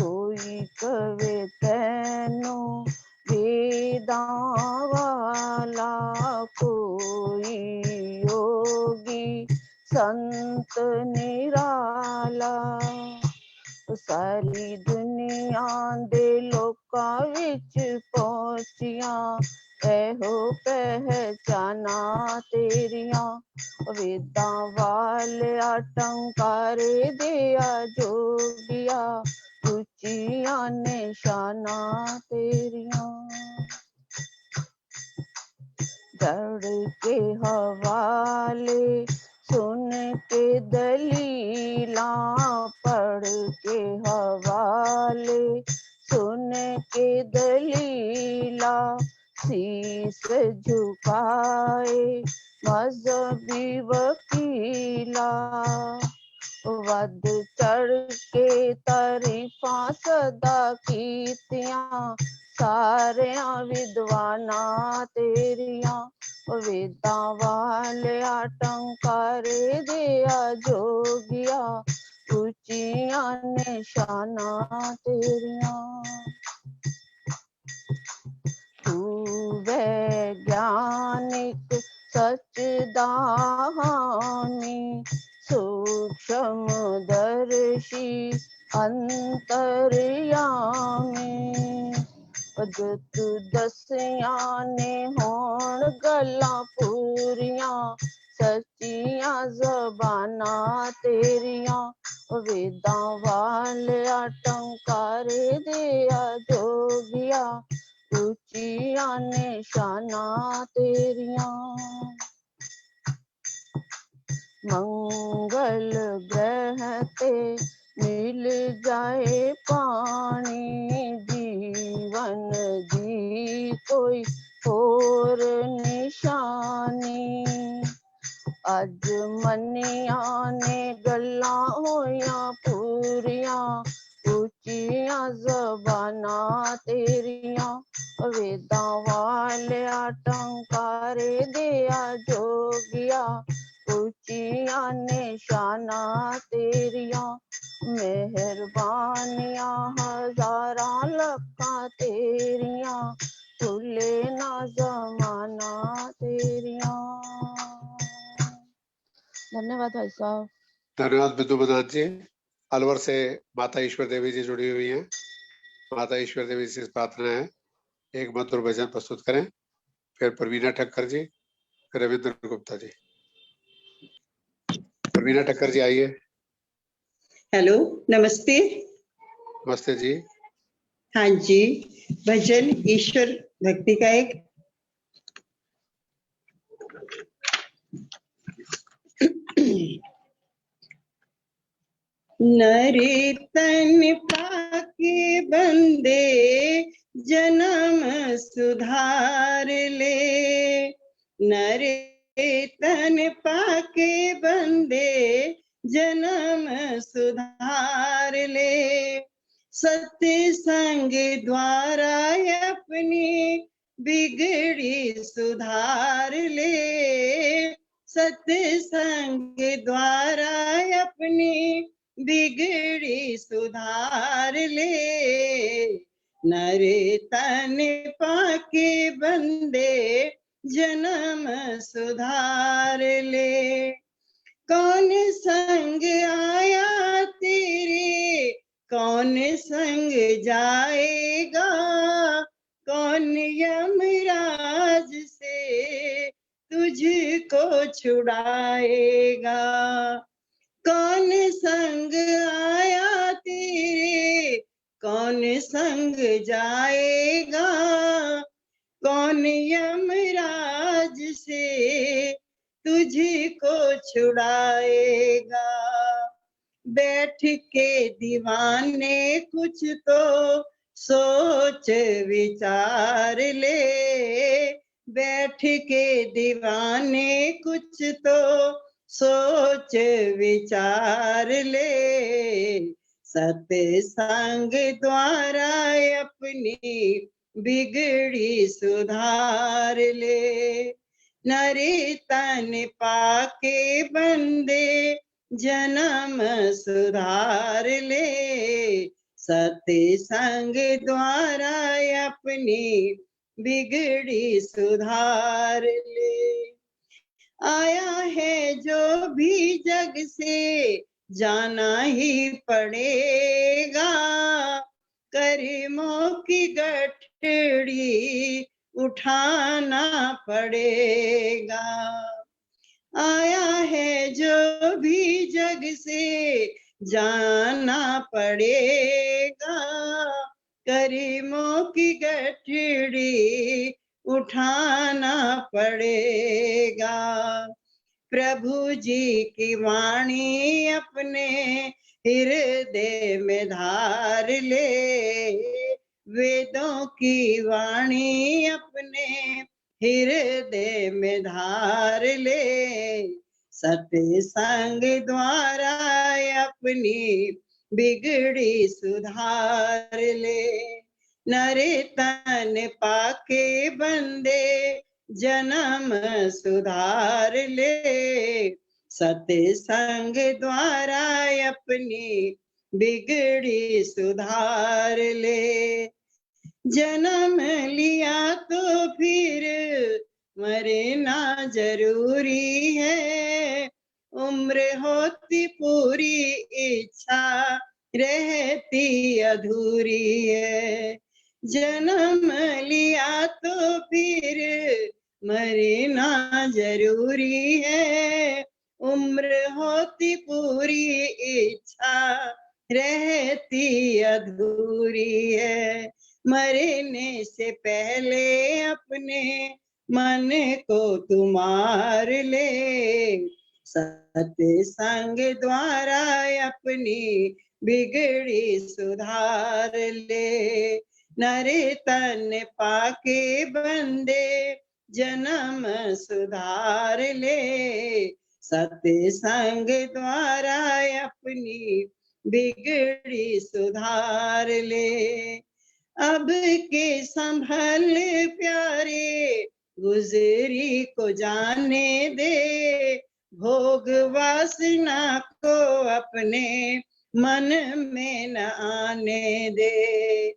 कोई कवे तैनो वेदां वाला, कोई योगी संत निराला। सारी दुनिया दे लोकां विच पहुंचियां, एहो पहचाना तेरियां। वेदां वालिया टंकारे दिया जोगिया, उच्चियां ने शाना तेरियां। चढ़ के हवाले सुन के दलीला, पढ़ के हवाले सुन के दलीला, शीस झुकाए मजहबी वकीला। वध चढ़ के तारीफां सदा कीतियां, सारियां विद्वानां तेरियां। वेदां वालिया टंकारे दिया जोगिया, उच्चियां ने शानां तेरियां। तू वैज्ञानिक सचदा हामी, सूक्ष्म दर्शी अंतर्यामी। जत दसियां ने होण गल्लां पूरियां, सच्चियां ज़बानां तेरियां। वेदां वालिया टंकारे दिया जोगिया, उच्चियां ने शानां तेरियां। मंगल ग्रह ते मिल जाए पानी, जीवन दी कोई होर निशानी। अज मनियां ने गल्लां होइयां पूरियां, उच्चियां ज़बानां तेरियां। वेदां वालिया टंकारे दिया जोगिया, उच्चियां ने शानां तेरियां। मेहरबानियां हजारां लखां तेरियां, भुले ना ज़माना तेरियां। धन्यवाद भाई साहब। धन्यवाद बिंदु प्रधान जी। अलवर से माता ईश्वर देवी जी जुड़ी हुई हैं। माता ईश्वर देवी से प्रार्थना है एक मधुर भजन प्रस्तुत करें। फिर प्रवीणा ठक्कर जी, फिर रविंद्र गुप्ता जी। प्रवीणा ठक्कर जी आइए। हेलो, नमस्ते। नमस्ते जी। हाँ जी, भजन ईश्वर भक्ति का एक। नरे तन पाके बंदे जन्म सुधार ले, नरे तन पाके बंदे जन्म सुधार ले। सत्संग द्वारा अपनी बिगड़ी सुधार ले, सत्संग द्वारा अपनी बिगड़ी सुधार ले। नरे तन पाके बंदे जन्म सुधार ले। कौन संग आया तेरे, कौन संग जाएगा, कौन यमराज से तुझको छुड़ाएगा। कौन संग आया तेरे, कौन संग जाएगा, कौन यमराज से तुझको छुड़ाएगा। बैठ के दीवाने कुछ तो सोच विचार ले, बैठ के दीवाने कुछ तो सोच विचार ले। सत्संग द्वारा अपनी बिगड़ी सुधार ले। नरे तन पाके बंदे जन्म सुधार ले, सत्संग द्वारा अपनी बिगड़ी सुधार ले। आया है जो भी जग से जाना ही पड़ेगा, कर्मों की गठड़ी उठाना पड़ेगा। आया है जो भी जग से जाना पड़ेगा, कर्मों की गठड़ी उठाना पड़ेगा। प्रभु जी की वाणी अपने हृदय में धार ले, वेदों की वाणी अपने हृदय में धार ले। सत्संग द्वारा अपनी बिगड़ी सुधार ले। नरे तन पाके बंदे जन्म सुधार ले। सत्संग द्वारा अपनी बिगड़ी सुधार ले। जन्म लिया तो फिर मरना जरूरी है, उम्र होती पूरी इच्छा रहती अधूरी है। जन्म लिया तो फिर मरना जरूरी है, उम्र होती पूरी इच्छा रहती अधूरी है। मरने से पहले अपने मन को तू मार ले। सत्संग द्वारा अपनी बिगड़ी सुधार ले। नरे तन पाके बंदे जन्म सुधार ले। सत्संग द्वारा अपनी बिगड़ी सुधार ले। अब के संभल प्यारे गुजरी को जाने दे, भोग वासना को अपने मन में न आने दे।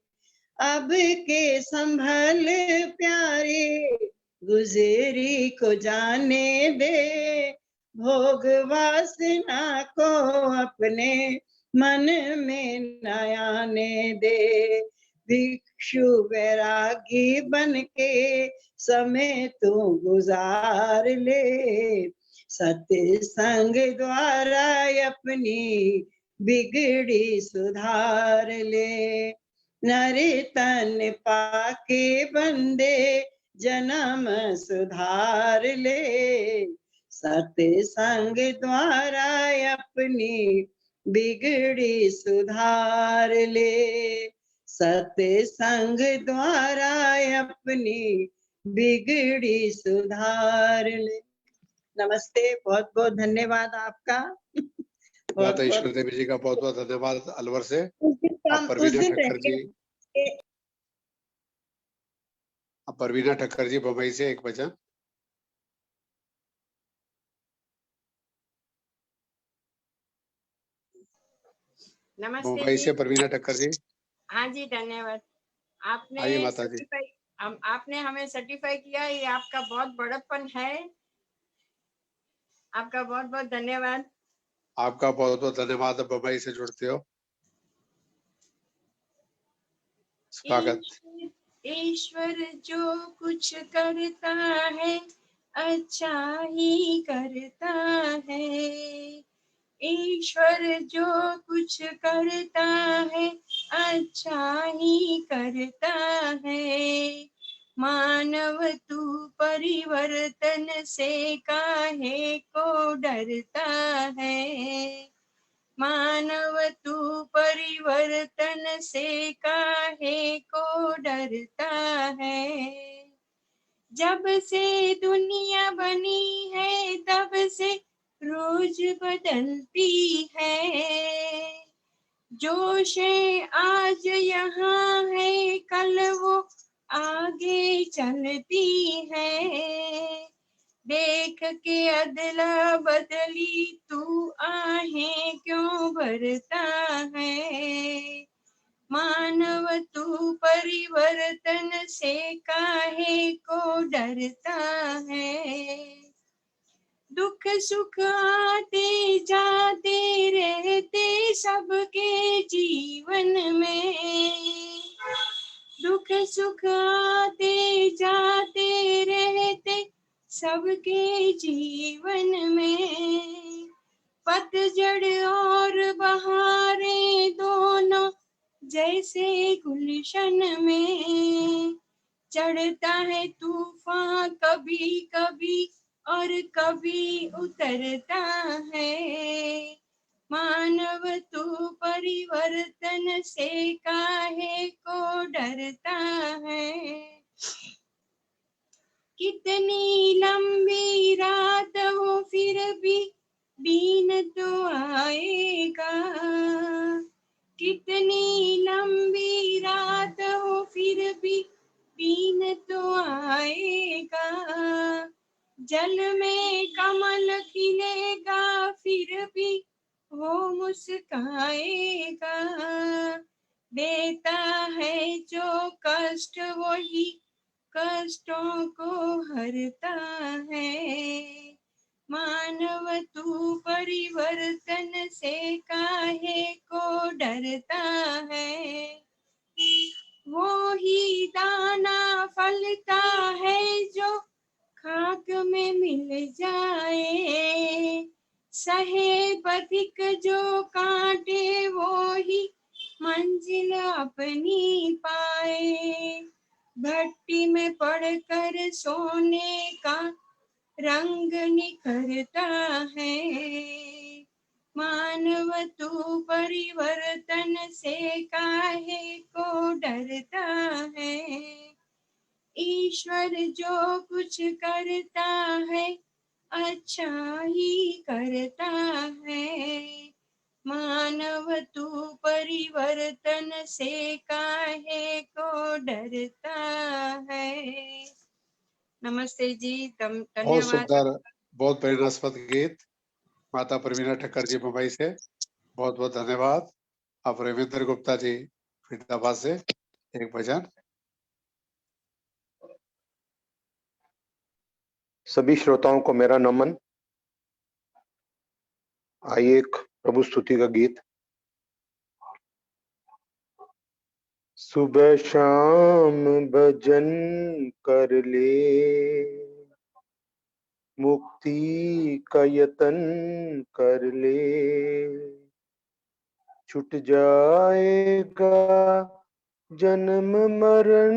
अब के संभल प्यारे गुजरी को जाने दे, भोग वासना को अपने मन में न आने दे। भिक्षु वैरागी बन के समय तू गुजार ले। सत्संग द्वारा अपनी बिगड़ी सुधार ले। नरे तन पाके बंदे जन्म सुधार ले। सत्संग द्वारा अपनी बिगड़ी सुधार ले। सत्संग द्वारा अपनी बिगड़ी सुधार ले। नमस्ते, बहुत बहुत धन्यवाद आपका। माता ईश्वर देवी जी का बहुत बहुत धन्यवाद अलवर से। उस परवीना ठक्कर जी बम्बई से एक भजन। नमस्ते मुंबई से परवीना ठक्कर जी। हाँ जी, धन्यवाद। आइए माता जी। आपने हमें सर्टिफाई किया, ये आपका बहुत बड़प्पन है। आपका बहुत बहुत धन्यवाद। आपका बहुत बहुत धन्यवाद, बम्बई से जुड़ते हो। स्वागत। ईश्वर जो कुछ करता है अच्छा ही करता है। ईश्वर जो कुछ करता है अच्छा ही करता है। मानव तू परिवर्तन से काहे को डरता है। मानव तू परिवर्तन से काहे को डरता है। जब से दुनिया बनी है तब से रोज बदलती है। जोश आज यहाँ है कल वो आगे चलती है। देख के अदला बदली तू आहें क्यों भरता है। मानव तू परिवर्तन से काहे को डरता है। दुख सुख आते जाते रहते सबके जीवन में। दुख सुख आते जाते रहते सबके जीवन में। पतझड़ और बहारें दोनों जैसे गुलशन में। चढ़ता है तूफान कभी कभी और कभी उतरता है। मानव तू परिवर्तन से काहे को डरता है। कितनी लंबी रात हो फिर भी दिन तो आएगा। कितनी लंबी रात हो फिर भी दिन तो आएगा। जल में कमल खिलेगा फिर भी वो मुस्काएगा। देता है जो कष्ट वही कष्टों को हरता है। मानव तू परिवर्तन से काहे को डरता है। वो ही दाना फलता है जो खाक में मिल जाए। सहे पथिक जो कांटे वो ही मंजिल अपनी पाए। भट्टी में पड़कर सोने का रंग निखरता है। मानव तू परिवर्तन से काहे को डरता है। ईश्वर जो कुछ करता है अच्छा ही करता है। मानव तू परिवर्तन से काहे को डरता है। नमस्ते जी, बहुत धन्यवाद। सुंदर, बहुत प्रेरणास्पद गीत माता प्रवीणा ठक्कर जी मुंबई से, बहुत बहुत धन्यवाद। अब रविंद्र गुप्ता जी फरीदाबाद से एक भजन। सभी श्रोताओं को मेरा नमन। आइए एक प्रभु स्तुति का गीत। सुबह शाम भजन कर ले, मुक्ति का यतन कर ले, छूट जाएगा जन्म मरण,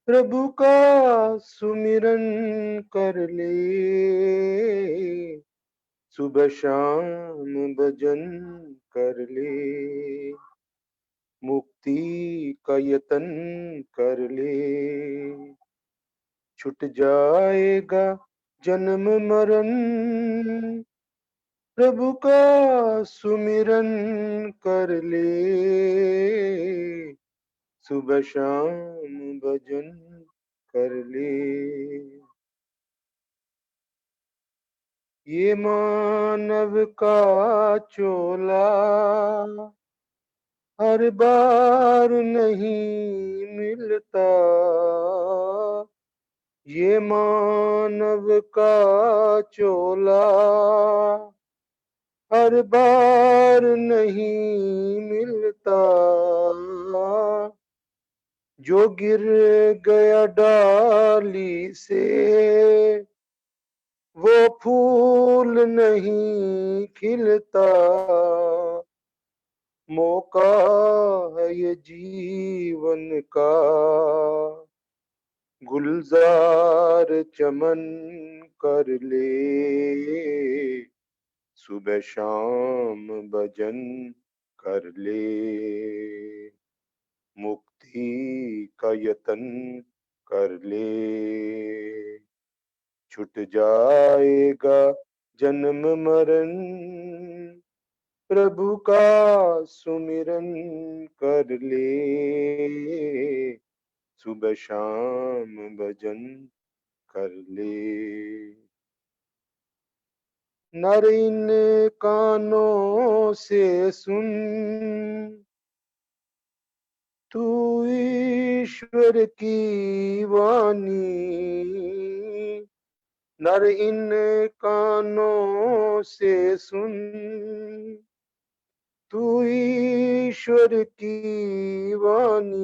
प्रभु का सुमिरन कर ले। सुबह शाम भजन कर ले, मुक्ति का यतन कर ले, छूट जाएगा जन्म मरण, प्रभु का सुमिरन कर ले। सुबह शाम भजन कर ले। ये मानव का चोला हर बार नहीं मिलता। ये मानव का चोला हर बार नहीं मिलता। जो गिर गया डाली से वो फूल नहीं खिलता। मौका है ये जीवन का गुलजार चमन कर ले। सुबह शाम भजन कर ले, मुक्ति का यतन कर ले, छूट जाएगा जन्म मरण, प्रभु का सुमिरन कर ले। सुबह शाम भजन कर ले। नर इन कानों से सुन तू ईश्वर की वाणी नर इन कानों से सुन। तू ईश्वर की वाणी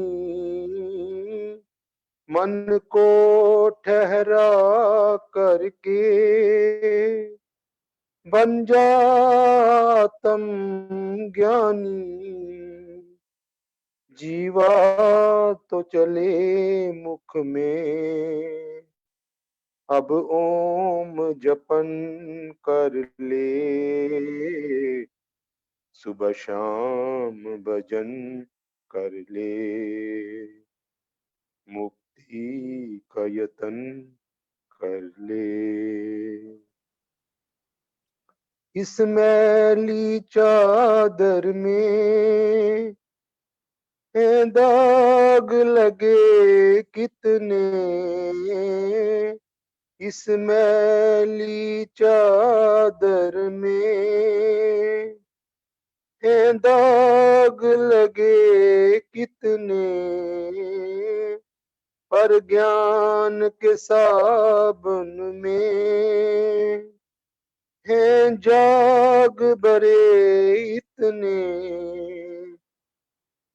मन को ठहरा करके बन जा आत्म ज्ञानी। जीवा तो चले मुख में अब ओम जपन कर ले। सुबह शाम भजन कर ले। मुक्ति का यतन कर ले। इस मैली चादर में दाग लगे कितने। इस मैली चादर में दाग लगे कितने। पर ज्ञान के साबुन में हैं जाग बरे इतने।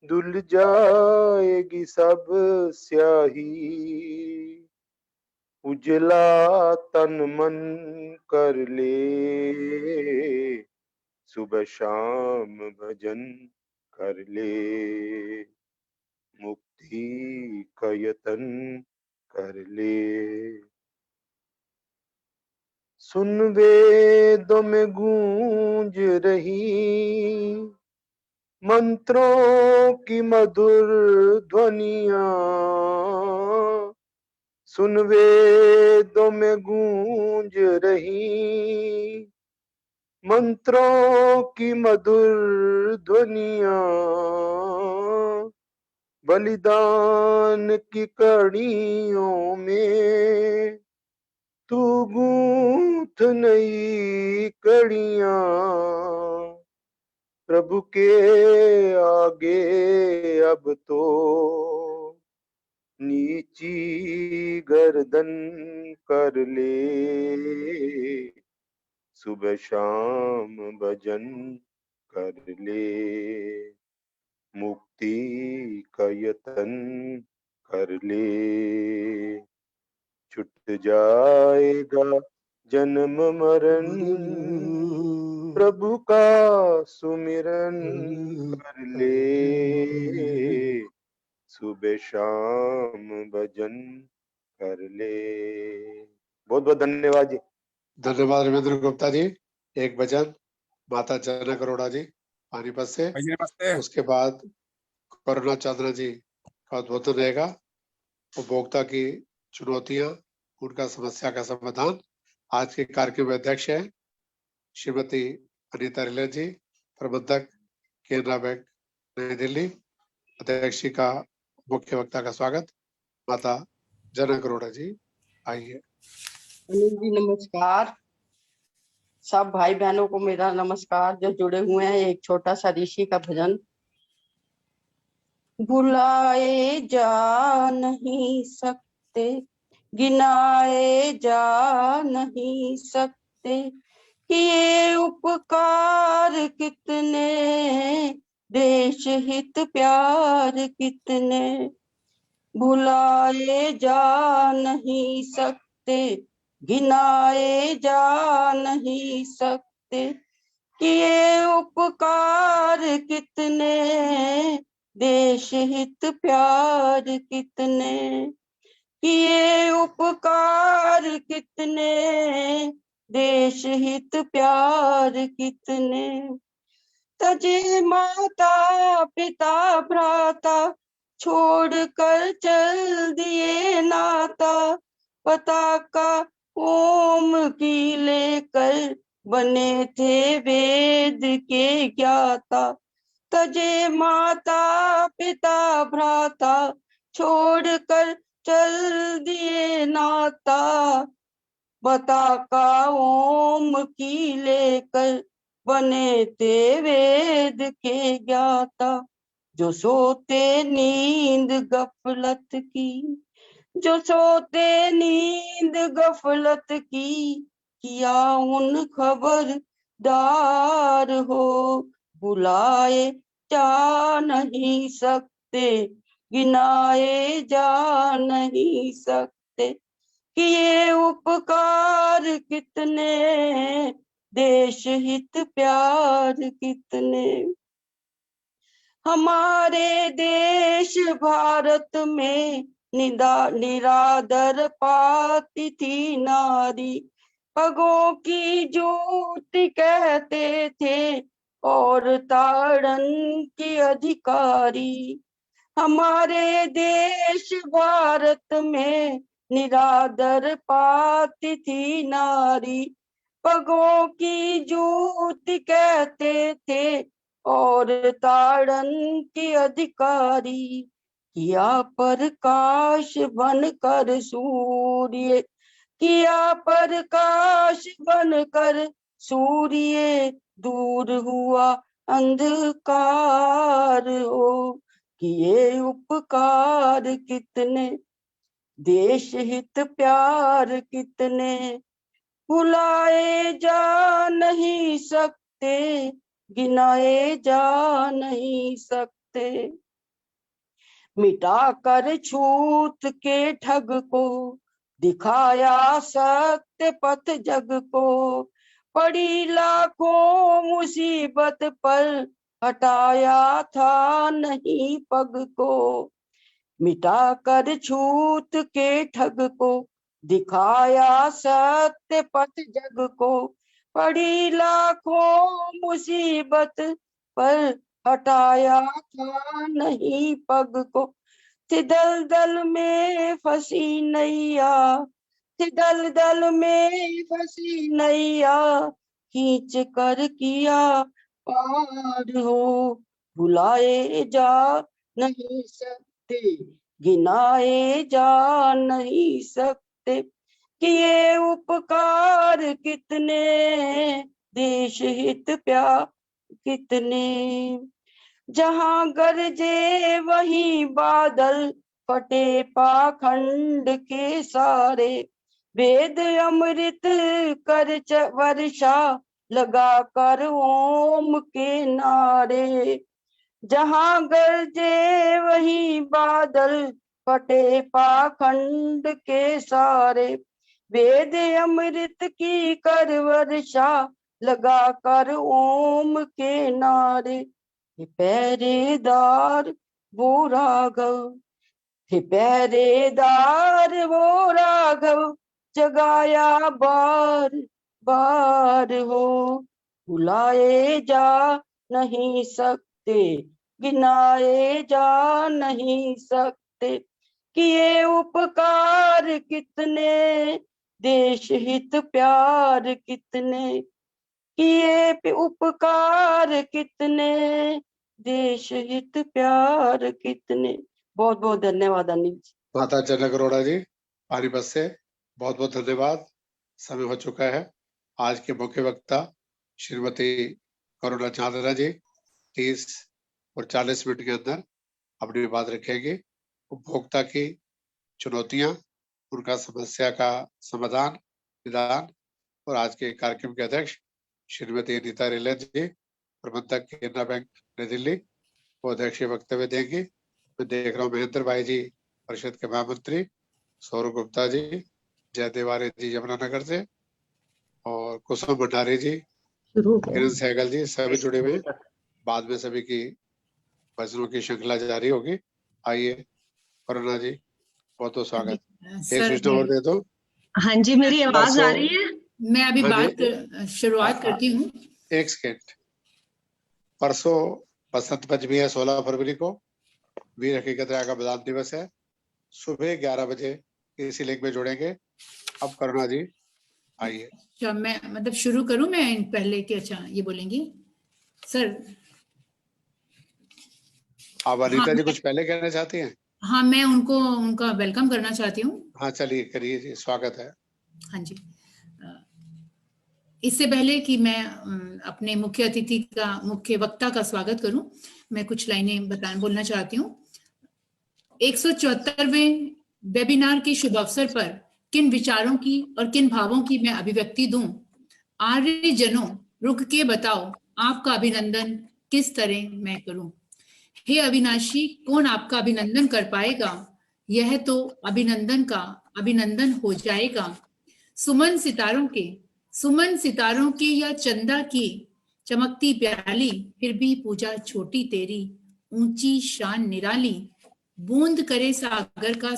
धुल जाएगी सब स्याही उजला तन मन कर ले। सुबह शाम भजन कर ले। मुक्ति का यतन कर ले। सुन वेदों में गूंज रही मंत्रों की मधुर ध्वनियां। सुन वेदों में गूंज रही मंत्रों की मधुर ध्वनियां। बलिदान की कड़ियों में तू गूंथ नई कड़ियां। प्रभु के आगे अब तो नीची गर्दन कर ले। सुबह शाम भजन कर ले। मुक्ति का यतन कर ले। छुट जाएगा जन्म मरण प्रभु का सुमिरन कर ले। सुबह शाम भजन कर ले। बहुत बहुत धन्यवाद जी। धन्यवाद रविंद्र गुप्ता जी। एक भजन माता जनक अरोड़ा जी पानीपत से, उसके बाद करुणा चंद्र जी का उद्बोधन रहेगा। उपभोक्ता की चुनौतियां, उनका समस्या का समाधान। आज के कार्यक्रम में अध्यक्ष है श्रीमती अनीता रिले जी, प्रबंधक केनरा बैंक नई दिल्ली। अध्यक्ष जी का मुख्य वक्ता का स्वागत। माता जनक अरोड़ा जी आइए। अनिल जी नमस्कार। सब भाई बहनों को मेरा नमस्कार जो जुड़े हुए हैं। एक छोटा सा ऋषि का भजन। भुलाए जा नहीं सकते, गिनाए जा नहीं सकते, किए उपकार कितने, देश हित प्यार कितने। भुलाए जा नहीं सकते, गिनाए जा नहीं सकते, किए उपकार कितने, देश हित प्यार कितने। किए उपकार कितने, देश हित प्यार कितने। तजे माता पिता भ्राता, छोड़ कर चल दिए नाता, पताका ओम की लेकर बने थे वेद के ज्ञाता। तजे माता पिता भ्राता, छोड़ कर चल दिए नाता, पताका ओम की लेकर बने थे वेद के ज्ञाता। जो सोते नींद गफलत की, जो सोते नींद गफलत की, किया उन खबरदार हो। बुलाए जा नहीं सकते, गिनाए जा नहीं सकते, कि ये उपकार कितने, देश हित प्यार कितने। हमारे देश भारत में निरादर पाती थी नारी, पगों की जूती कहते थे और ताड़न की अधिकारी। हमारे देश भारत में निरादर पाती थी नारी, पगों की जूती कहते थे और ताड़न की अधिकारी। किया प्रकाश बनकर सूर्य, किया प्रकाश बनकर सूर्य, दूर हुआ अंधकार हो। किए उपकार कितने, देश हित प्यार कितने, भुलाए जा नहीं सकते, गिनाए जा नहीं सकते। मिटा कर छूत के ठग को, दिखाया सत्य पथ जग को, पड़ी लाखों मुसीबत पर, हटाया था नहीं पग को। मिटा कर छूत के ठग को, दिखाया सत्य पथ जग को, पड़ी लाखों मुसीबत पर, हटाया था नहीं पग को। थी दलदल में फंसी नैया, थी दलदल में फंसी नैया, खींच कर किया पार हो। भुलाए जा नहीं सकते, गिनाए जा नहीं सकते, कि ये उपकार कितने, देश हित प्यार कितने। जहां गरजे वहीं बादल फटे पाखंड के सारे, वेद अमृत कर वर्षा लगा कर ओम के नारे। जहां गरजे वहीं बादल फटे पाखंड के सारे, वेद अमृत की कर वर्षा लगा कर ओम के नारे। हे पहरेदार वो राघव, हे पहरेदार वो राघव, जगाया बार बार हो। भुलाए जा नहीं सकते, गिनाए जा नहीं सकते, कि ये उपकार कितने, देश हित प्यार कितने, कि ये उपकार कितने, देश हित प्यार कितने। बहुत बहुत धन्यवाद अनिल जी। माता जनक अरोड़ा जी पानीपत से बहुत बहुत धन्यवाद। समय हो चुका है। आज के मुख्य वक्ता श्रीमती करुणा चांदना जी 30 और 40 मिनट के अंदर अपनी बात रखेंगे। उपभोक्ता की चुनौतियां, उनका समस्या का समाधान, निदान। और आज के कार्यक्रम के अध्यक्ष श्रीमती अनीता रिलर जी, प्रबंधक केनरा बैंक नई दिल्ली, वो अध्यक्षीय वक्तव्य देंगे। मैं देख रहा हूँ महेंद्र भाई जी परिषद के महामंत्री, सौरभ गुप्ता जी, जय देवारे जी यमुनानगर से, और कुसुम भंडारी जी, किरण सहगल जी, सभी जुड़े हुए। बाद में सभी की भजनों की श्रृंखला जारी होगी। आइए करुणा जी, बहुत बहुत स्वागत। एक सूचना और दे दो। हाँ जी, मेरी आवाज आ रही है? मैं अभी हाँ बात शुरुआत करती हूँ। एक सेकेंड। परसों बसंत पंचमी है, 16 फरवरी को वीर हकीकत राय का बलिदान दिवस है। सुबह 11 बजे इसी लिंक में जुड़ेंगे। अब करुणा जी आइए। अच्छा, मैं मतलब शुरू करूं मैं पहले कि अच्छा ये बोलेंगी सर? आप अनीता हाँ, जी कुछ पहले कहना चाहती हैं? हाँ, मैं उनका वेलकम करना चाहती हूँ। हाँ चलिए, करिए जी, स्वागत है। हाँ जी। इससे पहले कि मैं अपने मुख्य वक्ता का स्वागत करूं, मैं कुछ लाइनें बोलना चाहती हूँ। 174वें वेबिनार के शुभ अवसर पर किन विचारों की और किन भावों की मैं अभिव्यक्ति दूं? आर्य जनों, रुक के बताओ आपका अभिनंदन किस तरह मैं करूं? हे अविनाशी, कौन आपका अभिनंदन कर पाएगा? यह तो अभिनंदन का अभिनंदन हो जाएगा। सुमन सितारों की या चंदा की चमकती प्याली, फिर भी पूजा छोटी तेरी, ऊंची शान निराली। बूंद करे सागर का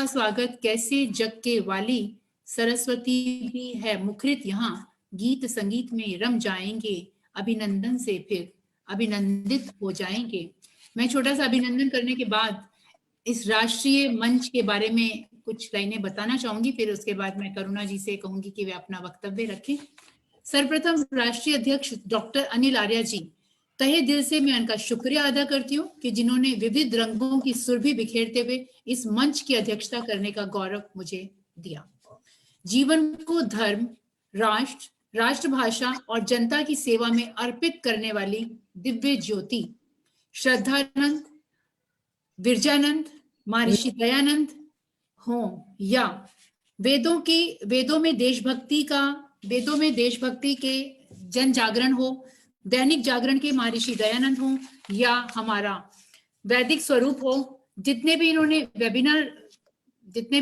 स्वागत, कैसे जग के वाली। सरस्वती भी है मुखरित यहाँ, गीत संगीत में रम जाएंगे, अभिनंदन से फिर अभिनंदित हो जाएंगे। मैं छोटा सा अभिनंदन करने के बाद इस राष्ट्रीय मंच के बारे में कुछ लाइनें बताना चाहूंगी, फिर उसके बाद मैं करुणा जी से कहूंगी कि वे अपना वक्तव्य रखें। सर्वप्रथम राष्ट्रीय अध्यक्ष डॉक्टर अनिल आर्य जी, तहे दिल से मैं उनका शुक्रिया अदा करती हूँ कि जिन्होंने विविध रंगों की सुरभि बिखेरते हुए इस मंच की अध्यक्षता करने का गौरव मुझे दिया। जीवन को धर्म, राष्ट्रभाषा और जनता की सेवा में अर्पित करने वाली दिव्य ज्योति श्रद्धानंद, विरजानंद, महर्षि दयानंद हो, या वेदों में देशभक्ति के जन जागरण हो, दैनिक जागरण के महर्षि दयानंद हो, या हमारा वैदिक स्वरूप हो। जितने भी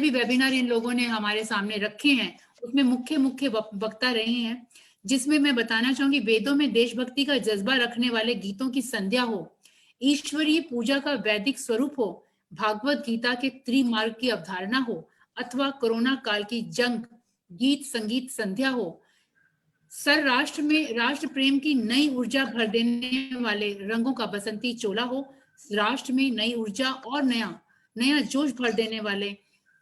वेबिनार इन लोगों ने हमारे सामने रखे हैं उसमें मुख्य वक्ता रहे हैं, जिसमें मैं बताना चाहूंगी वेदों में देशभक्ति का जज्बा रखने वाले गीतों की संध्या हो, ईश्वरीय पूजा का वैदिक स्वरूप हो, भागवत गीता के त्रिमार्ग की अवधारणा हो, अथवा कोरोना काल की जंग गीत संगीत संध्या हो। राष्ट्र में राष्ट्र प्रेम की नई ऊर्जा भर देने वाले रंगों का बसंती चोला हो, राष्ट्र में नई ऊर्जा और नया जोश भर देने वाले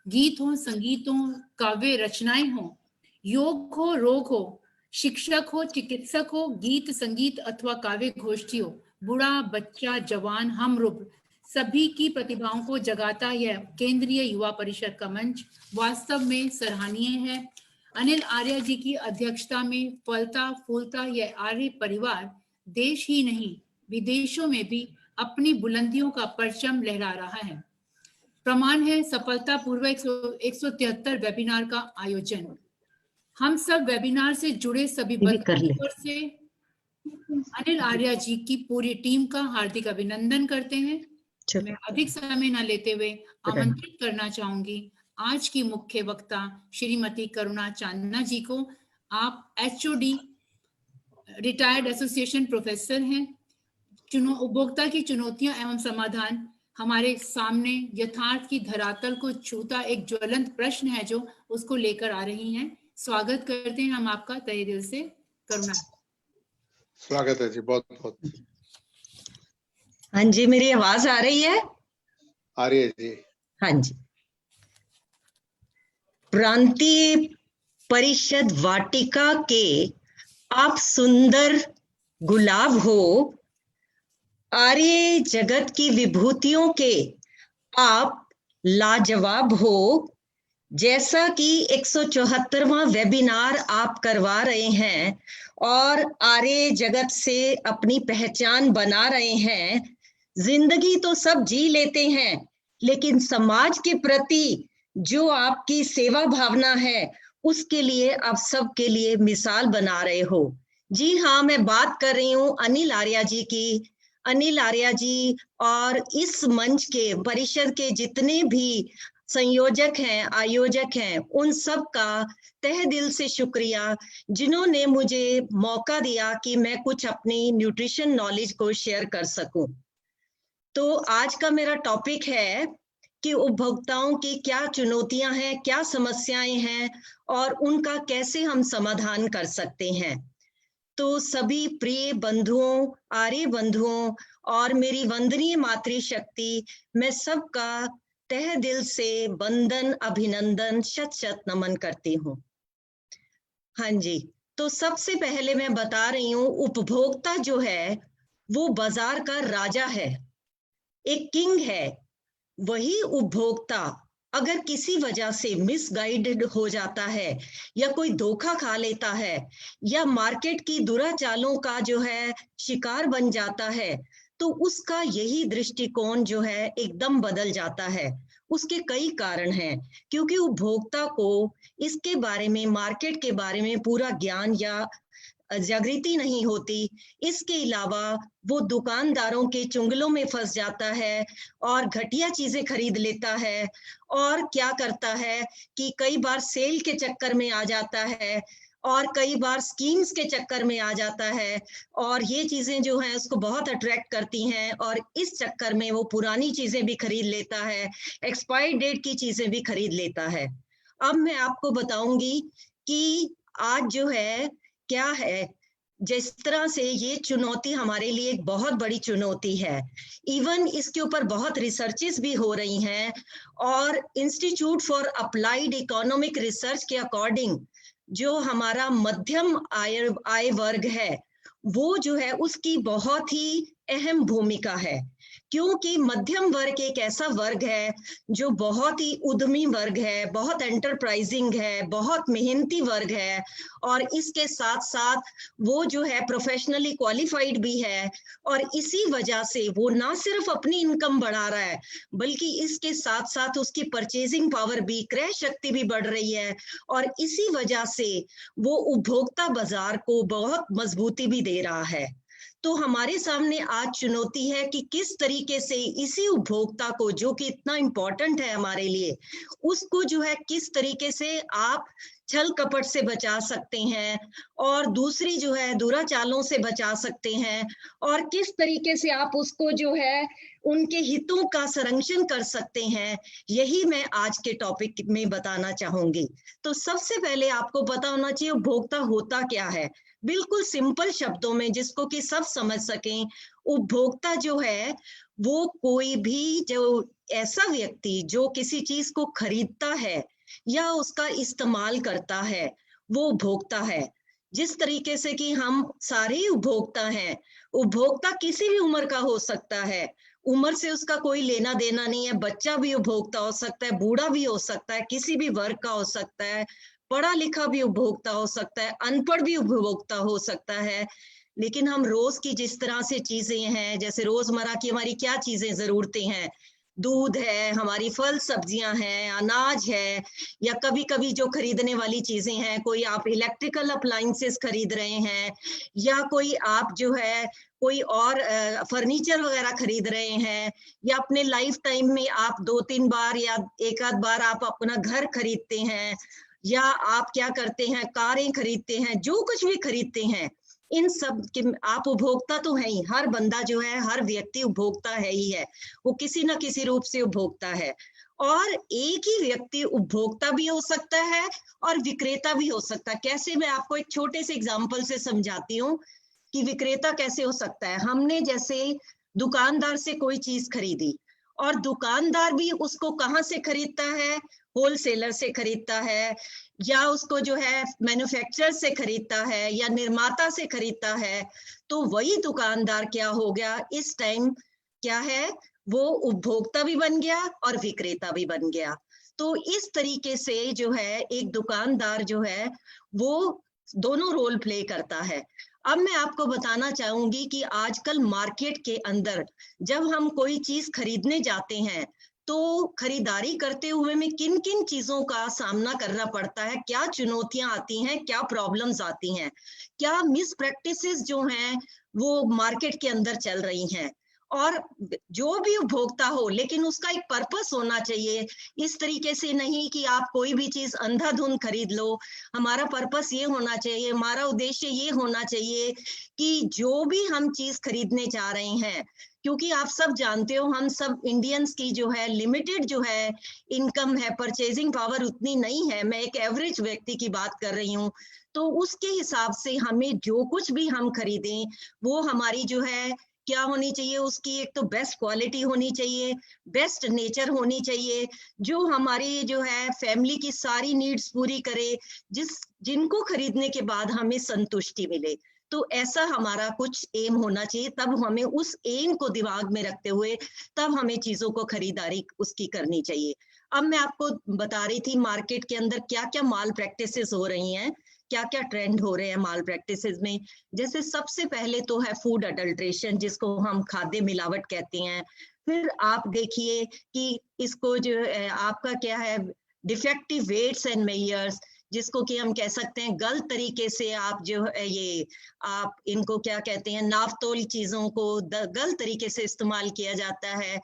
गीत हो, संगीत हो, काव्य रचनाएं हो, योग हो, रोग हो, शिक्षक हो, चिकित्सक हो, गीत संगीत अथवा काव्य गोष्ठी हो, बूढ़ा बच्चा जवान हमरूप सभी की प्रतिभाओं को जगाता यह केंद्रीय युवा परिषद का मंच वास्तव में सराहनीय है। अनिल आर्य जी की अध्यक्षता में फलता फूलता यह आर्य परिवार देश ही नहीं विदेशों में भी अपनी बुलंदियों का परचम लहरा रहा है। प्रमाण है सफलता पूर्वक 173 वेबिनार का आयोजन। हम सब वेबिनार से जुड़े सभी बंधुओं से अनिल आर्य जी की पूरी टीम का हार्दिक अभिनंदन करते हैं। मैं अधिक समय न लेते हुए आमंत्रित करना चाहूंगी आज की मुख्य वक्ता श्रीमती करुणा चांदना जी को। आप HOD रिटायर्ड एसोसिएशन प्रोफेसर हैं। उपभोक्ता की चुनौतियां एवं समाधान हमारे सामने यथार्थ की धरातल को छूता एक ज्वलंत प्रश्न है जो उसको लेकर आ रही हैं। स्वागत करते हैं हम आपका तहे दिल से। करुणा, स्वागत है जी, बहुत बहुत। हाँ जी, मेरी आवाज आ रही है? आ रही है जी। हाँ जी। प्रांतीय परिषद वाटिका के आप सुंदर गुलाब हो, आर्य जगत की विभूतियों के आप लाजवाब हो। जैसा कि 174वां वेबिनार आप करवा रहे हैं और आर्य जगत से अपनी पहचान बना रहे हैं। जिंदगी तो सब जी लेते हैं, लेकिन समाज के प्रति जो आपकी सेवा भावना है उसके लिए आप सबके लिए मिसाल बना रहे हो। जी हाँ, मैं बात कर रही हूँ अनिल आर्य जी की। अनिल आर्य जी और इस मंच के परिषद के जितने भी संयोजक हैं, आयोजक हैं, उन सब का तहे दिल से शुक्रिया जिन्होंने मुझे मौका दिया कि मैं कुछ अपनी न्यूट्रिशन नॉलेज को शेयर कर सकूं। तो आज का मेरा टॉपिक है कि उपभोक्ताओं की क्या चुनौतियां हैं, क्या समस्याएं हैं और उनका कैसे हम समाधान कर सकते हैं। तो सभी प्रिय बंधुओं, आर्य बंधुओं और मेरी वंदनीय मातृशक्ति, मैं सबका तहे दिल से वंदन, अभिनंदन, शत शत नमन करती हूँ। हाँ जी, तो सबसे पहले मैं बता रही हूँ, उपभोक्ता जो है वो बाजार का राजा है, एक किंग है। वही उपभोक्ता अगर किसी वजह से मिसगाइडेड हो जाता है या कोई धोखा खा लेता है या मार्केट की दुराचालों का जो है शिकार बन जाता है, तो उसका यही दृष्टिकोण जो है एकदम बदल जाता है। उसके कई कारण हैं, क्योंकि उपभोक्ता को इसके बारे में, मार्केट के बारे में पूरा ज्ञान या जागृति नहीं होती। इसके अलावा वो दुकानदारों के चुंगलों में फंस जाता है और घटिया चीजें खरीद लेता है, और क्या करता है कि कई बार सेल के चक्कर में आ जाता है और कई बार स्कीम्स के चक्कर में आ जाता है, और ये चीजें जो हैं उसको बहुत अट्रैक्ट करती हैं, और इस चक्कर में वो पुरानी चीजें भी खरीद लेता है, एक्सपायरी डेट की चीजें भी खरीद लेता है। अब मैं आपको बताऊंगी कि आज जो है क्या है, जिस तरह से ये चुनौती हमारे लिए एक बहुत बड़ी चुनौती है। इवन इसके ऊपर बहुत रिसर्चेस भी हो रही हैं, और institute for applied economic research के अकॉर्डिंग जो हमारा मध्यम आय वर्ग है, वो जो है उसकी बहुत ही अहम भूमिका है, क्योंकि मध्यम वर्ग एक ऐसा वर्ग है जो बहुत ही उद्यमी वर्ग है, बहुत एंटरप्राइजिंग है, बहुत मेहनती वर्ग है, और इसके साथ साथ वो जो है प्रोफेशनली क्वालिफाइड भी है, और इसी वजह से वो ना सिर्फ अपनी इनकम बढ़ा रहा है, बल्कि इसके साथ साथ उसकी परचेजिंग पावर भी, क्रय शक्ति भी बढ़ रही है, और इसी वजह से वो उपभोक्ता बाजार को बहुत मजबूती भी दे रहा है। तो हमारे सामने आज चुनौती है कि किस तरीके से इसी उपभोक्ता को, जो कि इतना इम्पोर्टेंट है हमारे लिए, उसको जो है किस तरीके से आप छल कपट से बचा सकते हैं, और दूसरी जो है दुराचालों से बचा सकते हैं, और किस तरीके से आप उसको जो है उनके हितों का संरक्षण कर सकते हैं, यही मैं आज के टॉपिक में बताना चाहूंगी। तो सबसे पहले आपको पता होना चाहिए उपभोक्ता होता क्या है। बिल्कुल सिंपल शब्दों में, जिसको कि सब समझ सकें, उपभोक्ता जो है वो कोई भी जो ऐसा व्यक्ति जो किसी चीज को खरीदता है या उसका इस्तेमाल करता है, वो उपभोक्ता है। जिस तरीके से कि हम सारे उपभोक्ता हैं, उपभोक्ता किसी भी उम्र का हो सकता है, उम्र से उसका कोई लेना देना नहीं है। बच्चा भी उपभोक्ता हो सकता है, बूढ़ा भी हो सकता है, किसी भी वर्ग का हो सकता है, पढ़ा लिखा भी उपभोक्ता हो सकता है, अनपढ़ भी उपभोक्ता हो सकता है। लेकिन हम रोज की जिस तरह से चीजें हैं, जैसे रोजमर्रा की हमारी क्या चीजें जरूरतें हैं, दूध है, हमारी फल सब्जियां हैं, अनाज है, या कभी कभी जो खरीदने वाली चीजें हैं, कोई आप इलेक्ट्रिकल अप्लायंसेस खरीद रहे हैं, या कोई आप जो है कोई और फर्नीचर वगैरह खरीद रहे हैं, या अपने लाइफ टाइम में आप 2-3 बार या एक आध बार आप अपना घर खरीदते हैं, या आप क्या करते हैं, कारें खरीदते हैं, जो कुछ भी खरीदते हैं, इन सब के आप उपभोक्ता तो है ही। हर बंदा जो है, हर व्यक्ति उपभोक्ता है ही है, वो किसी ना किसी रूप से उपभोक्ता है। और एक ही व्यक्ति उपभोक्ता भी हो सकता है और विक्रेता भी हो सकता है। कैसे, मैं आपको एक छोटे से एग्जांपल से समझाती हूँ कि विक्रेता कैसे हो सकता है। हमने जैसे दुकानदार से कोई चीज खरीदी, और दुकानदार भी उसको कहाँ से खरीदता है, होलसेलर से खरीदता है, या उसको जो है मैन्युफैक्चरर से खरीदता है, या निर्माता से खरीदता है। तो वही दुकानदार क्या हो गया, इस टाइम क्या है, वो उपभोक्ता भी बन गया और विक्रेता भी बन गया। तो इस तरीके से जो है एक दुकानदार जो है वो दोनों रोल प्ले करता है। अब मैं आपको बताना चाहूंगी कि आजकल मार्केट के अंदर जब हम कोई चीज खरीदने जाते हैं, तो खरीदारी करते हुए में किन किन चीजों का सामना करना पड़ता है, क्या चुनौतियां आती हैं, क्या प्रॉब्लम्स आती हैं, क्या मिस प्रैक्टिसेस जो हैं वो मार्केट के अंदर चल रही हैं। और जो भी उपभोक्ता हो, लेकिन उसका एक पर्पस होना चाहिए। इस तरीके से नहीं कि आप कोई भी चीज अंधाधुंध खरीद लो। हमारा पर्पस ये होना चाहिए, हमारा उद्देश्य ये होना चाहिए कि जो भी हम चीज खरीदने जा रहे हैं, क्योंकि आप सब जानते हो हम सब इंडियंस की जो है लिमिटेड जो है इनकम है, परचेजिंग पावर उतनी नहीं है। मैं एक एवरेज व्यक्ति की बात कर रही हूँ। तो उसके हिसाब से हमें जो कुछ भी हम खरीदें, वो हमारी जो है क्या होनी चाहिए, उसकी एक तो बेस्ट क्वालिटी होनी चाहिए, बेस्ट नेचर होनी चाहिए, जो हमारी जो है फैमिली की सारी नीड्स पूरी करे, जिनको खरीदने के बाद हमें संतुष्टि मिले। तो ऐसा हमारा कुछ एम होना चाहिए। तब हमें उस एम को दिमाग में रखते हुए तब हमें चीजों को खरीदारी उसकी करनी चाहिए। अब मैं आपको बता रही थी मार्केट के अंदर क्या क्या माल प्रैक्टिसेस हो रही हैं, क्या क्या ट्रेंड हो रहे हैं माल प्रैक्टिसेस में। जैसे सबसे पहले तो है फूड अडल्ट्रेशन, जिसको हम खाद्य मिलावट कहते हैं। फिर आप देखिए कि इसको जो आपका क्या है, डिफेक्टिव वेट्स एंड मेजर्स, जिसको कि हम कह सकते हैं गलत तरीके से आप जो है ये आप इनको क्या कहते हैं, नापतोल चीजों को गलत तरीके से इस्तेमाल किया जाता है।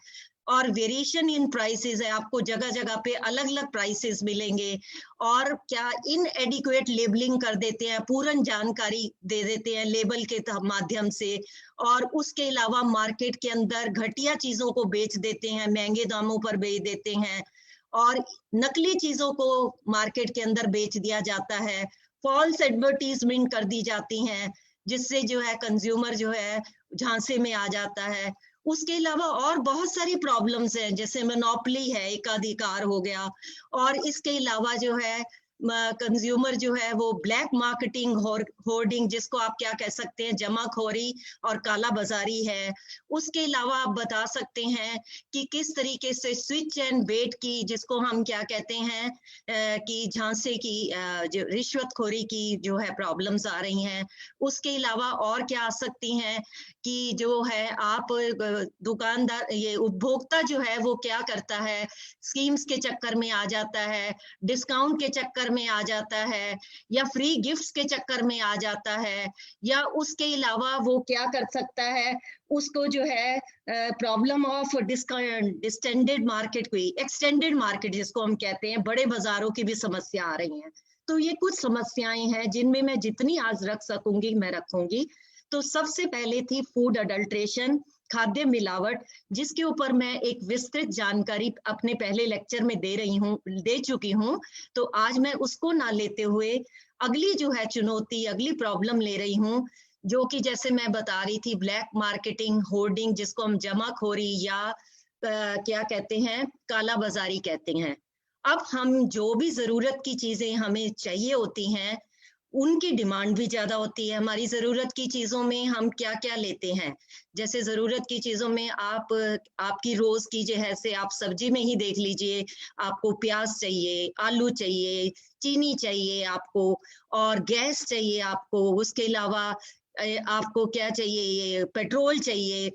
और वेरिएशन इन प्राइसेस है, आपको जगह जगह पे अलग अलग प्राइसेस मिलेंगे। और क्या इनएडिक्वेट लेबलिंग कर देते हैं, पूर्ण जानकारी दे देते हैं लेबल के माध्यम से। और उसके अलावा मार्केट के अंदर घटिया चीजों को बेच देते हैं, महंगे दामों पर बेच देते हैं, और नकली चीजों को मार्केट के अंदर बेच दिया जाता है। फॉल्स एडवर्टीजमेंट कर दी जाती हैं, जिससे जो है कंज्यूमर जो है झांसे में आ जाता है। उसके अलावा और बहुत सारी प्रॉब्लम्स हैं, जैसे मोनोपोली है, एकाधिकार हो गया। और इसके अलावा जो है कंज्यूमर जो है वो ब्लैक मार्केटिंग, होर्डिंग, जिसको आप क्या कह सकते हैं, जमाखोरी और काला बाजारी है। उसके अलावा आप बता सकते हैं कि किस तरीके से स्विच एंड बेट की, जिसको हम क्या कहते हैं कि झांसे की जो रिश्वतखोरी की जो है प्रॉब्लम्स आ रही हैं। उसके अलावा और क्या आ सकती हैं कि जो है आप दुकानदार, ये उपभोक्ता जो है वो क्या करता है, स्कीम्स के चक्कर में आ जाता है, डिस्काउंट के चक्कर में आ जाता है, या फ्री गिफ्ट्स के चक्कर में आ जाता है, या उसके अलावा वो क्या कर सकता है, उसको जो है प्रॉब्लम ऑफ डिस्टेंडेड मार्केट, कोई एक्सटेंडेड मार्केट जिसको हम कहते हैं, बड़े बाजारों की भी समस्या आ रही है। तो ये कुछ समस्याएं हैं जिनमें मैं जितनी आज रख सकूंगी मैं रखूंगी। तो सबसे पहले थी फूड अडल्ट्रेशन, खाद्य मिलावट, जिसके ऊपर मैं एक विस्तृत जानकारी अपने पहले लेक्चर में दे चुकी हूँ। तो आज मैं उसको ना लेते हुए अगली जो है चुनौती, अगली प्रॉब्लम ले रही हूँ, जो कि जैसे मैं बता रही थी ब्लैक मार्केटिंग, होर्डिंग, जिसको हम जमाखोरी या क्या कहते हैं, काला बाजारी कहते हैं। अब हम जो भी जरूरत की चीजें हमें चाहिए होती हैं, उनकी डिमांड भी ज्यादा होती है। हमारी जरूरत की चीजों में हम क्या क्या लेते हैं, जैसे जरूरत की चीजों में आपकी रोज की जो है से आप सब्जी में ही देख लीजिए, आपको प्याज चाहिए, आलू चाहिए, चीनी चाहिए आपको, और गैस चाहिए आपको। उसके अलावा आपको क्या चाहिए, ये पेट्रोल चाहिए,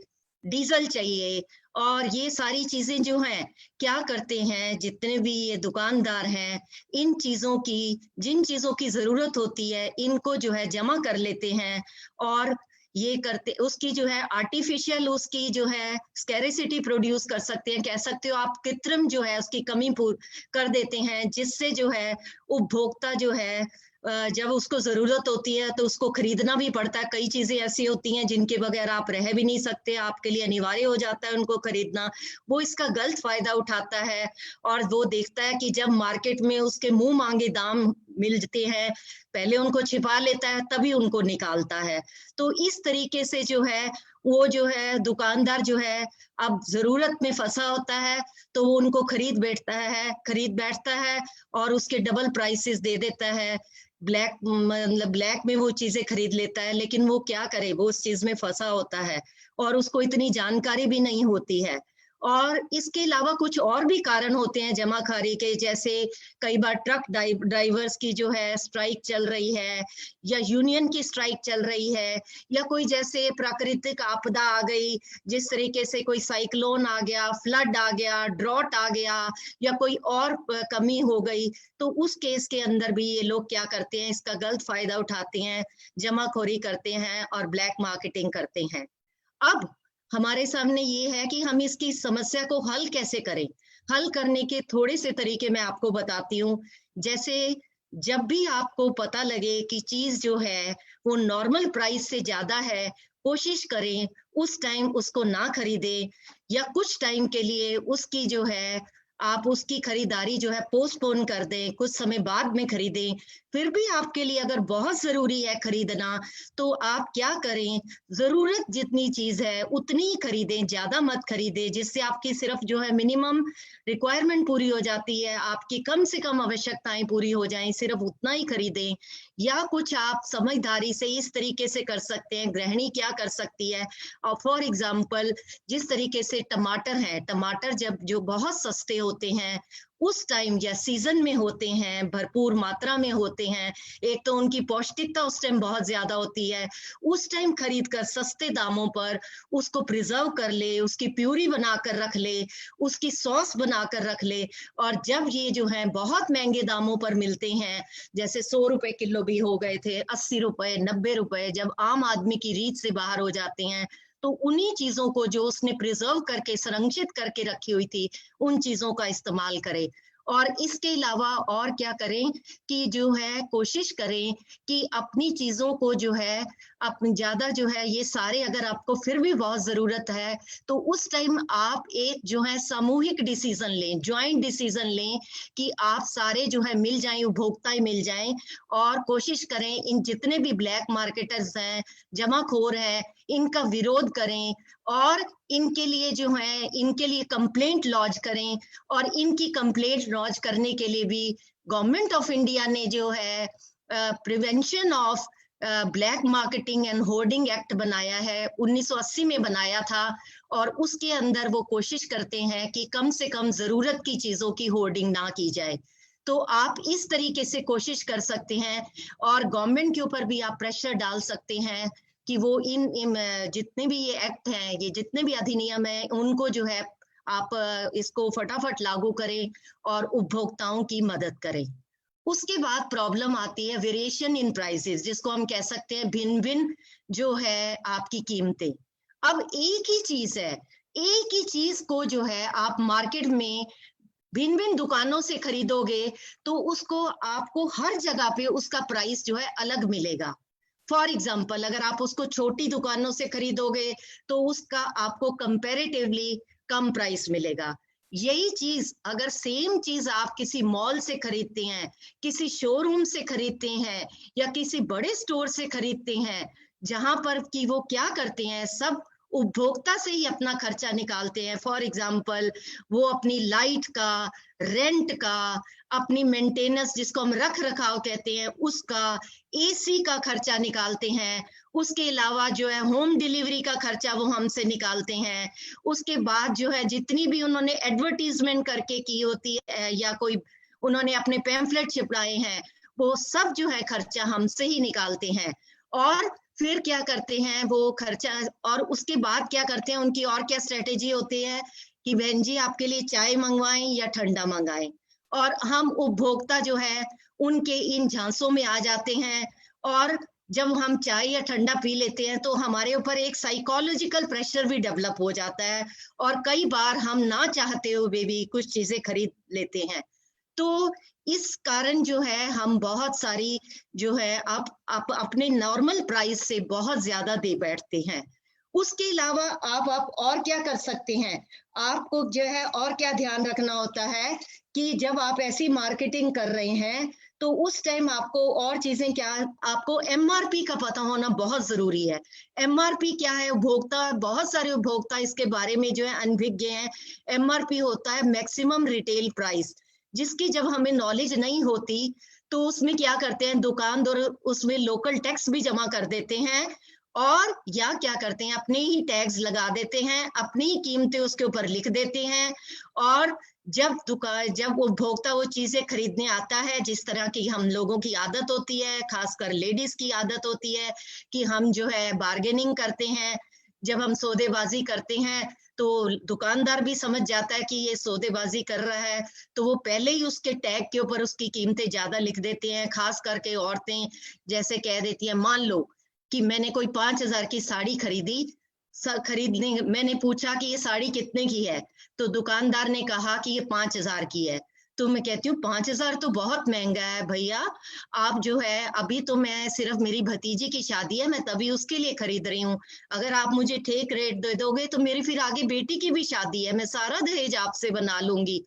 डीजल चाहिए। और ये सारी चीजें जो हैं, क्या करते हैं जितने भी ये दुकानदार हैं, इन चीजों की, जिन चीजों की जरूरत होती है, इनको जो है जमा कर लेते हैं, और ये करते उसकी जो है आर्टिफिशियल, उसकी जो है स्कैरिसिटी प्रोड्यूस कर सकते हैं, कह सकते हो आप, कृत्रिम जो है उसकी कमी कर देते हैं, जिससे जो है उपभोक्ता जो है जब उसको जरूरत होती है तो उसको खरीदना भी पड़ता है। कई चीजें ऐसी होती हैं जिनके बगैर आप रह भी नहीं सकते, आपके लिए अनिवार्य हो जाता है उनको खरीदना। वो इसका गलत फायदा उठाता है, और वो देखता है कि जब मार्केट में उसके मुंह मांगे दाम मिलते हैं, पहले उनको छिपा लेता है, तभी उनको निकालता है। तो इस तरीके से जो है वो जो है दुकानदार जो है अब जरूरत में फंसा होता है, तो वो उनको खरीद बैठता है और उसके डबल प्राइसेस दे देता है। ब्लैक में वो चीजें खरीद लेता है, लेकिन वो क्या करे, वो उस चीज में फंसा होता है और उसको इतनी जानकारी भी नहीं होती है। और इसके अलावा कुछ और भी कारण होते हैं जमाखोरी के, जैसे कई बार ट्रक ड्राइवर्स की जो है स्ट्राइक चल रही है, या यूनियन की स्ट्राइक चल रही है, या कोई जैसे प्राकृतिक आपदा आ गई, जिस तरीके से कोई साइक्लोन आ गया, फ्लड आ गया, ड्रॉट आ गया, या कोई और कमी हो गई, तो उस केस के अंदर भी ये लोग क्या करते हैं, इसका गलत फायदा उठाते हैं, जमाखोरी करते हैं और ब्लैक मार्केटिंग करते हैं। अब हमारे सामने ये है कि हम इसकी समस्या को हल कैसे करें। हल करने के थोड़े से तरीके मैं आपको बताती हूँ। जैसे जब भी आपको पता लगे कि चीज जो है वो नॉर्मल प्राइस से ज्यादा है, कोशिश करें उस टाइम उसको ना खरीदें, या कुछ टाइम के लिए उसकी जो है आप उसकी खरीदारी जो है पोस्टपोन कर दें, कुछ समय बाद में खरीदें। फिर भी आपके लिए अगर बहुत जरूरी है खरीदना, तो आप क्या करें, जरूरत जितनी चीज है उतनी ही खरीदें, ज्यादा मत खरीदें, जिससे आपकी सिर्फ जो है मिनिमम रिक्वायरमेंट पूरी हो जाती है, आपकी कम से कम आवश्यकताएं पूरी हो जाएं, सिर्फ उतना ही खरीदें। या कुछ आप समझदारी से इस तरीके से कर सकते हैं, गृहिणी क्या कर सकती है, और फॉर एग्जाम्पल जिस तरीके से टमाटर है, टमाटर जब जो बहुत सस्ते होते हैं उस टाइम या सीजन में होते हैं, भरपूर मात्रा में होते हैं, एक तो उनकी पौष्टिकता उस टाइम बहुत ज्यादा होती है, उस टाइम खरीद कर सस्ते दामों पर उसको प्रिजर्व कर ले, उसकी प्यूरी बनाकर रख ले, उसकी सॉस बनाकर रख ले, और जब ये जो है बहुत महंगे दामों पर मिलते हैं, जैसे 100 रुपए किलो भी हो गए थे, 80 रुपए 90 रुपए, जब आम आदमी की रीच से बाहर हो जाते हैं, तो उन्हीं चीजों को जो उसने प्रिजर्व करके संरक्षित करके रखी हुई थी, उन चीजों का इस्तेमाल करें। और इसके अलावा और क्या करें कि जो है कोशिश करें कि अपनी चीजों को जो है अपनी ज्यादा जो है ये सारे, अगर आपको फिर भी बहुत जरूरत है तो उस टाइम आप एक जो है सामूहिक डिसीजन लें, ज्वाइंट डिसीजन लें कि आप सारे जो है मिल जाएं, उपभोक्ता ही मिल जाएं, और कोशिश करें इन जितने भी ब्लैक मार्केटर्स हैं, जमाखोर है, इनका विरोध करें और इनके लिए जो है इनके लिए कंप्लेंट लॉन्च करें। और इनकी कंप्लेंट लॉन्च करने के लिए भी गवर्नमेंट ऑफ इंडिया ने जो है prevention of black marketing and hoarding act बनाया है, 1980 में बनाया था, और उसके अंदर वो कोशिश करते हैं कि कम से कम जरूरत की चीजों की होर्डिंग ना की जाए। तो आप इस तरीके से कोशिश कर सकते हैं, और गवर्नमेंट के ऊपर भी आप प्रेशर डाल सकते हैं कि वो इन जितने भी ये एक्ट हैं, ये जितने भी अधिनियम हैं, उनको जो है आप इसको फटाफट लागू करें और उपभोक्ताओं की मदद करें। उसके बाद प्रॉब्लम आती है वेरिएशन इन प्राइसेस, जिसको हम कह सकते हैं भिन्न भिन्न जो है आपकी कीमतें। अब एक ही चीज है, एक ही चीज को जो है आप मार्केट में भिन्न भिन्न दुकानों से खरीदोगे तो उसको आपको हर जगह पे उसका प्राइस जो है अलग मिलेगा। फॉर एग्जाम्पल, अगर आप उसको छोटी दुकानों से खरीदोगे तो उसका आपको कंपैरेटिवली कम प्राइस मिलेगा। यही चीज अगर सेम चीज आप किसी मॉल से खरीदते हैं, किसी शोरूम से खरीदते हैं, या किसी बड़े स्टोर से खरीदते हैं, जहां पर कि वो क्या करते हैं, सब उपभोक्ता से ही अपना खर्चा निकालते हैं। फॉर एग्जाम्पल, वो अपनी लाइट का, रेंट का, अपनी मेंटेनेंस जिसको हम रख रखाव कहते हैं उसका, एसी का खर्चा निकालते हैं, उसके अलावा जो है होम डिलीवरी का खर्चा वो हमसे निकालते हैं, उसके बाद जो है जितनी भी उन्होंने एडवर्टीजमेंट करके की होती है या कोई उन्होंने अपने पैम्फलेट छिपवाए हैं, वो सब जो है खर्चा हमसे ही निकालते हैं। और फिर क्या करते हैं वो खर्चा, और उसके बाद क्या करते हैं, उनकी और क्या स्ट्रेटेजी होती है कि बहन जी आपके लिए चाय मंगवाएं या ठंडा मंगाएं, और हम उपभोक्ता जो है उनके इन झांसों में आ जाते हैं। और जब हम चाय या ठंडा पी लेते हैं तो हमारे ऊपर एक साइकोलॉजिकल प्रेशर भी डेवलप हो जाता है, और कई बार हम ना चाहते हुए भी कुछ चीजें खरीद लेते हैं। तो इस कारण जो है हम बहुत सारी जो है आप अपने नॉर्मल प्राइस से बहुत ज्यादा दे बैठते हैं। उसके अलावा आप और क्या कर सकते हैं, आपको जो है और क्या ध्यान रखना होता है कि जब आप ऐसी मार्केटिंग कर रहे हैं तो उस टाइम आपको और चीजें क्या, आपको एमआरपी का पता होना बहुत जरूरी है। एमआरपी क्या है, उपभोक्ता, बहुत सारे उपभोक्ता इसके बारे में जो है अनभिज्ञ हैं। एमआरपी होता है मैक्सिमम रिटेल प्राइस, जिसकी जब हमें नॉलेज नहीं होती तो उसमें क्या करते हैं दुकानदार, उसमें लोकल टैक्स भी जमा कर देते हैं, और या क्या करते हैं अपने ही टैक्स लगा देते हैं, अपनी ही कीमतें उसके ऊपर लिख देते हैं। और जब उपभोक्ता वो चीजें खरीदने आता है, जिस तरह की हम लोगों की आदत होती है, खासकर लेडीज की आदत होती है कि हम जो है बार्गेनिंग करते हैं, जब हम सौदेबाजी करते हैं तो दुकानदार भी समझ जाता है कि ये सौदेबाजी कर रहा है, तो वो पहले ही उसके टैग के ऊपर उसकी कीमतें ज्यादा लिख देते हैं। खास करके औरतें जैसे कह देती हैं, मान लो कि मैंने कोई 5,000 की साड़ी खरीदने मैंने पूछा कि ये साड़ी कितने की है, तो दुकानदार ने कहा कि ये 5,000 की है। तो मैं कहती हूँ 5,000 तो बहुत महंगा है भैया, आप जो है अभी तो मैं सिर्फ मेरी भतीजी की शादी है, मैं तभी उसके लिए खरीद रही हूँ, अगर आप मुझे ठीक रेट दे दोगे तो मेरी फिर आगे बेटी की भी शादी है, मैं सारा दहेज आपसे बना लूंगी।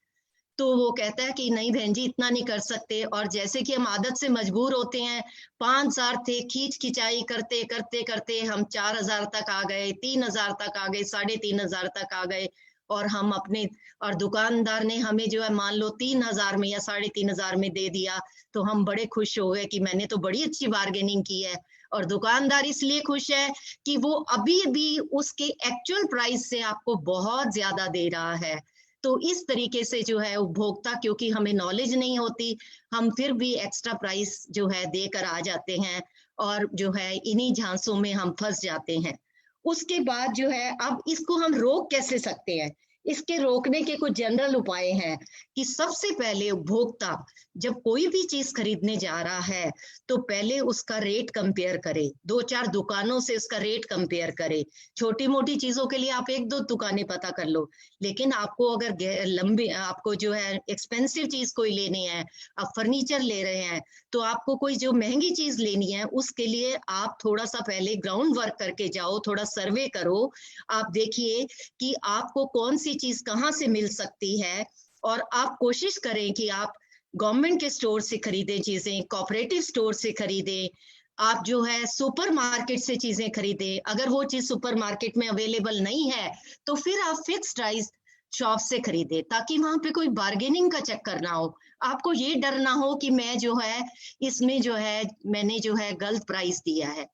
तो वो कहता है कि नहीं बहन जी इतना नहीं कर सकते, और जैसे कि हम आदत से मजबूर होते हैं, 5,000 थे, खींच खिंचाई करते करते करते हम 4,000 तक आ गए, 3,000 तक आ गए, 3,500 तक आ गए, और हम अपने, और दुकानदार ने हमें जो है मान लो 3,000 में या 3,500 में दे दिया, तो हम बड़े खुश हो गए कि मैंने तो बड़ी अच्छी बार्गेनिंग की है। और दुकानदार इसलिए खुश है कि वो अभी भी उसके एक्चुअल प्राइस से आपको बहुत ज्यादा दे रहा है। तो इस तरीके से जो है उपभोक्ता, क्योंकि हमें नॉलेज नहीं होती, हम फिर भी एक्स्ट्रा प्राइस जो है देकर आ जाते हैं और जो है इन्हीं झांसों में हम फंस जाते हैं। उसके बाद जो है अब इसको हम रोक कैसे सकते हैं? इसके रोकने के कुछ जनरल उपाय हैं कि सबसे पहले उपभोक्ता जब कोई भी चीज खरीदने जा रहा है तो पहले उसका रेट कंपेयर करे, 2-4 दुकानों से उसका रेट कंपेयर करे। छोटी मोटी चीजों के लिए आप 1-2 दुकानें पता कर लो, लेकिन आपको अगर लंबी आपको जो है एक्सपेंसिव चीज कोई लेनी है, आप फर्नीचर ले रहे हैं, तो आपको कोई जो महंगी चीज लेनी है उसके लिए आप थोड़ा सा पहले ग्राउंड वर्क करके जाओ, थोड़ा सर्वे करो। आप देखिए कि आपको कौन सी चीज कहाँ से मिल सकती है, और आप कोशिश करें कि आप गवर्नमेंट के स्टोर से खरीदें चीजें, कोऑपरेटिव स्टोर से खरीदें, आप जो है सुपर मार्केट से चीजें खरीदें। अगर वो चीज सुपर मार्केट में अवेलेबल नहीं है तो फिर आप फिक्स प्राइस शॉप से खरीदें, ताकि वहां पे कोई बार्गेनिंग का चक्कर ना हो। आपको ये डर ना हो कि मैं जो है इसमें जो है मैंने जो है गलत प्राइस दिया है।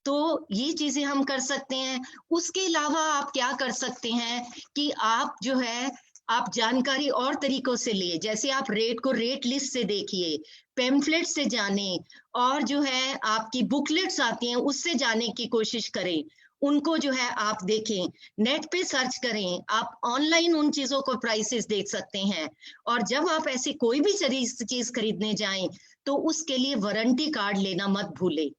तो ये चीजें हम कर सकते हैं। उसके अलावा आप क्या कर सकते हैं कि आप जो है आप जानकारी और तरीकों से लिए, जैसे आप रेट को रेट लिस्ट से देखिए, पेम्फलेट से जाने, और जो है आपकी बुकलेट्स आती हैं उससे जाने की कोशिश करें। उनको जो है आप देखें, नेट पे सर्च करें, आप ऑनलाइन उन चीजों को प्राइसेस देख सकते हैं। और जब आप ऐसी कोई भी चीज खरीदने जाएं तो उसके लिए वारंटी कार्ड लेना मत भूलें।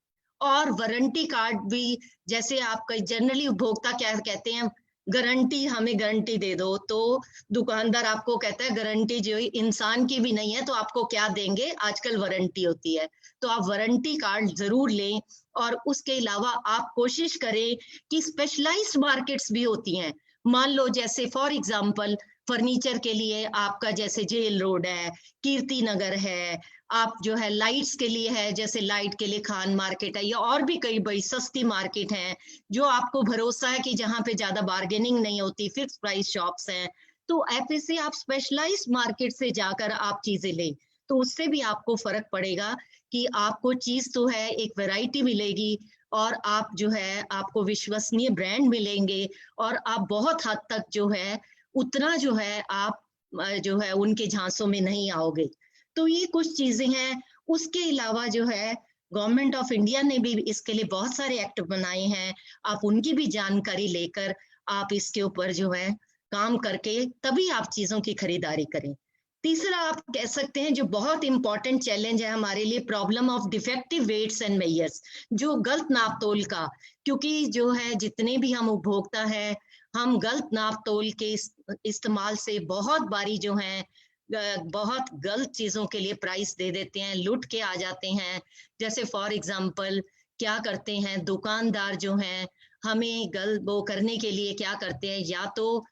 और वारंटी कार्ड भी, जैसे आप जनरली उपभोक्ता क्या कहते हैं, गारंटी, हमें गारंटी दे दो, तो दुकानदार आपको कहता है गारंटी जो इंसान की भी नहीं है तो आपको क्या देंगे, आजकल वारंटी होती है। तो आप वारंटी कार्ड जरूर लें। और उसके अलावा आप कोशिश करें कि स्पेशलाइज्ड मार्केट्स भी होती हैं। मान लो जैसे फॉर एग्जांपल फर्नीचर के लिए आपका जैसे जेल रोड है, कीर्ति नगर है, आप जो है लाइट्स के लिए है, जैसे लाइट के लिए खान मार्केट है, या और भी कई बड़ी सस्ती मार्केट है जो आपको भरोसा है कि जहाँ पे ज्यादा बार्गेनिंग नहीं होती, फिक्स प्राइस शॉप्स हैं। तो ऐसे आप स्पेशलाइज्ड मार्केट से जाकर आप चीजें लें, तो उससे भी आपको फर्क पड़ेगा कि आपको चीज तो है एक वैरायटी मिलेगी, और आप जो है आपको विश्वसनीय ब्रांड मिलेंगे, और आप बहुत हद तक जो है उतना जो है आप जो है उनके झांसों में नहीं आओगे। तो ये कुछ चीजें हैं। उसके अलावा जो है गवर्नमेंट ऑफ इंडिया ने भी इसके लिए बहुत सारे एक्ट बनाए हैं, आप उनकी भी जानकारी लेकर आप इसके ऊपर जो है काम करके तभी आप चीजों की खरीदारी करें। तीसरा आप कह सकते हैं जो बहुत इंपॉर्टेंट चैलेंज है हमारे लिए, problem of defective weights and measures, जो गलत नाप तोल का, क्योंकि जो है जितने भी हम उपभोक्ता हैं, हम गलत नाप तोल के इस्तेमाल से बहुत बारी जो है बहुत गलत चीजों के लिए प्राइस दे देते हैं, लुट के आ जाते हैं। जैसे फॉर एग्जांपल क्या करते हैं दुकानदार जो हैं, हमें वो करने के लिए क्या करते हैं, या तो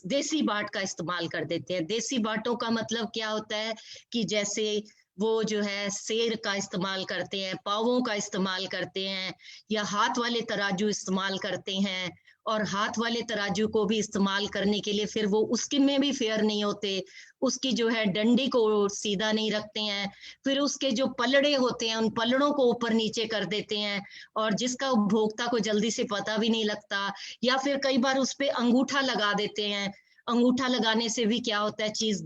देसी बाट का इस्तेमाल कर देते हैं। देसी बाटों का मतलब क्या होता है कि जैसे वो जो है सेर का इस्तेमाल करते हैं, पावों का इस्तेमाल करते हैं, या हाथ वाले तराजू इस्तेमाल करते हैं। और हाथ वाले तराजू को भी इस्तेमाल करने के लिए फिर वो उसके में भी फेयर नहीं होते, उसकी जो है डंडी को सीधा नहीं रखते हैं, फिर उसके जो पलड़े होते हैं उन पलड़ों को ऊपर नीचे कर देते हैं, और जिसका उपभोक्ता को जल्दी से पता भी नहीं लगता। या फिर कई बार उस पे अंगूठा लगा देते हैं, अंगूठा लगाने से भी क्या होता है चीज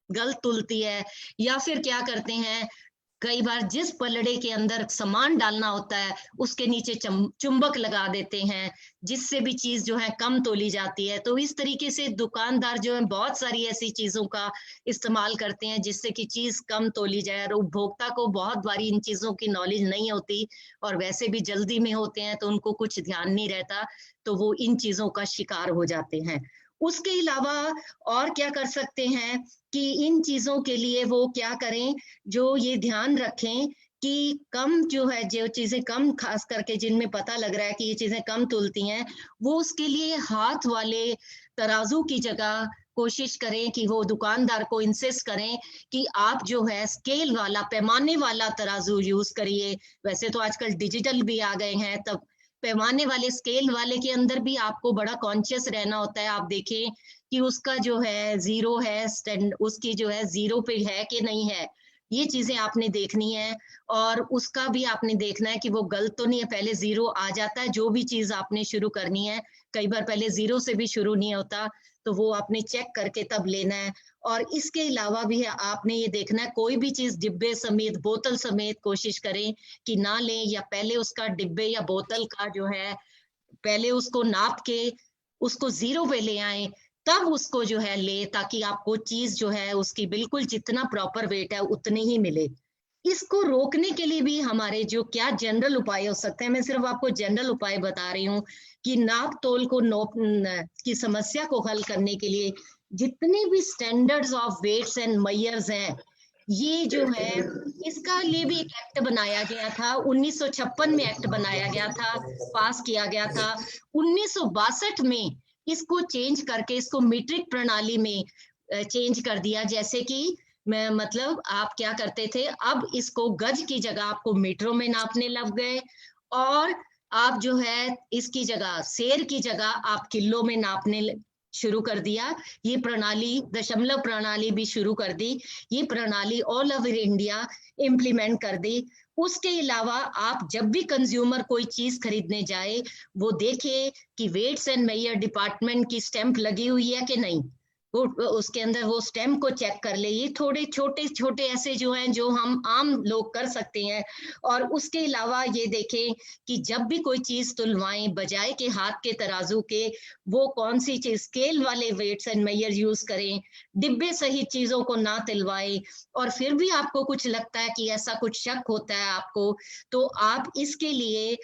गलत तुलती है। या फिर क्या करते हैं, कई बार जिस पलड़े के अंदर सामान डालना होता है उसके नीचे चुंबक लगा देते हैं, जिससे भी चीज जो है कम तोली जाती है। तो इस तरीके से दुकानदार जो है बहुत सारी ऐसी चीजों का इस्तेमाल करते हैं जिससे कि चीज कम तोली जाए, और उपभोक्ता को बहुत बारी इन चीजों की नॉलेज नहीं होती, और वैसे भी जल्दी में होते हैं तो उनको कुछ ध्यान नहीं रहता, तो वो इन चीजों का शिकार हो जाते हैं। उसके अलावा और क्या कर सकते हैं कि इन चीजों के लिए वो क्या करें, जो ये ध्यान रखें कि कम जो है, जो चीजें कम, खास करके जिनमें पता लग रहा है कि ये चीजें कम तुलती हैं, वो उसके लिए हाथ वाले तराजू की जगह कोशिश करें कि वो दुकानदार को इंसिस्ट करें कि आप जो है स्केल वाला, पैमाने वाला तराजू यूज करिए। वैसे तो आजकल डिजिटल भी आ गए हैं, तब पैमाने वाले स्केल वाले के अंदर भी आपको बड़ा कॉन्शियस रहना होता है। आप देखें कि उसका जो है जीरो है, उसकी जो है जीरो पे है कि नहीं है, ये चीजें आपने देखनी है और उसका भी आपने देखना है कि वो गलत तो नहीं है। पहले 0 आ जाता है, जो भी चीज आपने शुरू करनी है, कई बार पहले 0 से भी शुरू नहीं होता, तो वो आपने चेक करके तब लेना है। और इसके अलावा भी है, आपने ये देखना है कोई भी चीज डिब्बे समेत, बोतल समेत कोशिश करें कि ना लें, या पहले उसका डिब्बे या बोतल का जो है पहले उसको नाप के उसको 0 पे ले आए, तब उसको जो है ले, ताकि आपको चीज जो है उसकी बिल्कुल जितना प्रॉपर वेट है उतने ही मिले। इसको रोकने के लिए भी हमारे जो क्या जनरल उपाय हो सकते हैं, मैं सिर्फ आपको जनरल उपाय बता रही हूँ कि नाप तोल को की समस्या को हल करने के लिए जितने भी standards of weights and measures हैं, ये जो है इसका लिए भी एक एक्ट बनाया गया था। 1956 में एक्ट बनाया गया था, पास किया गया था। 1962 में इसको चेंज करके इसको मीट्रिक प्रणाली में चेंज कर दिया। जैसे कि मैं मतलब आप क्या करते थे, अब इसको गज की जगह आपको मीटरों में नापने लग गए, और आप जो है इसकी जगह सेर की जगह आप किलो में नापने शुरू कर दिया। ये प्रणाली, दशमलव प्रणाली भी शुरू कर दी। ये प्रणाली ऑल ओवर इंडिया इम्प्लीमेंट कर दी। उसके अलावा आप जब भी कंज्यूमर कोई चीज खरीदने जाए, वो देखे कि वेट्स एंड मेजर डिपार्टमेंट की स्टैंप लगी हुई है कि नहीं, वो उसके अंदर वो स्टैम्प को चेक कर ले। ये थोड़े छोटे छोटे ऐसे जो हैं जो हम आम लोग कर सकते हैं। और उसके अलावा ये देखें कि जब भी कोई चीज तुलवाएं, बजाय के हाथ के तराजू के, वो कौन सी चीज, स्केल वाले वेट्स एंड मेजर यूज करें, डिब्बे सहित चीजों को ना तिलवाएं। और फिर भी आपको कुछ लगता है कि ऐसा कुछ शक होता है आपको, तो आप इसके लिए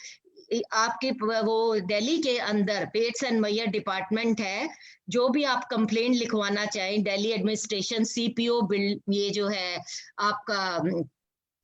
आपके वो दिल्ली के अंदर वेट्स एंड मेजर डिपार्टमेंट है, जो भी आप कंप्लेंट लिखवाना चाहें, दिल्ली एडमिनिस्ट्रेशन CPO बिल्ड, ये जो है आपका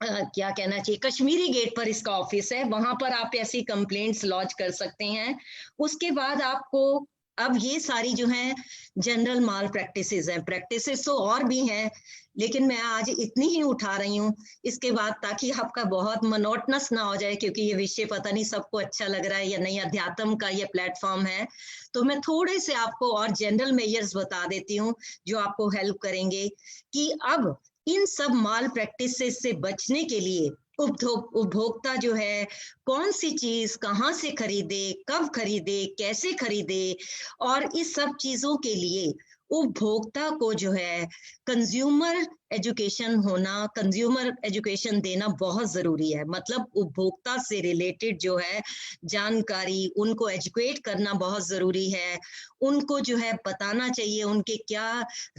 क्या कहना चाहिए, कश्मीरी गेट पर इसका ऑफिस है, वहां पर आप ऐसी कंप्लेंट्स लॉन्च कर सकते हैं। उसके बाद आपको अब ये सारी जो है जनरल माल प्रैक्टिसेस हैं, प्रैक्टिसेस तो और भी हैं, लेकिन मैं आज इतनी ही उठा रही हूँ इसके बाद, ताकि आपका बहुत मोनोटनस ना हो जाए, क्योंकि ये विषय पता नहीं सबको अच्छा लग रहा है या नहीं, अध्यात्म का ये प्लेटफॉर्म है। तो मैं थोड़े से आपको और जनरल मेजर्स बता देती हूँ जो आपको हेल्प करेंगे कि अब इन सब माल प्रैक्टिसेस से बचने के लिए उपभोक्ता जो है कौन सी चीज कहाँ से खरीदे, कब खरीदे, कैसे खरीदे, और इस सब चीजों के लिए उपभोक्ता को जो है कंज्यूमर एजुकेशन होना, कंज्यूमर एजुकेशन देना बहुत जरूरी है। मतलब उपभोक्ता से रिलेटेड जो है जानकारी, उनको एजुकेट करना बहुत जरूरी है। उनको जो है बताना चाहिए उनके क्या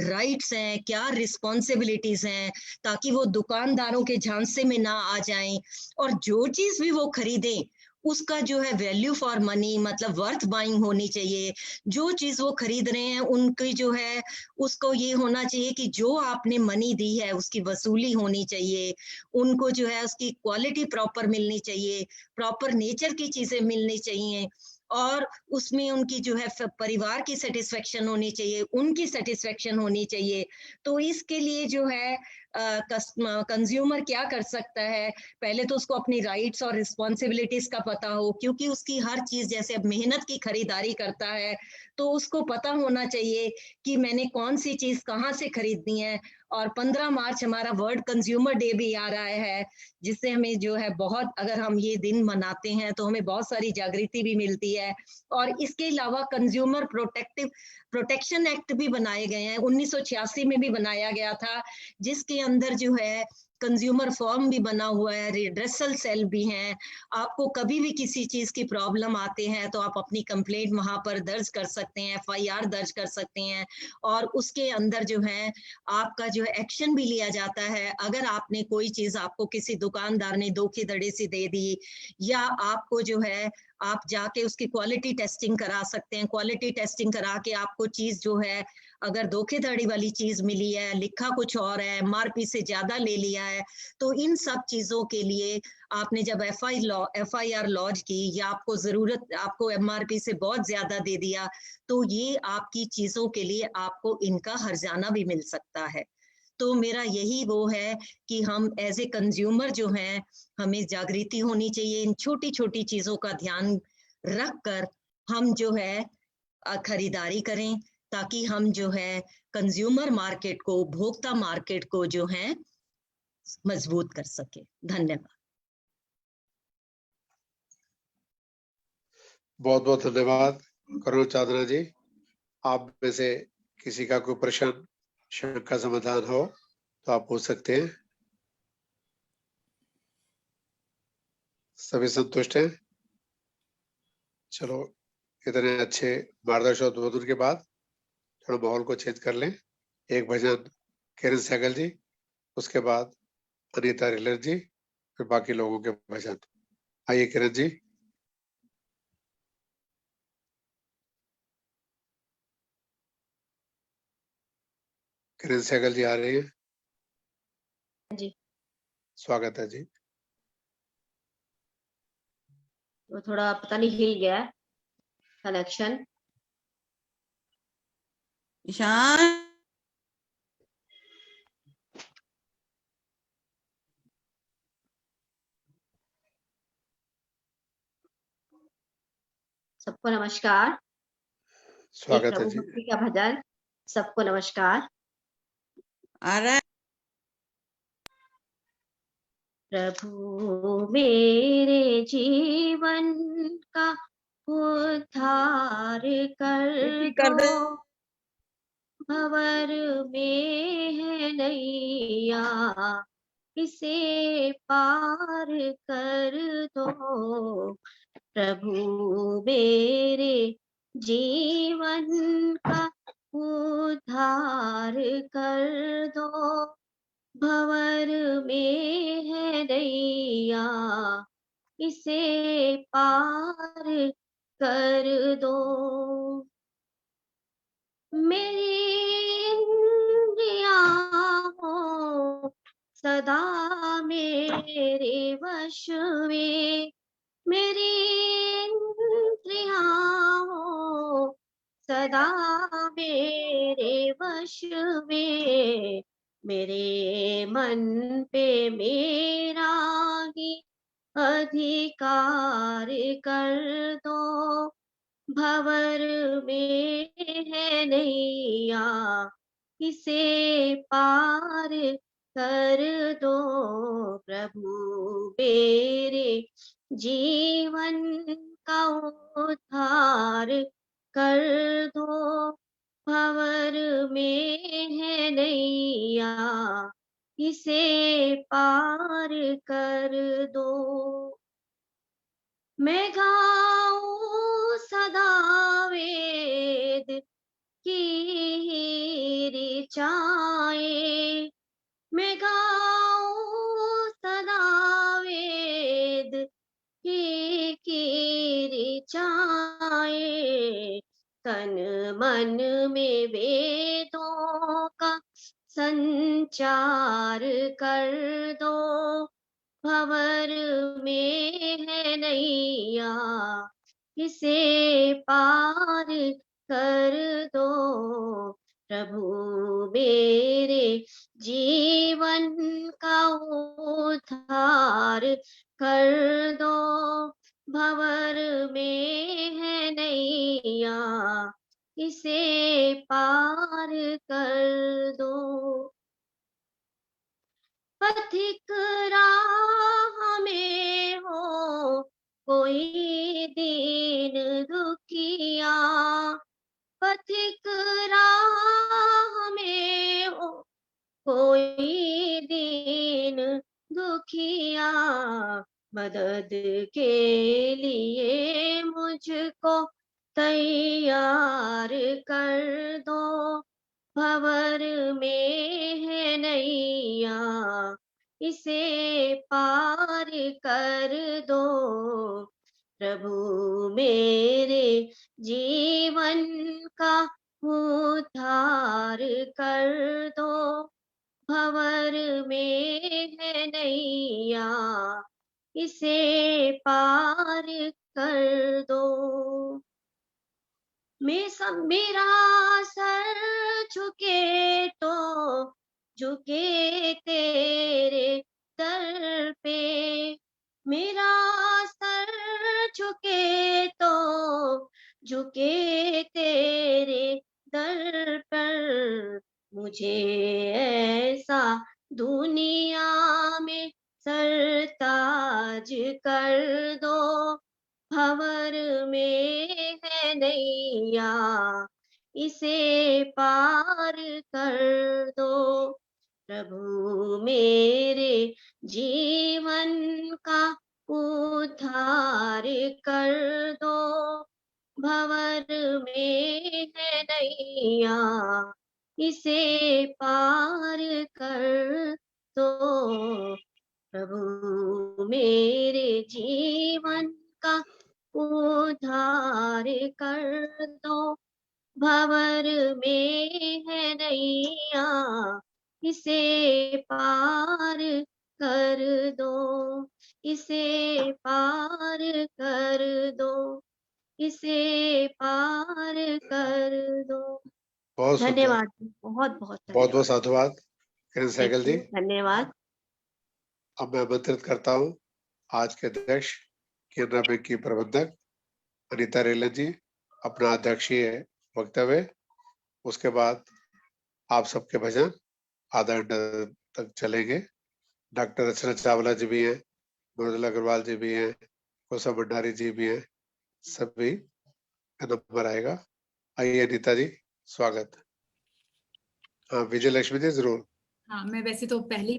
राइट्स हैं, क्या रिस्पॉन्सिबिलिटीज हैं, ताकि वो दुकानदारों के झांसे में ना आ जाएं, और जो चीज भी वो खरीदें उसका जो है वैल्यू फॉर मनी, मतलब वर्थ बाइंग होनी चाहिए। जो चीज वो खरीद रहे हैं उनकी जो है उसको ये होना चाहिए कि जो आपने मनी दी है उसकी वसूली होनी चाहिए। उनको जो है उसकी क्वालिटी प्रॉपर मिलनी चाहिए, प्रॉपर नेचर की चीजें मिलनी चाहिए, और उसमें उनकी जो है परिवार की सेटिस्फेक्शन होनी चाहिए, उनकी सेटिस्फेक्शन होनी चाहिए। तो इसके लिए जो है कंज्यूमर क्या कर सकता है, पहले तो उसको अपनी राइट्स और रिस्पॉन्सिबिलिटीज का पता हो, क्योंकि उसकी हर चीज, जैसे अब मेहनत की खरीदारी करता है तो उसको पता होना चाहिए कि मैंने कौन सी चीज कहाँ से खरीदनी है। और 15 मार्च हमारा वर्ल्ड कंज्यूमर डे भी आ रहा है, जिससे हमें जो है बहुत, अगर हम ये दिन मनाते हैं तो हमें बहुत सारी जागृति भी मिलती है। और इसके अलावा कंज्यूमर प्रोटेक्शन एक्ट भी बनाए गए हैं, 1986 में भी बनाया गया था, जिसके अंदर जो है कंज्यूमर फॉर्म भी बना हुआ है, रिड्रेसल सेल भी हैं। आपको कभी भी किसी चीज की प्रॉब्लम आते हैं तो आप अपनी कंप्लेंट वहां पर दर्ज कर सकते हैं, FIR दर्ज कर सकते हैं, और उसके अंदर जो है आपका जो है एक्शन भी लिया जाता है। अगर आपने कोई चीज, आपको किसी दुकानदार ने धोखेधड़ी से दे दी, या आपको जो है आप जाके उसकी क्वालिटी टेस्टिंग करा सकते हैं, क्वालिटी टेस्टिंग करा के आपको चीज जो है, अगर धोखेधड़ी वाली चीज मिली है, लिखा कुछ और है, MRP से ज्यादा ले लिया है, तो इन सब चीजों के लिए आपने जब FIR लॉन्च की, या आपको जरूरत, आपको MRP से बहुत ज्यादा दे दिया, तो ये आपकी चीजों के लिए आपको इनका हर्जाना भी मिल सकता है। तो मेरा यही वो है कि हम एज ए कंज्यूमर जो हैं, हमें जागृति होनी चाहिए, इन छोटी छोटी चीजों का ध्यान रख कर हम जो है खरीदारी करें, ताकि हम जो है कंज्यूमर मार्केट को, उपभोक्ता मार्केट को जो है मजबूत कर सके। धन्यवाद। बहुत बहुत धन्यवाद करुण चांदना जी। आप में से किसी का कोई प्रश्न, शंका, समाधान हो तो आप पूछ सकते हैं। सभी संतुष्ट हैं? चलो, इतने अच्छे मार्गदर्शन उद्बोधन के बाद थोड़ा माहौल को चेंज कर लें। एक भजन किरण सहगल जी, उसके बाद अनीता रिलर जी, फिर बाकी लोगों के भजन। आइए किरण जी। किरण सहगल जी आ रही है जी। स्वागत है जी। तो थोड़ा पता नहीं हिल गया कनेक्शन। ईशान, सबको नमस्कार। एक स्वागत है प्रभु जी। भक्ति का भजन। सबको नमस्कार। आ रहा है? प्रभु मेरे जीवन का उद्धार कर कर दे। दो, भंवर में है नैया, इसे पार कर दो। प्रभु मेरे जीवन का उद्धार कर दो, भंवर में है नैया, इसे पार कर दो। मेरी इंद्रियां हो सदा मेरे वश में, मेरी इंद्रियां हो सदा मेरे वश में, मेरे मन पे मेरा ही अधिकार कर दो, भंवर में है नैया, इसे पार कर दो। प्रभु मेरे जीवन का उद्धार कर दो, भंवर में है नैया, इसे पार कर दो। मैं गाऊं सदा वेद की ही ऋचाएं, मैं गाऊं सदा वेद की ऋचाएं, तन मन में वेदों का संचार कर दो, भंवर में है नैया, इसे पार कर दो। प्रभु मेरे जीवन का उद्धार कर दो, भंवर में है नैया, इसे पार कर दो। पथिक राह में हो कोई दीन दुखिया, पथिक राह में हो कोई दीन दुखिया, मदद के लिए मुझको तैयार कर दो, भंवर में है नैया, इसे पार कर दो। प्रभु मेरे जीवन का उद्धार कर दो, भंवर में है नैया, इसे पार कर दो। मेरा सर झुके तो झुके तेरे दर पे, मेरा सर झुके तो झुके तेरे दर पर, मुझे ऐसा दुनिया में सरताज कर दो, भंवर में है नैया, इसे पार कर दो। प्रभु मेरे जीवन का उद्धार कर दो, भंवर में है नैया, इसे पार कर दो। प्रभु मेरे जीवन का उद्धार कर दो, भंवर में है नैया, इसे पार कर दो, इसे पार कर दो, इसे पार कर दो। बहुत सुंदर, धन्यवाद, बहुत बहुत बहुत धन्यवाद। बहुत साधुवाद किरण Thank सहगल जी। you, धन्यवाद। अब मैं आमंत्रित करता हूँ आज के अध्यक्ष केनरा बैंक की प्रबंधक अनीता रेलन जी अपना अध्यक्षीय वक्तव्य, उसके बाद आप सबके भजन आधा घंटा तक चलेंगे। डॉक्टर रचना चावला जी भी हैं, मृदुला अग्रवाल जी भी हैं, कोसा भंडारी जी भी हैं, सभी का नंबर आएगा। आइए अनीता जी, स्वागत। हाँ विजय लक्ष्मी जी जरूर। हाँ, मैं वैसे तो पहले ही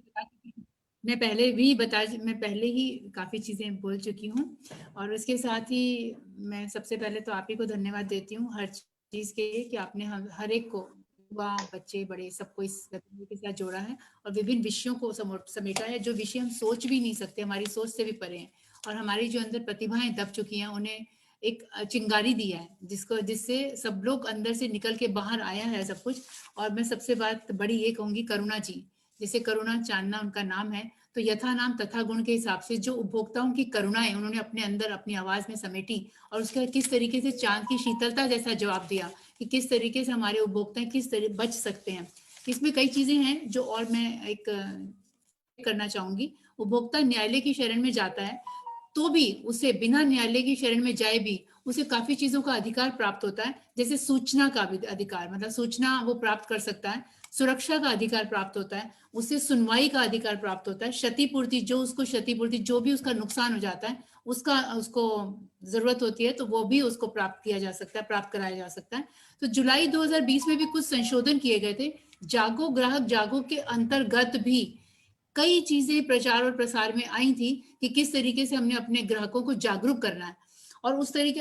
काफी चीजें बोल चुकी हूँ, और उसके साथ ही मैं सबसे पहले तो आप ही को धन्यवाद देती हूँ हर चीज के लिए कि आपने हर एक को, युवा, बच्चे, बड़े, सबको इस गतिविधि के साथ जोड़ा है और विभिन्न विषयों को समेटा है, जो विषय हम सोच भी नहीं सकते, हमारी सोच से भी परे हैं, और हमारी जो अंदर प्रतिभाएं दब चुकी हैं उन्हें एक चिंगारी दिया है, जिससे सब लोग अंदर से निकल के बाहर आया है सब कुछ। और मैं सबसे बात बड़ी ये कहूंगी, करुणा जी, जैसे करुणा चांदना उनका नाम है, तो यथा नाम तथा गुण के हिसाब से जो उपभोक्ताओं की करुणा है उन्होंने अपने अंदर अपनी आवाज में समेटी, और उसका किस तरीके से चांद की शीतलता जैसा जवाब दिया कि किस तरीके से हमारे उपभोक्ता किस तरह बच सकते हैं। इसमें कई चीजें हैं जो और मैं एक करना चाहूंगी। उपभोक्ता न्यायालय की शरण में जाता है तो भी उसे बिना न्यायालय की शरण में जाए भी उसे काफी चीजों का अधिकार प्राप्त होता है, जैसे सूचना का अधिकार, मतलब सूचना वो प्राप्त कर सकता है, सुरक्षा का अधिकार प्राप्त होता है, उसे सुनवाई का अधिकार प्राप्त होता है, क्षतिपूर्ति जो भी उसका नुकसान हो जाता है उसको जरूरत होती है तो वो भी उसको प्राप्त कराया जा सकता है। तो जुलाई 2020 में भी कुछ संशोधन किए गए थे। जागो ग्राहक जागो के अंतर्गत भी कई चीजें प्रचार और प्रसार में आई थी कि किस तरीके से हमने अपने ग्राहकों को जागरूक करना है, और उस तरीके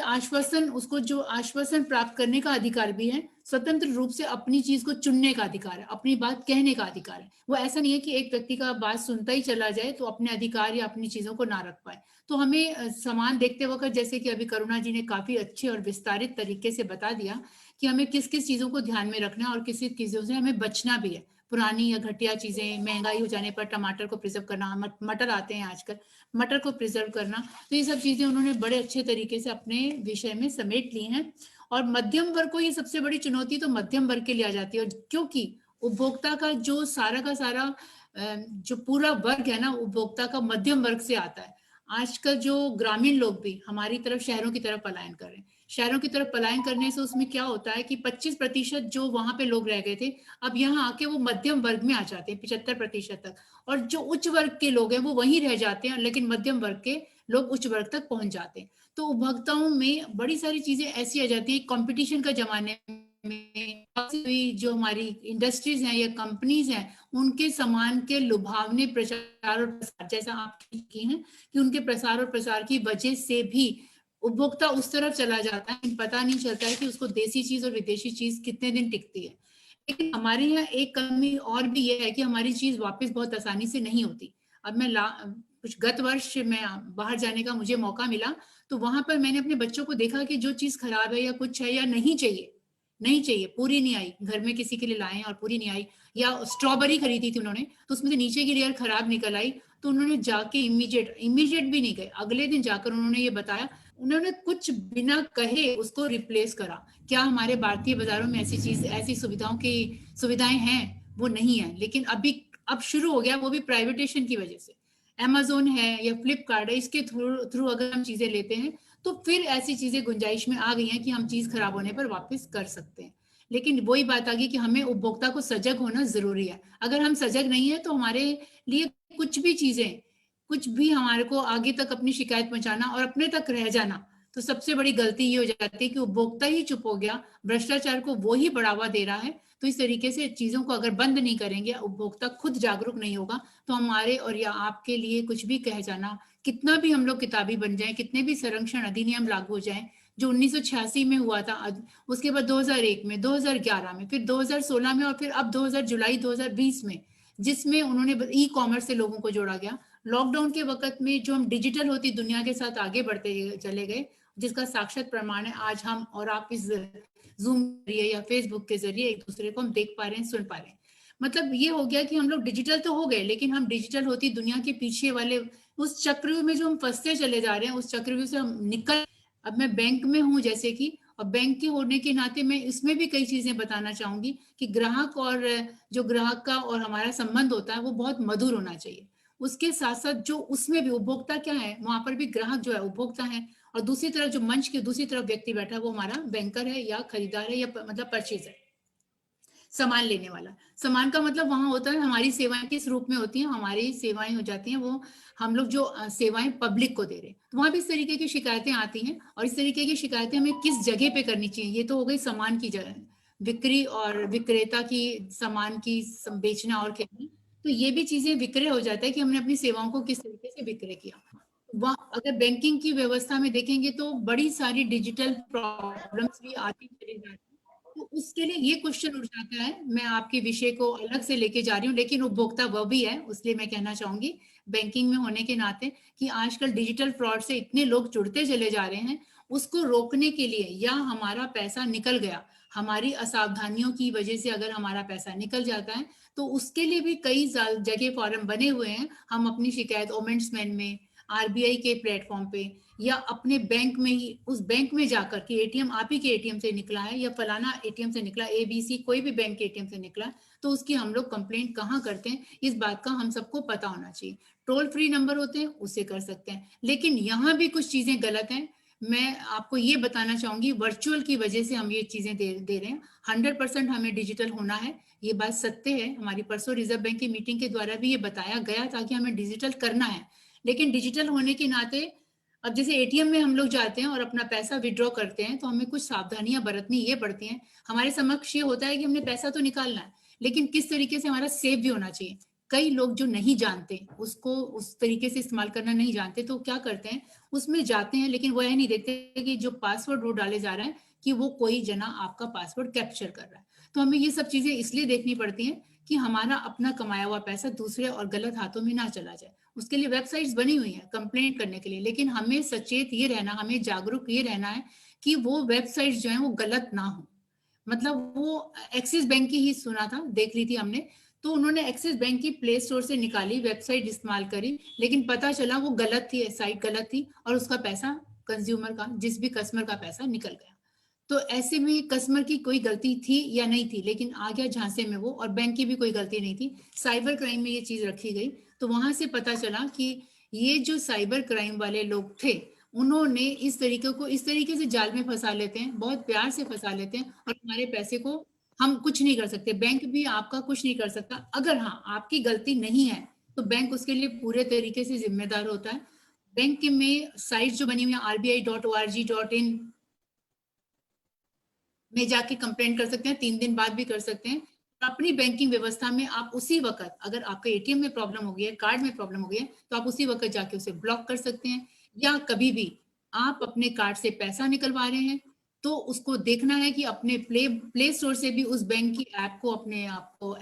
जो आश्वासन प्राप्त करने का अधिकार भी है, स्वतंत्र रूप से अपनी चीज को चुनने का अधिकार है, अपनी बात कहने का अधिकार है। वो ऐसा नहीं है कि एक व्यक्ति का बात सुनता ही चला जाए तो अपने अधिकार या अपनी चीजों को ना रख पाए। तो हमें समान देखते वक्त, जैसे कि अभी करुणा जी ने काफी अच्छे और विस्तारित तरीके से बता दिया कि हमें किस किस चीजों को ध्यान में रखना है और किस किस चीजों से हमें बचना भी है। पुरानी या घटिया चीजें, महंगाई हो जाने पर टमाटर को प्रिजर्व करना, मटर आते हैं आजकल, मटर को प्रिजर्व करना, तो ये सब चीजें उन्होंने बड़े अच्छे तरीके से अपने विषय में समेट ली हैं। और मध्यम वर्ग को ये सबसे बड़ी चुनौती तो मध्यम वर्ग के लिए आ जाती है, क्योंकि उपभोक्ता का जो सारा का सारा जो पूरा वर्ग है ना, उपभोक्ता का मध्यम वर्ग से आता है। आजकल जो ग्रामीण लोग भी हमारी तरफ शहरों की तरफ पलायन कर रहे हैं, शहरों की तरफ पलायन करने से उसमें क्या होता है कि 25% जो वहां पे लोग रह गए थे, अब यहाँ आके वो मध्यम वर्ग में आ जाते हैं 75% तक, और जो उच्च वर्ग के लोग हैं वो वहीं रह जाते हैं, लेकिन मध्यम वर्ग के लोग उच्च वर्ग तक पहुंच जाते हैं। तो उपभोक्ताओं में बड़ी सारी चीजें ऐसी आ जाती है, कंपटीशन का जमाने में जो हमारी इंडस्ट्रीज हैं या कंपनीज हैं, उनके सामान के लुभावने प्रचार और प्रसार, जैसा आप की हैं कि उनके प्रसार और प्रसार की वजह से भी उपभोक्ता उस तरफ चला जाता है, पता नहीं चलता है कि उसको देसी चीज और विदेशी चीज कितने दिन टिकती है। लेकिन हमारे यहाँ एक कमी और भी यह है कि हमारी चीज वापस बहुत आसानी से नहीं होती। अब मैं कुछ गत वर्ष मैं बाहर जाने का मुझे मौका मिला, तो वहां पर मैंने अपने बच्चों को देखा कि जो चीज खराब है या कुछ है या नहीं चाहिए, पूरी नहीं आई, घर में किसी के लिए लाए और पूरी नहीं आई, या स्ट्रॉबेरी खरीदी थी उन्होंने तो उसमें से नीचे की लेयर खराब निकल आई, तो उन्होंने जाके इमीडिएट भी नहीं गए, अगले दिन जाकर उन्होंने ये बताया, उन्होंने कुछ बिना कहे उसको रिप्लेस करा। क्या हमारे भारतीय बाजारों में ऐसी सुविधाएं हैं? वो नहीं है, लेकिन अब शुरू हो गया, वो भी प्राइवेटेशन की वजह से। Amazon है या फ्लिपकार्ट है, इसके थ्रू अगर हम चीजें लेते हैं तो फिर ऐसी चीजें गुंजाइश में आ गई हैं कि हम चीज खराब होने पर वापस कर सकते हैं। लेकिन वही बात आ गई कि हमें उपभोक्ता को सजग होना जरूरी है। अगर हम सजग नहीं है तो हमारे लिए कुछ भी चीजें, कुछ भी हमारे को आगे तक अपनी शिकायत पहुंचाना और अपने तक रह जाना, तो सबसे बड़ी गलती ये हो जाती है कि उपभोक्ता ही चुप हो गया, भ्रष्टाचार को वो ही बढ़ावा दे रहा है। तो इस तरीके से चीजों को अगर बंद नहीं करेंगे, उपभोक्ता खुद जागरूक नहीं होगा, तो हमारे और या आपके लिए कुछ भी कह जाना, कितना भी हम लोग किताबी बन जाएं, कितने भी संरक्षण अधिनियम लागू हो जाएं, जो 1986 में हुआ था, उसके बाद 2001 में, 2011 में, फिर 2016 में, और फिर अब 2000 जुलाई 2020 में, जिसमें उन्होंने ई कॉमर्स से लोगों को जोड़ा गया। लॉकडाउन के वक्त में जो हम डिजिटल होती दुनिया के साथ आगे बढ़ते चले गए, जिसका साक्षात प्रमाण है आज हम और आप इस जूम के जरिए या फेसबुक के जरिए एक दूसरे को हम देख पा रहे हैं, सुन पा रहे हैं। मतलब ये हो गया कि हम लोग डिजिटल तो हो गए, लेकिन हम डिजिटल होती दुनिया के पीछे वाले उस चक्रव्यूह में जो हम फंसते चले जा रहे हैं, उस चक्रव्यूह से हम निकल। अब मैं बैंक में हूं जैसे कि, और बैंक के होने के नाते मैं इसमें भी कई चीजें बताना चाहूंगी कि ग्राहक और जो ग्राहक का और हमारा संबंध होता है वो बहुत मधुर होना चाहिए। उसके साथ साथ जो उसमें भी उपभोक्ता क्या है, वहां पर भी ग्राहक जो है उपभोक्ता है, और दूसरी तरफ जो मंच के दूसरी तरफ व्यक्ति बैठा है वो हमारा बैंकर है या खरीदार है या मतलब परचेजर, सामान लेने वाला। सामान का मतलब वहां होता है हमारी सेवाएं किस रूप में होती हैं, हमारी सेवाएं हो जाती हैं वो हम लोग जो सेवाएं पब्लिक को दे रहे हैं, तो वहां भी इस तरीके की शिकायतें आती हैं। और इस तरीके की शिकायतें हमें किस जगह पे करनी चाहिए, ये तो हो गई सामान की जगह, बिक्री और विक्रेता की सामान की बेचना और कहना, तो ये भी चीजें विक्रय हो जाता है कि हमने अपनी सेवाओं को किस तरीके से विक्रय किया। वहाँ अगर बैंकिंग की व्यवस्था में देखेंगे तो बड़ी सारी डिजिटल प्रॉब्लम्स भी आती चली जाती है। तो उसके लिए ये क्वेश्चन उठ जाता है, मैं आपके विषय को अलग से लेके जा रही हूँ, लेकिन उपभोक्ता वह भी है, इसलिए मैं कहना चाहूंगी बैंकिंग में होने के नाते कि आजकल डिजिटल फ्रॉड से इतने लोग जुड़ते चले जा रहे हैं, उसको रोकने के लिए, या हमारा पैसा निकल गया, हमारी असावधानियों की वजह से अगर हमारा पैसा निकल जाता है, तो उसके लिए भी कई जगह फॉरम बने हुए हैं। हम अपनी शिकायत ओमेंट्समैन में, आरबीआई के प्लेटफॉर्म पे, या अपने बैंक में ही, उस बैंक में जाकर कि एटीएम आप ही के एटीएम से निकला है या फलाना एटीएम से निकला, एबीसी कोई भी बैंक के एटीएम से निकला, तो उसकी हम लोग कंप्लेंट कहाँ करते हैं, इस बात का हम सबको पता होना चाहिए। टोल फ्री नंबर होते हैं, उससे कर सकते हैं। लेकिन यहाँ भी कुछ चीजें गलत हैं, मैं आपको ये बताना चाहूंगी, वर्चुअल की वजह से हम ये चीजें दे रहे हैं। 100% हमें डिजिटल होना है, ये बात सत्य है। हमारी परसों रिजर्व बैंक की मीटिंग के द्वारा भी ये बताया गया था कि हमें डिजिटल करना है। लेकिन डिजिटल होने के नाते अब जैसे एटीएम में हम लोग जाते हैं और अपना पैसा विड्रॉ करते हैं, तो हमें कुछ सावधानियां बरतनी ये पड़ती हैं। हमारे समक्ष ये होता है कि हमने पैसा तो निकालना है, लेकिन किस तरीके से हमारा सेव भी होना चाहिए। कई लोग जो नहीं जानते, उसको उस तरीके से इस्तेमाल करना नहीं जानते, तो क्या करते हैं, उसमें जाते हैं, लेकिन वो यह नहीं देखते कि जो पासवर्ड वो डाले जा रहा है कि वो कोई जना आपका पासवर्ड कैप्चर कर रहा है। तो हमें ये सब चीजें इसलिए देखनी पड़ती हैं कि हमारा अपना कमाया हुआ पैसा दूसरे और गलत हाथों में ना चला जाए। उसके लिए वेबसाइट्स बनी हुई हैं कंप्लेंट करने के लिए, लेकिन हमें सचेत ये रहना, हमें जागरूक ये रहना है कि वो वेबसाइट्स जो हैं वो गलत ना हो। मतलब वो एक्सिस बैंक की ही सुना था, देख ली थी हमने, तो उन्होंने एक्सिस बैंक की प्ले स्टोर से निकाली, वेबसाइट इस्तेमाल करी, लेकिन पता चला वो गलत थी, साइट गलत थी, और उसका पैसा कंज्यूमर का, जिस भी कस्टमर का पैसा निकल गया। तो ऐसे में कस्टमर की कोई गलती थी या नहीं थी, लेकिन आ गया झांसे में वो, और बैंक की भी कोई गलती नहीं थी। साइबर क्राइम में ये चीज रखी गई, तो वहां से पता चला कि ये जो साइबर क्राइम वाले लोग थे, उन्होंने इस तरीके को इस तरीके से जाल में फंसा लेते हैं, बहुत प्यार से फंसा लेते हैं, और हमारे पैसे को हम कुछ नहीं कर सकते, बैंक भी आपका कुछ नहीं कर सकता। अगर हाँ आपकी गलती नहीं है तो बैंक उसके लिए पूरे तरीके से जिम्मेदार होता है। बैंक में साइट जो बनी हुई है rbi.org.in में जाके कंप्लेंट कर सकते हैं, 3 दिन बाद भी कर सकते हैं। अपनी बैंकिंग व्यवस्था में आप उसी वक्त, अगर आपके एटीएम में प्रॉब्लम हो गई है, कार्ड में प्रॉब्लम हो गई है, तो आप उसी वक्त जाके उसे ब्लॉक कर सकते हैं। या कभी भी आप अपने कार्ड से पैसा निकलवा रहे हैं तो उसको देखना है कि अपने प्ले स्टोर से भी उस बैंक की ऐप को, अपने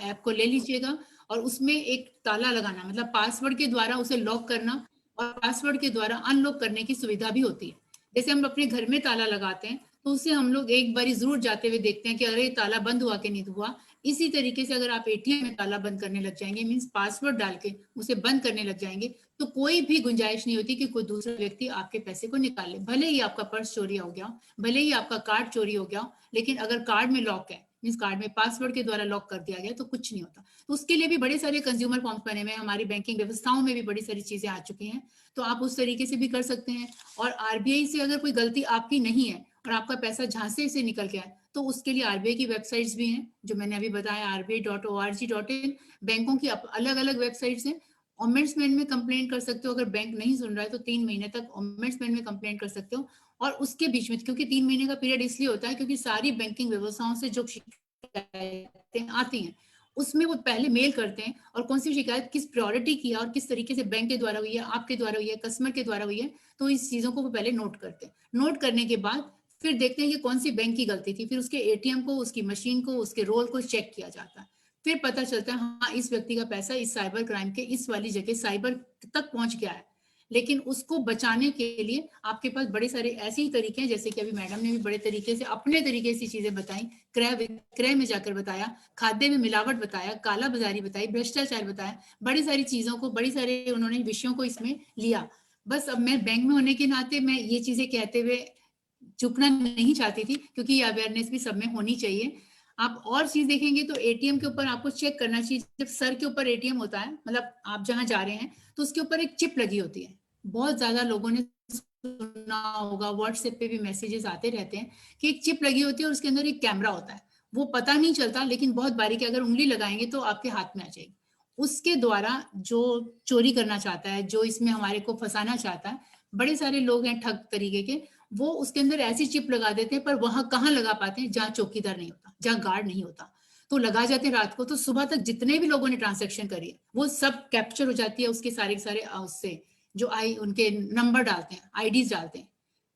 ऐप को ले लीजिएगा, और उसमें एक ताला लगाना, मतलब पासवर्ड के द्वारा उसे लॉक करना, और पासवर्ड के द्वारा अनलॉक करने की सुविधा भी होती है। जैसे हम अपने घर में ताला लगाते हैं तो उसे हम लोग एक बार जरूर जाते हुए देखते हैं कि अरे ताला बंद हुआ कि नहीं हुआ। इसी तरीके से अगर आप एटीएम में ताला बंद करने लग जाएंगे, मींस पासवर्ड डाल के उसे बंद करने लग जाएंगे, तो कोई भी गुंजाइश नहीं होती कि कोई दूसरा व्यक्ति आपके पैसे को निकाल ले। भले ही आपका पर्स चोरी हो गया, भले ही आपका कार्ड चोरी हो गया, लेकिन अगर कार्ड में लॉक है, मींस कार्ड में पासवर्ड के द्वारा लॉक कर दिया गया, तो कुछ नहीं होता। तो उसके लिए भी बड़े सारे कंज्यूमर फॉर्म्स बने हुए हैं, हमारी बैंकिंग व्यवस्थाओं में भी बड़ी सारी चीजें आ चुकी हैं, तो आप उस तरीके से भी कर सकते हैं। और आरबीआई से अगर कोई गलती आपकी नहीं है, और आपका पैसा झांसे से निकल गया है, तो उसके लिए आरबीआई की वेबसाइट्स भी हैं जो मैंने अभी बताया, rbi.org.in। बैंकों की अलग अलग वेबसाइट्स हैं। ओम्बड्समैन में कंप्लेंट कर सकते हो, अगर बैंक नहीं सुन रहा है तो 3 महीने तक ओम्बड्समैन में कंप्लेंट कर सकते हो। और उसके बीच में, क्योंकि 3 महीने का पीरियड इसलिए होता है क्योंकि सारी बैंकिंग व्यवस्थाओं से जो शिकायतें आती हैं उसमें वो पहले मेल करते हैं, और कौन सी शिकायत किस प्रायोरिटी की है और किस तरीके से बैंक के द्वारा हुई है, आपके द्वारा हुई है, कस्टमर के द्वारा हुई है, तो इस चीजों को वो पहले नोट करते हैं। नोट करने के बाद फिर देखते हैं कि कौन सी बैंक की गलती थी, फिर उसके एटीएम को, उसकी मशीन को, उसके रोल को चेक किया जाता है। फिर पता चलता है हाँ इस व्यक्ति का पैसा इस साइबर क्राइम के इस वाली जगह साइबर तक पहुंच गया है। लेकिन उसको बचाने के लिए आपके पास बड़े सारे ऐसे ही तरीके हैं, जैसे कि अभी मैडम ने भी बड़े तरीके से अपने तरीके से चीजें बताई, क्रय विक्रय में जाकर बताया, खाद्य में मिलावट बताया, काला बाजारी बताई, भ्रष्टाचार बताया, बड़ी सारी चीजों को, बड़ी सारे उन्होंने विषयों को इसमें लिया। बस अब मैं बैंक में होने के नाते मैं ये चीजें कहते हुए चुपना नहीं चाहती थी, क्योंकि ये अवेयरनेस भी सब में होनी चाहिए। आप और चीज देखेंगे तो एटीएम के ऊपर आपको चेक करना चाहिए, जब सर के ऊपर एटीएम होता है, मतलब आप जहां जा रहे हैं तो उसके ऊपर एक चिप लगी होती है। बहुत ज्यादा लोगों ने सुना होगा, व्हाट्सएप पे भी मैसेजेस आते रहते हैं कि एक चिप लगी होती है और उसके अंदर एक कैमरा होता है। वो पता नहीं चलता, लेकिन बहुत बारीक अगर उंगली लगाएंगे तो आपके हाथ में आ जाएगी। उसके द्वारा जो चोरी करना चाहता है, जो इसमें हमारे को फंसाना चाहता है, बड़े सारे लोग हैं ठग तरीके के, वो उसके अंदर ऐसी चिप लगा देते हैं, पर वहां कहाँ लगा पाते हैं, जहां चौकीदार नहीं होता, जहां गार्ड नहीं होता, तो लगा जाते हैं रात को। तो सुबह तक जितने भी लोगों ने ट्रांजैक्शन करी है वो सब कैप्चर हो जाती है, उसके सारे सारे उससे जो उनके नंबर डालते हैं, आईडीज डालते हैं,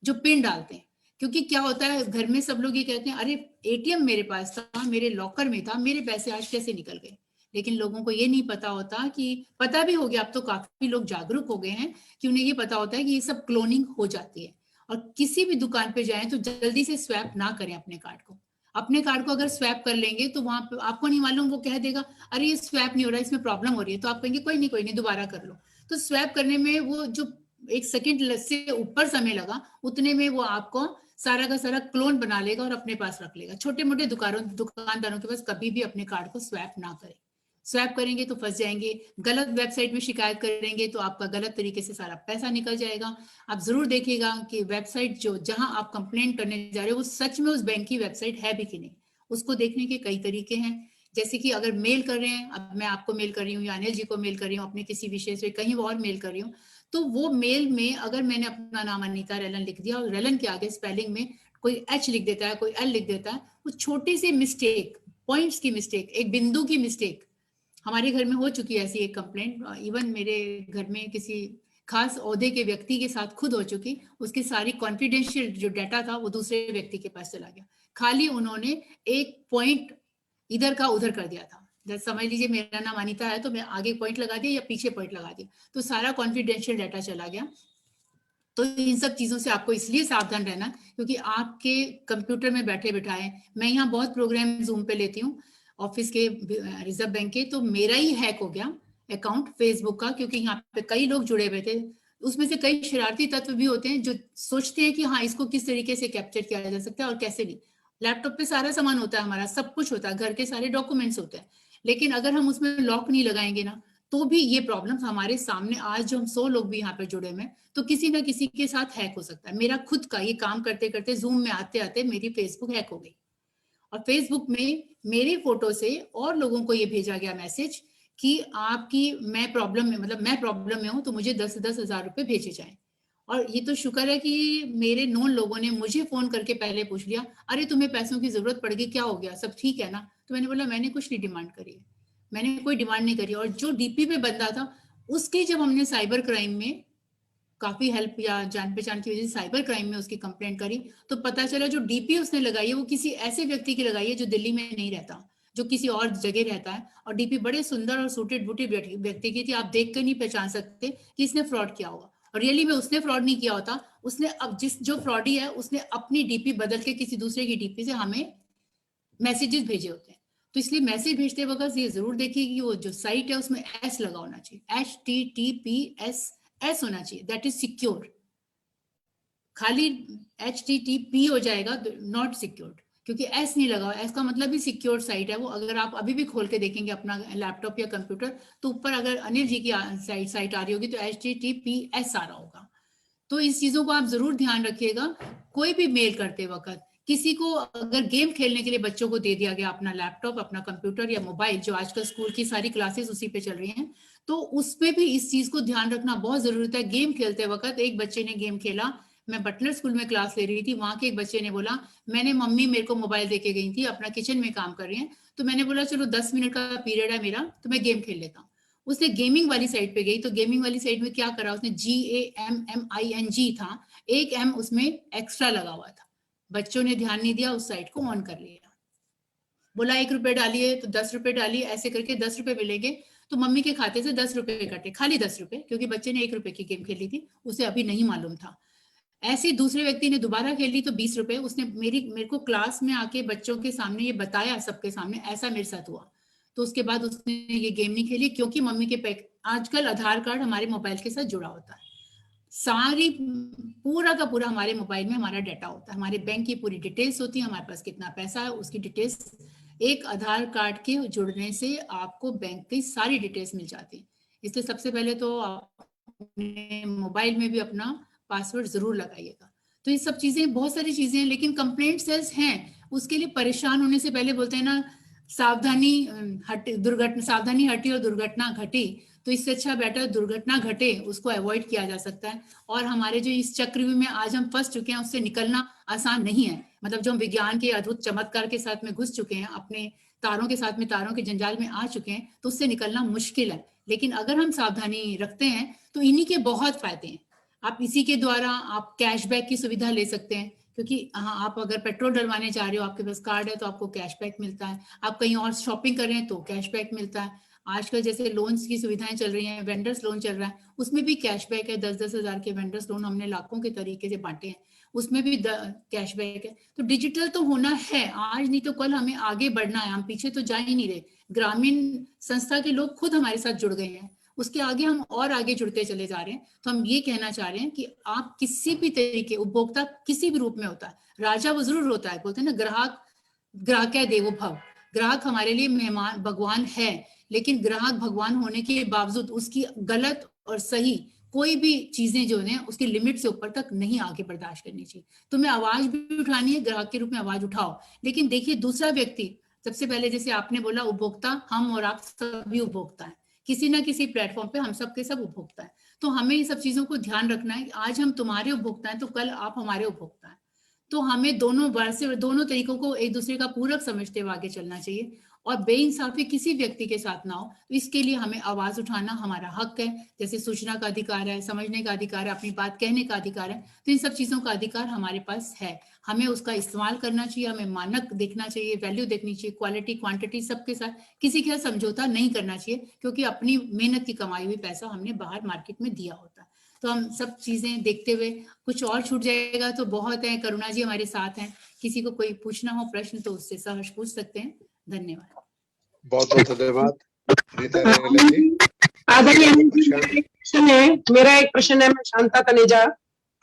जो पिन डालते हैं। क्योंकि क्या होता है, घर में सब लोग ये कहते हैं अरे एटीएम मेरे पास था, मेरे लॉकर में था, मेरे पैसे आज कैसे निकल गए। लेकिन लोगों को ये नहीं पता होता, कि पता भी हो गया, अब तो काफी लोग जागरूक हो गए हैं कि उन्हें ये पता होता है कि ये सब क्लोनिंग हो जाती है। और किसी भी दुकान पे जाएं तो जल्दी से स्वैप ना करें अपने कार्ड को। अपने कार्ड को अगर स्वैप कर लेंगे तो वहां पे आपको नहीं मालूम, वो कह देगा अरे ये स्वैप नहीं हो रहा, इसमें प्रॉब्लम हो रही है, तो आप कहेंगे कोई नहीं दोबारा कर लो। तो स्वैप करने में वो जो 1 सेकंड से ऊपर समय लगा, उतने में वो आपको सारा का सारा क्लोन बना लेगा और अपने पास रख लेगा। छोटे मोटे दुकानदारों के पास कभी भी अपने कार्ड को स्वैप ना करें। स्वैप करेंगे तो फंस जाएंगे, गलत वेबसाइट में शिकायत करेंगे तो आपका गलत तरीके से सारा पैसा निकल जाएगा। आप जरूर देखिएगा कि वेबसाइट जो जहां आप कंप्लेंट करने जा रहे हो वो सच में उस बैंक की वेबसाइट है भी कि नहीं। उसको देखने के कई तरीके हैं, जैसे कि अगर मेल कर रहे हैं, अब मैं आपको मेल कर रही हूँ या अनिल जी को मेल कर रही हूँ, अपने किसी विषय से कहीं और मेल कर रही हूँ, तो वो मेल में अगर मैंने अपना नाम अनीता रेलन लिख दिया और रेलन के आगे स्पेलिंग में कोई एच लिख देता है, कोई एल लिख देता है, वो छोटी सी मिस्टेक, पॉइंट्स की मिस्टेक, एक बिंदु की मिस्टेक, हमारे घर में हो चुकी है ऐसी एक कंप्लेंट। इवन मेरे घर में किसी खास ओहदे के व्यक्ति के साथ खुद हो चुकी, उसकी सारी कॉन्फिडेंशियल जो डाटा था वो दूसरे व्यक्ति के पास चला गया, खाली उन्होंने एक पॉइंट इधर का उधर कर दिया था। जैसे समझ लीजिए मेरा नाम अनीता है तो मैं आगे पॉइंट लगा दिया या पीछे पॉइंट लगा दिया, तो सारा कॉन्फिडेंशियल डाटा चला गया। तो इन सब चीजों से आपको इसलिए सावधान रहना, क्योंकि आपके कंप्यूटर में बैठे बिठाए, मैं यहाँ बहुत प्रोग्राम जूम पे लेती हूँ ऑफिस के, रिजर्व बैंक के, तो मेरा ही हैक हो गया अकाउंट फेसबुक का, क्योंकि यहाँ पे कई लोग जुड़े हुए थे। उसमें से कई शरारती तत्व भी होते हैं जो सोचते हैं कि हाँ इसको किस तरीके से कैप्चर किया जा सकता है और कैसे नहीं। लैपटॉप पे सारा सामान होता है, हमारा सब कुछ होता है, घर के सारे डॉक्यूमेंट्स होते हैं, लेकिन अगर हम उसमें लॉक नहीं लगाएंगे ना तो भी ये प्रॉब्लम हमारे सामने, आज जो हम 100 लोग भी यहाँ पे जुड़े हुए हैं, तो किसी ना किसी के साथ हैक हो सकता है। मेरा खुद का ये काम करते करते जूम में आते आते मेरी फेसबुक हैक हो गई, और फेसबुक में मेरी फोटो से और लोगों को ये भेजा गया मैसेज कि आपकी मैं प्रॉब्लम में, मतलब मैं प्रॉब्लम में हूं तो मुझे 10-10 हजार रुपए भेजे जाएं। और ये तो शुक्र है कि मेरे नॉन लोगों ने मुझे फोन करके पहले पूछ लिया, अरे तुम्हें पैसों की जरूरत पड़ गई, क्या हो गया, सब ठीक है ना। तो मैंने बोला मैंने कुछ नहीं डिमांड करी है, मैंने कोई डिमांड नहीं करी। और जो डीपी पे बंदा था उसकी जब हमने साइबर क्राइम में काफी हेल्प या जान पहचान की वजह से साइबर क्राइम में उसकी कंप्लेंट करी, तो पता चला जो डीपी उसने लगाई है वो किसी ऐसे व्यक्ति की लगाई है जो दिल्ली में नहीं रहता, जो किसी और जगह रहता है। और डीपी बड़े सुंदर और सूटेड बूटेड व्यक्ति की थी, आप देख कर नहीं पहचान सकते कि इसने फ्रॉड किया होगा। और रियली में उसने फ्रॉड नहीं किया होता, उसने अब जो फ्रॉडी है उसने अपनी डीपी बदल के किसी दूसरे की डीपी से हमें मैसेजेस भेजे होते हैं। तो इसलिए मैसेज भेजते वक्त ये जरूर देखिए कि वो जो साइट है उसमें एस लगा होना चाहिए, HTTPS एस होना चाहिए, दैट इज सिक्योर। खाली HTTP हो जाएगा नॉट सिक्योर्ड, क्योंकि एस नहीं लगा, एस का मतलब ही सिक्योर साइट है वो। अगर आप अभी भी खोल के देखेंगे अपना लैपटॉप या कंप्यूटर, तो ऊपर अगर अनिल जी की साइट आ रही होगी तो HTTPS आ रहा होगा। तो इस चीजों को आप जरूर ध्यान रखिएगा। कोई भी मेल करते वक्त किसी को अगर गेम खेलने के लिए बच्चों को दे दिया गया अपना लैपटॉप, अपना कंप्यूटर या मोबाइल, जो आजकल स्कूल की सारी क्लासेस उसी पे चल रही हैं, तो उसमें भी इस चीज को ध्यान रखना बहुत जरूरत है। गेम खेलते वक्त एक बच्चे ने गेम खेला, मैं बटलर स्कूल में क्लास ले रही थी, वहां के एक बच्चे ने बोला मैंने मम्मी मेरे को मोबाइल देके गई थी, अपना किचन में काम कर रही हैं, तो मैंने बोला चलो 10 मिनट का पीरियड है मेरा तो मैं गेम खेल लेता हूँ। उसने गेमिंग वाली साइड पे गई, तो गेमिंग वाली साइड में क्या करा उसने, GAMMING था, एक M उसमें एक्स्ट्रा लगा हुआ था। बच्चों ने ध्यान नहीं दिया, उस साइट को ऑन कर लिया, बोला 1 रुपए डालिए तो 10 रुपए डालिए, ऐसे करके 10 रुपए मिलेंगे। तो मम्मी के खाते से 10 रुपए कटे, खाली 10 रुपए, क्योंकि बच्चे ने 1 रुपए की गेम खेली थी, उसे अभी नहीं मालूम था। ऐसे दूसरे व्यक्ति ने दोबारा खेल ली तो 20 रुपए, उसने मेरे को क्लास में आके बच्चों के सामने ये बताया, सबके सामने ऐसा मेरे साथ हुआ। तो उसके बाद उसने ये गेम नहीं खेली, क्योंकि मम्मी के आजकल आधार कार्ड हमारे मोबाइल के साथ जुड़ा होता है, सारी पूरा का पूरा हमारे मोबाइल में हमारा डाटा होता है, हमारे बैंक की पूरी डिटेल्स होती है, हमारे पास कितना पैसा है उसकी डिटेल्स, एक आधार कार्ड के जुड़ने से आपको बैंक की सारी डिटेल्स मिल जाती है। इसलिए सबसे पहले तो अपने मोबाइल में भी अपना पासवर्ड जरूर लगाइएगा। तो ये सब चीजें, बहुत सारी चीजें हैं, लेकिन कंप्लेंट सेल्स हैं, उसके लिए परेशान होने से पहले बोलते हैं ना, सावधानी हटी और दुर्घटना घटी, तो इससे अच्छा बेटर दुर्घटना घटे उसको अवॉइड किया जा सकता है। और हमारे जो इस चक्रव्यूह में आज हम फंस चुके हैं उससे निकलना आसान नहीं है, मतलब जो हम विज्ञान के अद्भुत चमत्कार के साथ में घुस चुके हैं, अपने तारों के साथ में, तारों के जंजाल में आ चुके हैं, तो उससे निकलना मुश्किल है। लेकिन अगर हम सावधानी रखते हैं तो इन्हीं के बहुत फायदे हैं। आप इसी के द्वारा आप कैशबैक की सुविधा ले सकते हैं, क्योंकि हाँ, आप अगर पेट्रोल डलवाने जा रहे हो, आपके पास कार्ड है तो आपको कैशबैक मिलता है, आप कहीं और शॉपिंग कर रहे हैं तो कैशबैक मिलता है। आजकल जैसे लोन्स की सुविधाएं चल रही हैं, वेंडर्स लोन चल रहा है, उसमें भी कैशबैक है, 10-10 हजार के वेंडर्स लोन हमने लाखों के तरीके से बांटे हैं, उसमें भी कैशबैक है। तो डिजिटल तो होना है, आज नहीं तो कल हमें आगे बढ़ना है, हम पीछे तो जा ही नहीं रहे। ग्रामीण संस्था के लोग खुद हमारे साथ जुड़ गए हैं, उसके आगे हम और आगे जुड़ते चले जा रहे हैं। तो हम ये कहना चाह रहे हैं कि आप किसी भी तरीके, उपभोक्ता किसी भी रूप में होता है, राजा वो जरूर होता है, बोलते हैं ना ग्राहक देवो भव, ग्राहक हमारे लिए मेहमान भगवान है, लेकिन ग्राहक भगवान होने के बावजूद उसकी गलत और सही कोई भी चीजें जो है उसकी लिमिट से ऊपर तक नहीं आगे बर्दाश्त करनी चाहिए। तुम्हें आवाज भी उठानी है, ग्राहक के रूप में आवाज उठाओ, लेकिन देखिए दूसरा व्यक्ति, सबसे पहले जैसे आपने बोला उपभोक्ता, हम और आप सभी उपभोक्ता हैं, किसी ना किसी प्लेटफॉर्म पे हम सब के सब उपभोक्ता हैं। तो हमें ये सब चीजों को ध्यान रखना है, आज हम तुम्हारे उपभोक्ता हैं तो कल आप हमारे उपभोक्ता हैं। तो हमें दोनों तरीकों को एक दूसरे का पूरक समझते हुए आगे चलना चाहिए, और बेइंसाफी किसी व्यक्ति के साथ ना हो, तो इसके लिए हमें आवाज उठाना हमारा हक है। जैसे सूचना का अधिकार है, समझने का अधिकार है, अपनी बात कहने का अधिकार है, तो इन सब चीजों का अधिकार हमारे पास है, हमें उसका इस्तेमाल करना चाहिए, हमें मानक देखना चाहिए, वैल्यू देखनी चाहिए, क्वालिटी क्वांटिटी सबके साथ किसी के साथ समझौता नहीं करना चाहिए, क्योंकि अपनी मेहनत की कमाई हुई पैसा हमने बाहर मार्केट में दिया होता है। तो हम सब चीजें देखते हुए, कुछ और छूट जाएगा तो बहुत है, करुणा जी हमारे साथ हैं, किसी को कोई पूछना हो प्रश्न तो उससे सहर्ष पूछ सकते हैं। धन्यवाद। बहुत बहुत धन्यवाद रीता रेगला जी। आदरणीय प्रश्न है, मेरा एक प्रश्न है, मैं शांता तनेजा,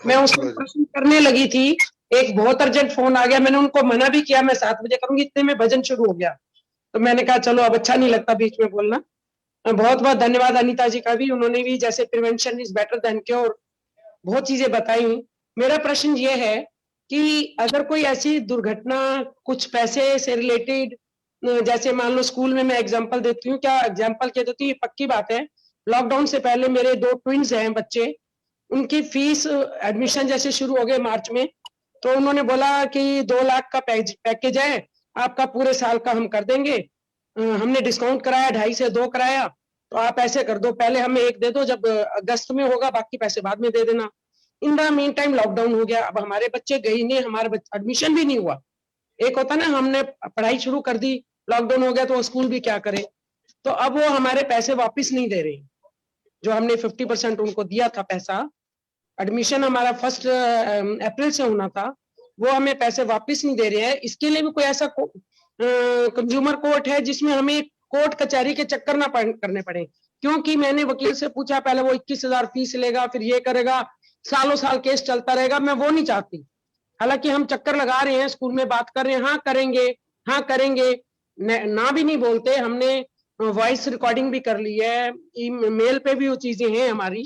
मैं उसको प्रश्न करने लगी थी, एक बहुत अर्जेंट फोन आ गया, मैंने उनको मना भी किया मैं 7 बजे करूंगी, इतने में भजन शुरू हो गया, तो मैंने कहा चलो अब अच्छा नहीं लगता बीच में बोलना। बहुत बहुत धन्यवाद अनीता जी का भी, उन्होंने भी जैसे prevention is better than cure बहुत चीजें बताई। मेरा प्रश्न ये है कि अगर कोई ऐसी दुर्घटना कुछ पैसे से रिलेटेड, जैसे मान लो स्कूल में, मैं एग्जांपल देती हूँ, क्या एग्जांपल क्या देती हूँ, ये पक्की बात है, लॉकडाउन से पहले मेरे 2 ट्विंस हैं बच्चे, उनकी फीस एडमिशन जैसे शुरू हो गए मार्च में, तो उन्होंने बोला कि 2 लाख का पैकेज है आपका, पूरे साल का हम कर देंगे, हमने डिस्काउंट कराया, 2.5 से 2 कराया, तो आप ऐसे कर दो, पहले हमें 1 दे दो, जब अगस्त में होगा बाकी पैसे बाद में दे देना। In the mean time lockdown हो गया, अब हमारे बच्चे गए नहीं, हमारे एडमिशन भी नहीं हुआ। एक होता ना, हमने पढ़ाई शुरू कर दी, लॉकडाउन हो गया तो स्कूल भी क्या करे, तो अब वो हमारे पैसे वापस नहीं दे रहे, जो हमने 50% उनको दिया था पैसा, एडमिशन हमारा 1 अप्रैल से होना था, वो हमें पैसे वापस नहीं दे रहे हैं। इसके लिए भी कोई ऐसा कंज्यूमर कोर्ट है जिसमें हमें कोर्ट कचहरी के चक्कर ना करने पड़े? क्योंकि मैंने वकील से पूछा, पहले वो 21,000 फीस लेगा, फिर ये करेगा, सालों साल केस चलता रहेगा, मैं वो नहीं चाहती। हालांकि हम चक्कर लगा रहे हैं, स्कूल में बात कर रहे हैं, हाँ करेंगे, ना भी नहीं बोलते, हमने वॉइस रिकॉर्डिंग भी कर ली है, ईमेल पे भी वो चीजें हैं हमारी,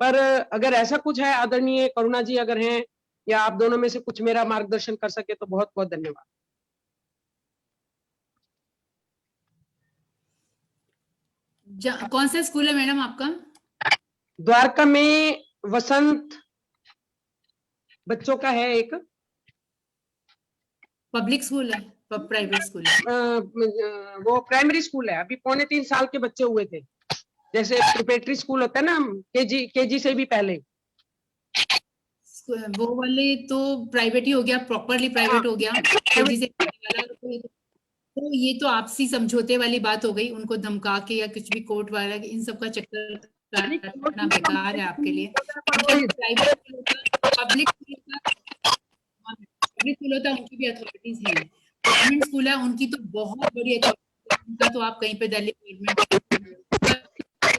पर अगर ऐसा कुछ है, आदरणीय करुणा जी अगर हैं या आप दोनों में से कुछ मेरा मार्गदर्शन कर सके तो बहुत बहुत धन्यवाद। कौन सा स्कूल है मैडम आपका? द्वारका में वसंत बच्चों का है एक। पब्लिक स्कूल है, प्राइवेट स्कूल है? वो प्राइमरी स्कूल है, अभी 3.25 साल के बच्चे हुए थे, जैसे प्रिपरेटरी स्कूल होता है ना, केजी से भी पहले। वो वाले तो प्राइवेट ही हो गया, प्रॉपरली प्राइवेट हो गया। केजी से वाला तो ये तो आपसी समझौते वाली बात हो गई, उनको धमका के या कुछ भी कोर्ट वाला, इन सब का चक्कर काटना बेकार है आपके लिए। पब्लिक स्कूल होता है उनकी भी अथॉरिटीज हैं, गवर्नमेंट स्कूल है उनकी तो बहुत बड़ी अथॉरिटी, उनका तो आप कहीं पे दिल्ली गवर्नमेंट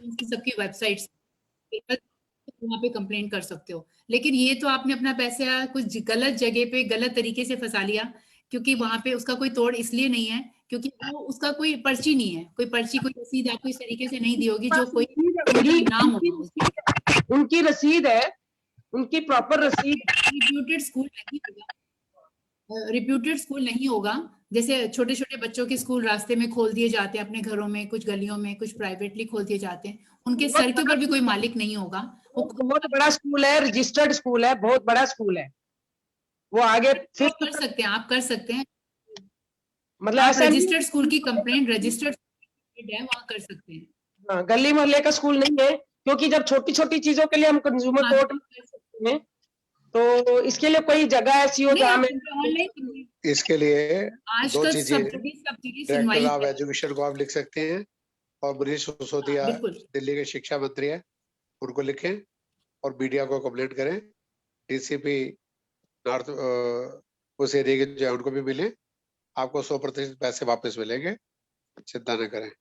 उनकी सबकी वेबसाइट्स वहाँ पे कंप्लेंट कर सकते हो। लेकिन ये तो आपने अपना पैसा कुछ गलत जगह पे गलत तरीके से फंसा लिया, क्योंकि वहां पे उसका कोई तोड़ इसलिए नहीं है क्योंकि वो उसका कोई पर्ची नहीं है, कोई पर्ची कोई रसीद आपको इस तरीके से नहीं दी होगी जो कोई नाम होगा। उनकी रसीद है, उनकी प्रॉपर रसीद। रिप्यूटेड स्कूल नहीं होगा, रिप्यूटेड स्कूल नहीं होगा। जैसे छोटे छोटे बच्चों के स्कूल रास्ते में खोल दिए जाते हैं, अपने घरों में, कुछ गलियों में, कुछ प्राइवेटली खोल दिए जाते हैं, उनके सर के ऊपर भी कोई मालिक नहीं होगा। वो बहुत बड़ा स्कूल है, रजिस्टर्ड स्कूल है, बहुत बड़ा स्कूल है। वो आगे फिर कर सकते हैं, आप कर सकते हैं, मतलब आप ऐसा रजिस्टर्ड स्कूल की कंप्लेंट रजिस्टर्ड है वहाँ कर सकते हैं। हाँ, गली मोहल्ले का स्कूल नहीं है, क्योंकि जब छोटी छोटी चीजों के लिए हम कंज्यूमर कोर्ट में, तो इसके लिए कोई जगह ऐसी हो जहाँ में इसके लिए दो आजकल चीजें, डायरेक्टर ऑफ सुनवाई एजुकेशन को आप लिख सकते हैं और मनीष सिसोदिया दिल्ली के शिक्षा मंत्री है, उनको लिखें और मीडिया को कंप्लेंट करें। डीसीपी नॉर्थ उस एरिया के जो है उनको भी मिले, आपको 100% पैसे वापस मिलेंगे, चिंता न करें।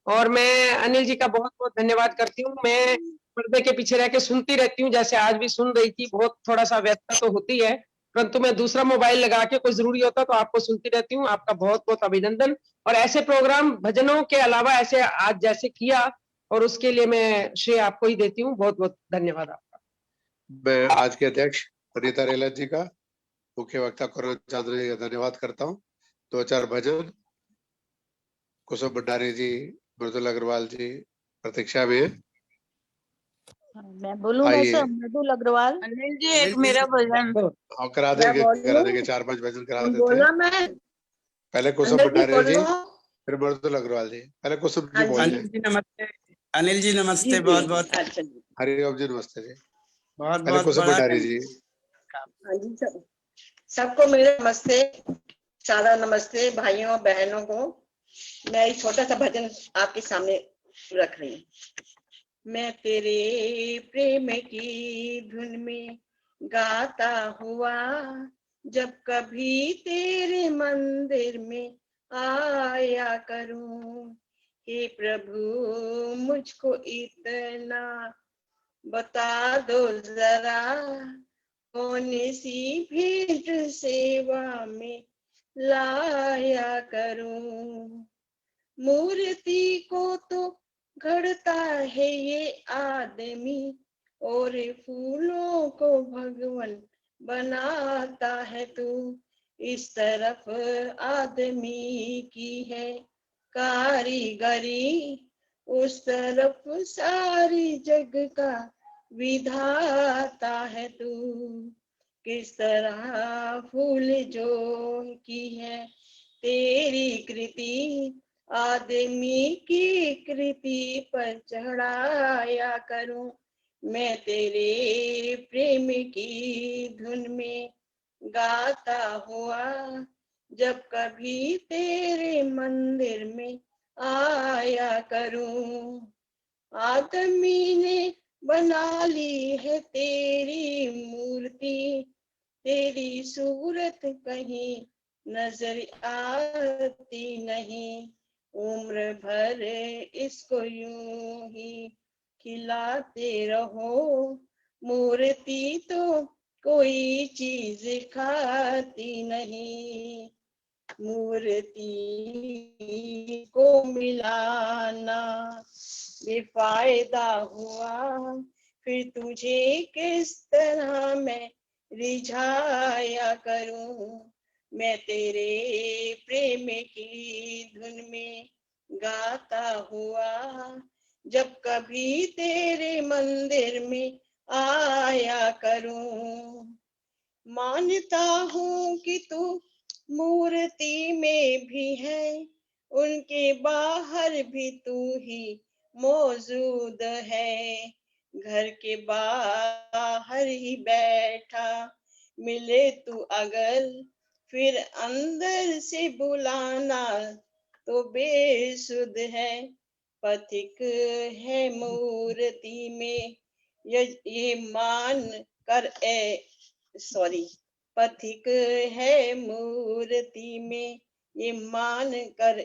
और मैं अनिल जी का बहुत बहुत धन्यवाद करती हूँ। मैं पर्दे के पीछे रह के सुनती रहती हूँ, जैसे आज भी सुन रही थी, बहुत थोड़ा सा व्यस्तता तो होती है, परंतु मैं दूसरा मोबाइल लगा के कोई जरूरी होता तो आपको सुनती रहती हूँ। आपका बहुत बहुत अभिनंदन। और ऐसे प्रोग्राम भजनों के अलावा ऐसे आज जैसे किया, और उसके लिए मैं श्रेय आपको ही देती हूँ। बहुत बहुत धन्यवाद आपका। मैं आज के अध्यक्ष रीता रेलत जी का, मुख्य वक्ता करुणा चांद्र जी का धन्यवाद करता हूँ। 2-4 भजन कुसुम भंडारी जी, मृदुल अग्रवाल जी प्रतीक्षा में है। मैं बोलूं वैसे, मृदुल अग्रवाल। अनिल जी एक मेरा भजन हाँ, करा देंगे 4-5 भजन करा देते बोला हैं। मैं पहले कुसुम भंडारी जी, फिर मृदुल अग्रवाल जी, पहले कुसुम जी बोल रहे हैं। नमस्ते अनिल जी, नमस्ते। बहुत बहुत हरिओम जी, नमस्ते जी। बहुत पहले बहुत कुसुम बड़ा भंडारी जी। हाँ जी, सबको मेरे नमस्ते, सारा नमस्ते भाइयों बहनों को। मैं एक छोटा सा भजन आपके सामने रख रही हूँ। मैं तेरे प्रेम की धुन में गाता हुआ जब कभी तेरे मंदिर में आया करूं, हे प्रभु मुझको इतना बता दो जरा, कौन सी भेंट सेवा में लाया करूं। मूर्ति को तो घड़ता है ये आदमी, और फूलों को भगवान बनाता है तू। इस तरफ आदमी की है कारीगरी, उस तरफ सारी जग का विधाता है तू। किस तरह फूल जो की है तेरी कृति, आदमी की कृति पर चढ़ाया करूं। मैं तेरे प्रेम की धुन में गाता हुआ जब कभी तेरे मंदिर में आया करूं। आदमी ने बना ली है तेरी मूर्ति, तेरी सूरत कहीं नजर आती नहीं। उम्र भर इसको यूं ही खिलाते रहो, मूर्ति तो कोई चीज खाती नहीं। मूर्ति को मिलाना बेफायदा हुआ, फिर तुझे किस तरह मैं रिझाया करूं। मैं तेरे प्रेम की धुन में गाता हुआ जब कभी तेरे मंदिर में आया करूं। मानता हूँ कि तू मूर्ति में भी है, उनके बाहर भी तू ही मौजूद है। घर के बाहर ही बैठा मिले तू अगर, फिर अंदर से बुलाना तो बेसुध है। पथिक है मूर्ति में ये मान कर पथिक है मूर्ति में ये मान कर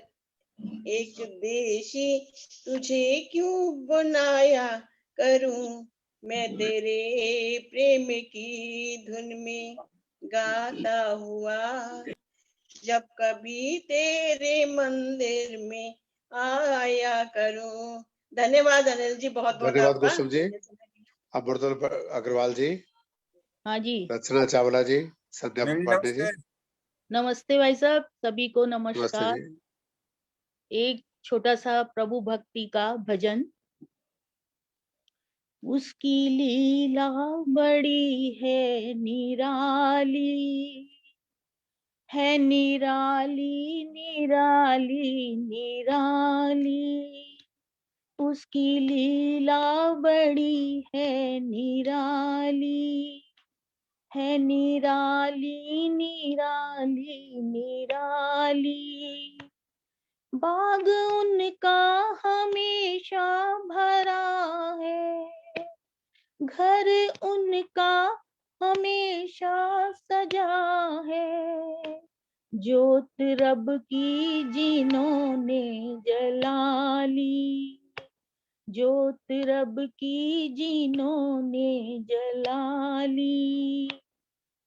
एक देशी तुझे क्यों बनाया करूं। मैं तेरे प्रेम की धुन में गाता हुआ जब कभी तेरे मंदिर में आया करूं। धन्यवाद अनिल जी, बहुत बहुत धन्यवाद आपका। कुसुम जी। अब मृदुल अग्रवाल जी, हाँ जी, रचना चावला जी, संध्या अनिल जी पांडे जी। नमस्ते। नमस्ते भाई साहब, सभी को नमस्ते नमस्कार। जी। एक छोटा सा प्रभु भक्ति का भजन। उसकी लीला बड़ी है निराली, है निराली निराली निराली। उसकी लीला बड़ी है निराली, है निराली निराली निराली। बाग उनका हमेशा भरा है, घर उनका हमेशा सजा है। ज्योत रब की जिन्होंने जला ली, ज्योत रब की जिन्होंने जला ली।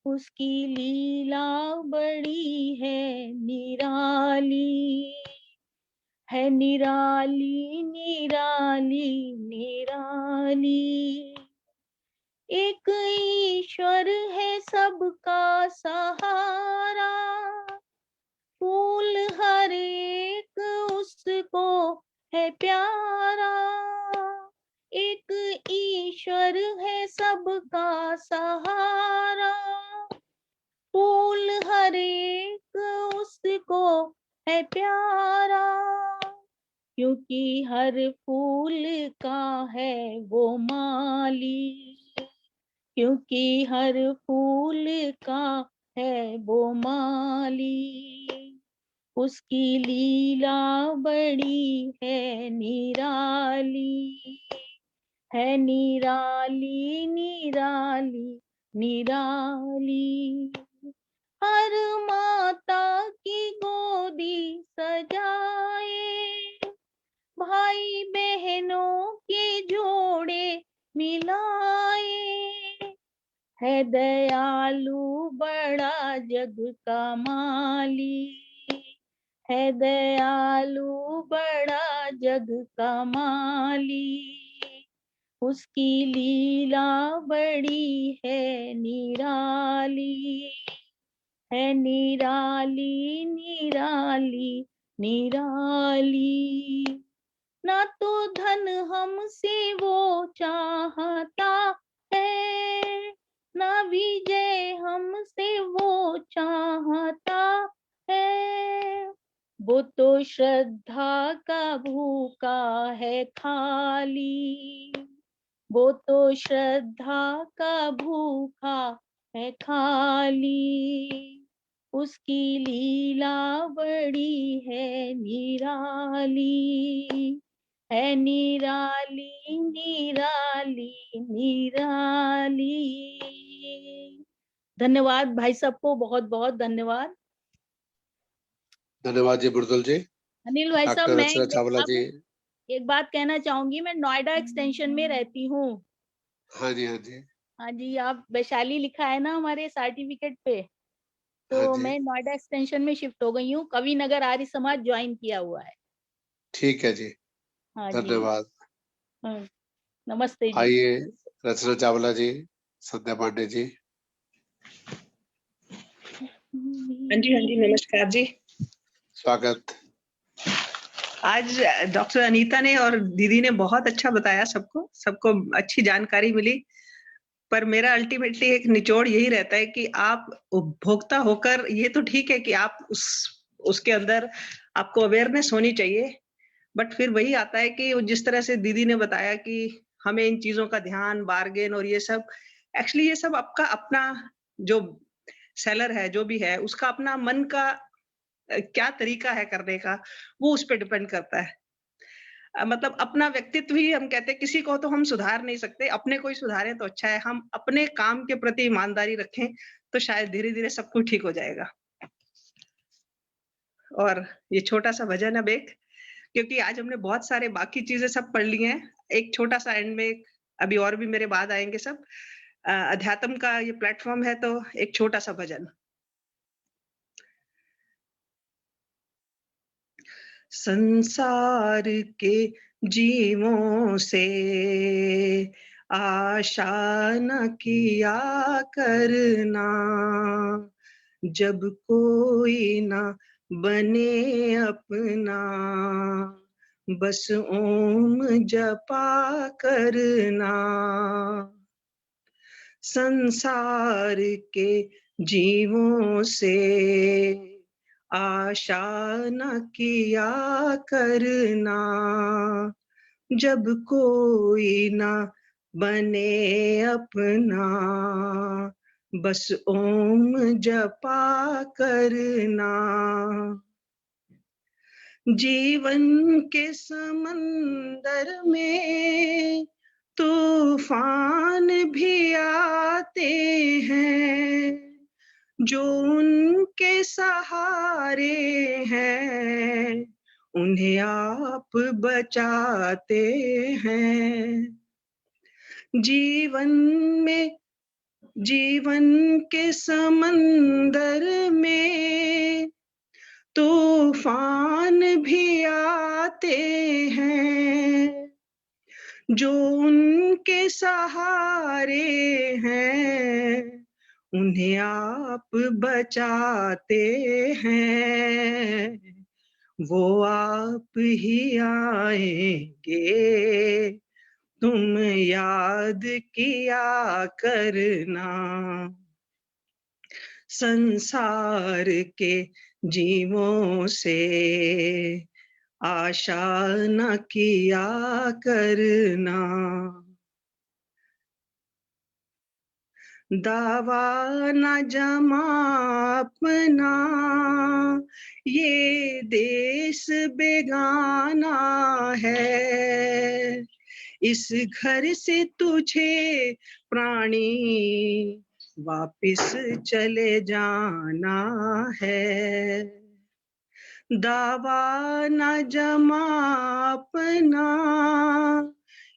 उसकी लीला बड़ी है निराली, है निराली निराली निराली। एक ईश्वर है सबका सहारा, फूल हर एक उसको है प्यारा। एक ईश्वर है सबका सहारा, फूल हर एक उसको है प्यारा। क्योंकि हर फूल का है वो माली, क्योंकि हर फूल का है वो माली। उसकी लीला बड़ी है निराली, है निराली निराली निराली। हर माता की गोदी सजाए, भाई बहनों के जोड़े मिलाए। है दयालु बड़ा जग का माली, है दयालु बड़ा जग का माली। उसकी लीला बड़ी है निराली, है निराली निराली निराली। ना तो धन हमसे वो चाहता है, ना विजय हमसे वो चाहता है। वो तो श्रद्धा का भूखा है खाली, वो तो श्रद्धा का भूखा है खाली। उसकी लीला बड़ी है निराली, है निराली निराली निराली। धन्यवाद भाई सबको, बहुत बहुत धन्यवाद। धन्यवाद जी मृदुल जी। अनिल भाई साहब, डॉक्टर मैं रचना चावला जी। एक बात कहना चाहूंगी। मैं नोएडा एक्सटेंशन में रहती हूँ। हाँ जी, हाँ जी, हाँ जी, आप वैशाली लिखा है ना हमारे सर्टिफिकेट पे, हाँ तो जी। मैं नोएडा एक्सटेंशन में शिफ्ट हो गई हूँ। कवि नगर आर्य समाज ज्वाइन किया हुआ है। ठीक है जी, हाँ जी, धन्यवाद। हाँ, नमस्ते जी। आइए रचना चावला जी, संध्या पांडे जी। हाँ जी नमस्कार जी। स्वागत। आज डॉक्टर अनीता ने और दीदी ने बहुत अच्छा बताया, सबको अच्छी जानकारी मिली। पर मेरा अल्टीमेटली एक निचोड़ यही रहता है कि आप उपभोक्ता होकर, ये तो ठीक है कि आप उसके अंदर आपको अवेयरनेस होनी चाहिए, बट फिर वही आता है कि जिस तरह से दीदी ने बताया कि हमें इन चीजों का ध्यान, बार्गेन और ये सब, एक्चुअली ये सब आपका अपना जो सेलर है, जो भी है, उसका अपना मन का क्या तरीका है करने का, वो उस पर डिपेंड करता है। मतलब अपना व्यक्तित्व ही, हम कहते हैं किसी को तो हम सुधार नहीं सकते, अपने को ही सुधारे तो अच्छा है। हम अपने काम के प्रति ईमानदारी रखें तो शायद धीरे धीरे सब कुछ ठीक हो जाएगा। और ये छोटा सा भजन अब एक, क्योंकि आज हमने बहुत सारे बाकी चीजें सब पढ़ ली हैं, एक छोटा सा एंड में, अभी और भी मेरे बाद आएंगे सब, अध्यात्म का ये प्लेटफॉर्म है, तो एक छोटा सा भजन। संसार के जीवों से आशा न किया करना, जब कोई ना बने अपना, बस ओम जपा करना। संसार के जीवों से आशा न किया करना, जब कोई ना बने अपना, बस ओम जपा करना। जीवन के समंदर में तूफान भी आते हैं, जो उनके सहारे हैं उन्हें आप बचाते हैं। जीवन के समंदर में तूफान भी आते हैं, जो उनके सहारे हैं उन्हें आप बचाते हैं। वो आप ही आएंगे, तुम याद किया करना। संसार के जीवों से आशा न किया करना, दावा न जमा अपना, ये देश बेगाना है, इस घर से तुझे प्राणी वापिस चले जाना है। दावा न जमा अपना,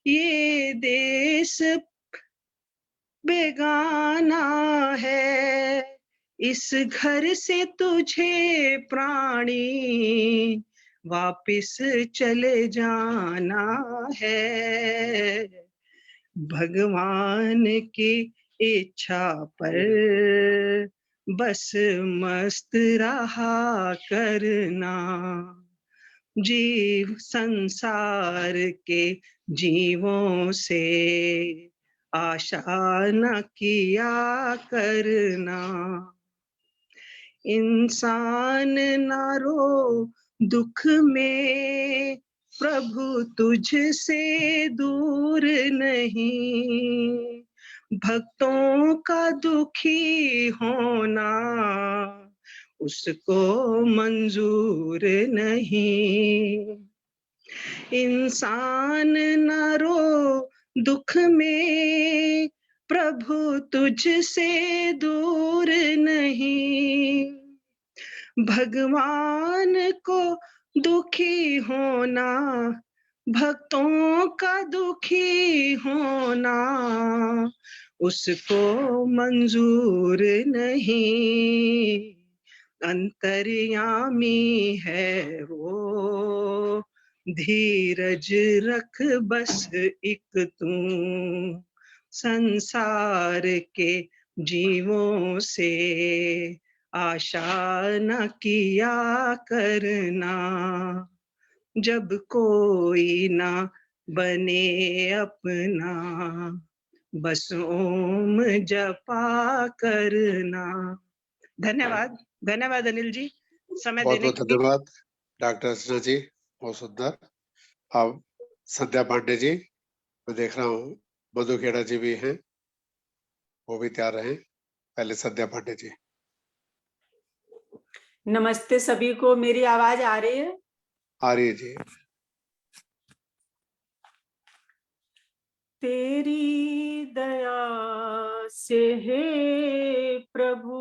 ये देश बेगाना है, इस घर से तुझे प्राणी वापिस चले जाना है। भगवान की इच्छा पर बस मस्त रहा करना, जीव संसार के जीवों से आशा न किया करना। इंसान न रो दुख में, प्रभु तुझसे दूर नहीं, भक्तों का दुखी होना उसको मंजूर नहीं। इंसान न रो दुख में, प्रभु तुझसे दूर नहीं, भगवान को दुखी होना, भक्तों का दुखी होना उसको मंजूर नहीं। अंतर्यामी है वो, धीरज रख बस एक तू, संसार के जीवों से आशा न किया करना, जब कोई ना बने अपना, बस ओम जपा करना। धन्यवाद। धन्यवाद अनिल जी, समय बहुत देने बहुत के लिए। धन्यवाद डॉक्टर अर्चना जी, बहुत सुंदर। अब संध्या पांडे जी, मैं देख रहा हूँ मधु खेड़ा जी भी हैं, वो भी तैयार रहे। पहले संध्या पांडे जी। नमस्ते सभी को, मेरी आवाज आ रही है? आ रही है जी। तेरी दया से हे प्रभु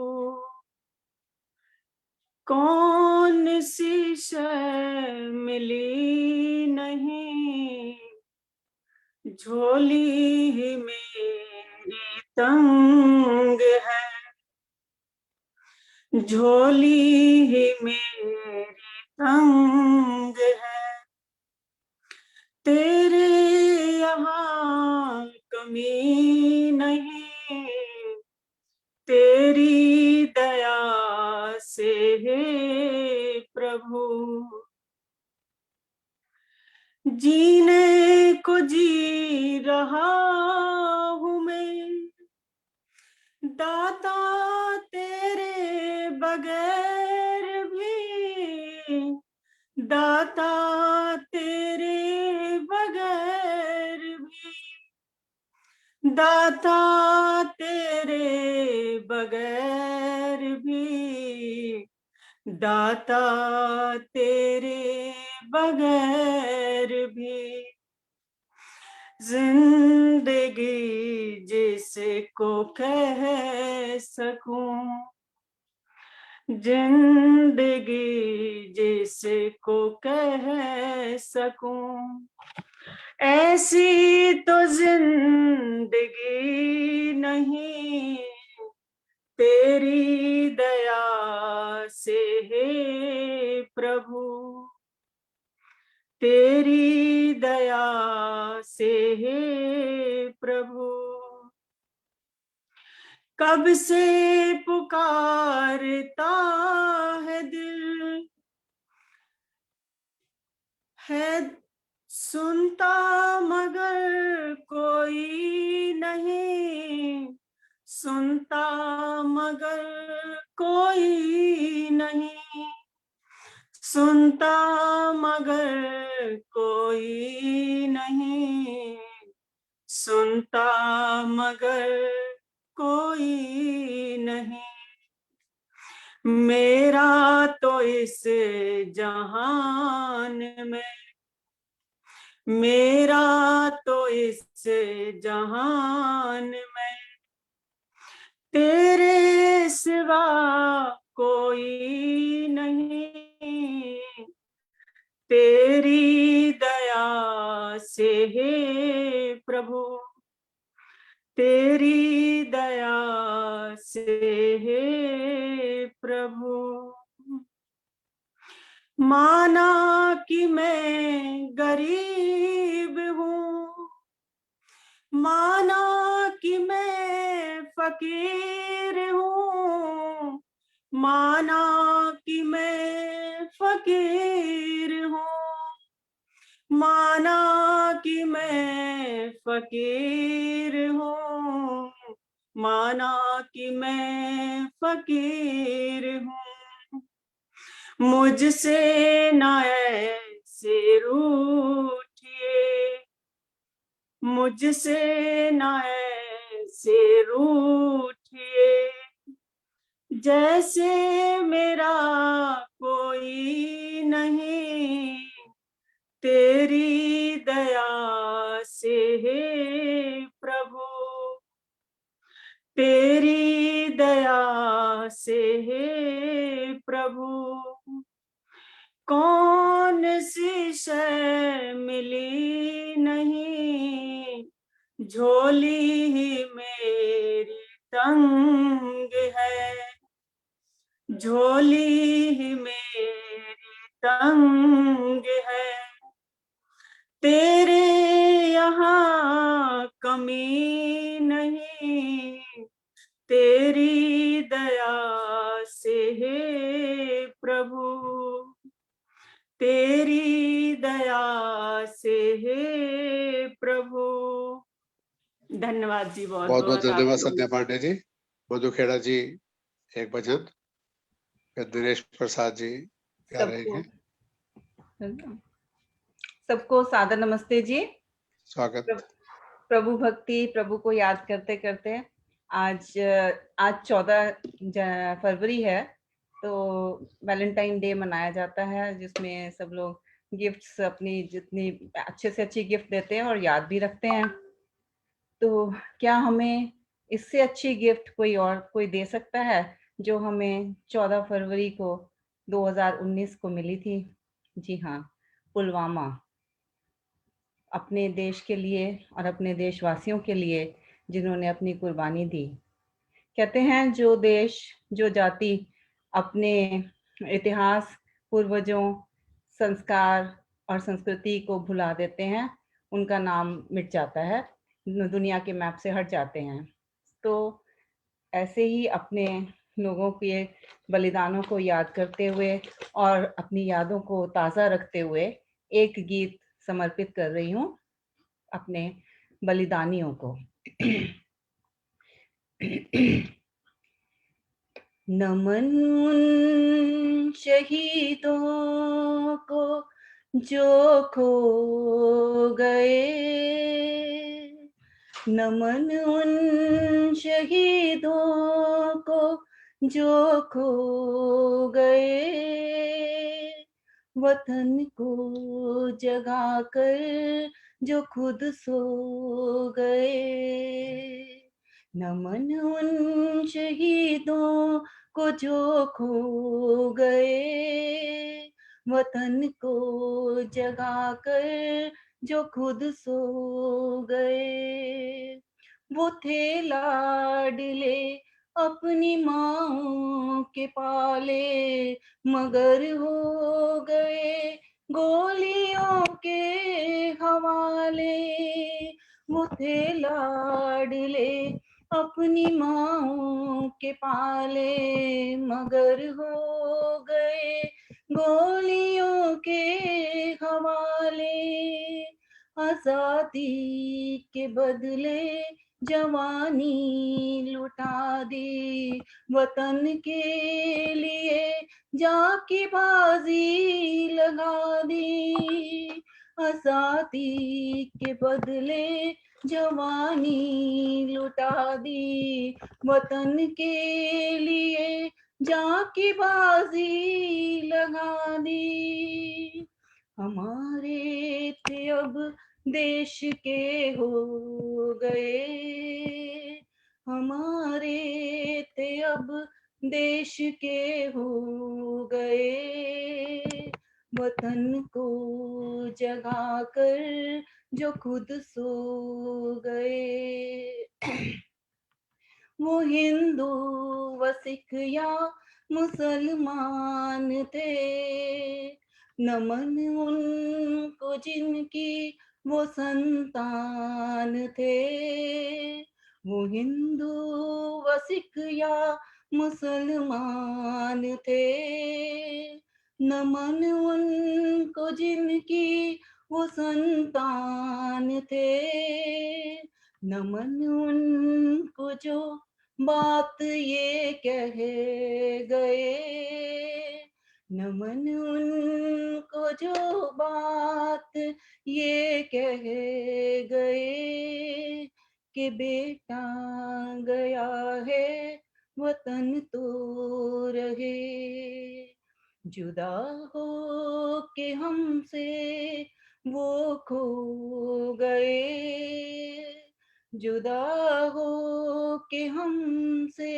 कौन सी शय मिली नहीं, झोली ही मेरी तंग है, झोली ही मेरी तंग है, तेरे यहाँ कमी नहीं, तेरी दया से हे प्रभु जीने को जी रहा हूँ मैं, दाता तेरे बगैर भी, दाता तेरे बगैर भी, दाता तेरे बगैर भी, दाता तेरे बगैर भी, जिंदगी जिसको कह सकूं, जिंदगी जिसको कह सकूं, ऐसी तो जिंदगी नहीं, तेरी दया से हे प्रभु, तेरी दया से हे प्रभु, कब से पुकारता है दिल, है सुनता मगर कोई नहीं, सुनता मगर कोई नहीं, सुनता मगर कोई नहीं, सुनता मगर कोई नहीं, मेरा तो इस जहान में, मेरा तो इस जहान में तेरे सिवा कोई नहीं, तेरी दया से हे प्रभु, तेरी दया से हे प्रभु, माना कि मैं गरीब हूँ, माना कि मैं फकीर हूँ, माना कि मैं फकीर हूँ, माना कि मैं फकीर हूँ, माना कि मैं फकीर हूँ, मुझसे ना ऐसे रूठिए, मुझसे ना ऐसे रूठिए, जैसे मेरा कोई नहीं, तेरी दया से हे प्रभु, तेरी दया से हे प्रभु, कौन सी शय मिली नहीं, झोली ही मेरी तंग है, झोली ही मेरी तंग है, तेरे यहाँ कमी नहीं, तेरी दया से हे प्रभु, तेरी दया से हे प्रभु। धन्यवाद जी, बहुत बहुत बहुत बहुत धन्यवाद आपको। संध्या पांडे जी। मधु खेड़ा जी एक भजन, फिर दिनेश प्रसाद जी गा रहे सबको हैं। सबको सादर नमस्ते जी। स्वागत। प्रभु भक्ति, प्रभु को याद करते करते आज 14 फरवरी है, तो वैलेंटाइन डे मनाया जाता है, जिसमें सब लोग गिफ्ट्स अपनी जितनी अच्छे से अच्छी गिफ्ट देते हैं और याद भी रखते हैं। तो क्या हमें इससे अच्छी गिफ्ट कोई दे सकता है जो हमें 14 फरवरी को 2019 को मिली थी? जी हाँ, पुलवामा। अपने देश के लिए और अपने देशवासियों के लिए जिन्होंने अपनी कुर्बानी दी। कहते हैं जो देश, जो जाति अपने इतिहास, पूर्वजों, संस्कार और संस्कृति को भुला देते हैं, उनका नाम मिट जाता है, दुनिया के मैप से हट जाते हैं। तो ऐसे ही अपने लोगों के बलिदानों को याद करते हुए और अपनी यादों को ताज़ा रखते हुए एक गीत समर्पित कर रही हूँ अपने बलिदानियों को। नमन उन शहीदों को जो खो गए, नमन उन शहीदों को जो खो गए, वतन को जगा कर जो खुद सो गए। नमन उन शहीदों को जो खो गए, वतन को जगा कर जो खुद सो गए। वो थे लाडले अपनी माँओं के पाले, मगर हो गए गोलियों के हवाले। वो थे लाडले अपनी माँओं के पाले, मगर हो गए गोलियों के हवाले। आजादी के बदले जवानी लुटा दी, वतन के लिए जाकी बाजी लगा दी। आजादी के बदले जवानी लुटा दी, वतन के लिए जाकी बाजी लगा दी। हमारे थे अब देश के हो गए, हमारे थे अब देश के हो गए। वतन को जगा कर जो खुद सो गए। वो हिंदू व सिख या मुसलमान थे, नमन उनको जिनकी वो संतान थे। वो हिंदू व सिख या मुसलमान थे, नमन उनको जिनकी वो संतान थे। नमन उनको जो बात ये कह गए, नमन उनको जो बात ये कह गए कि बेटा गया है वतन तो रहे। जुदा हो के हमसे वो खो गए, जुदा हो के हमसे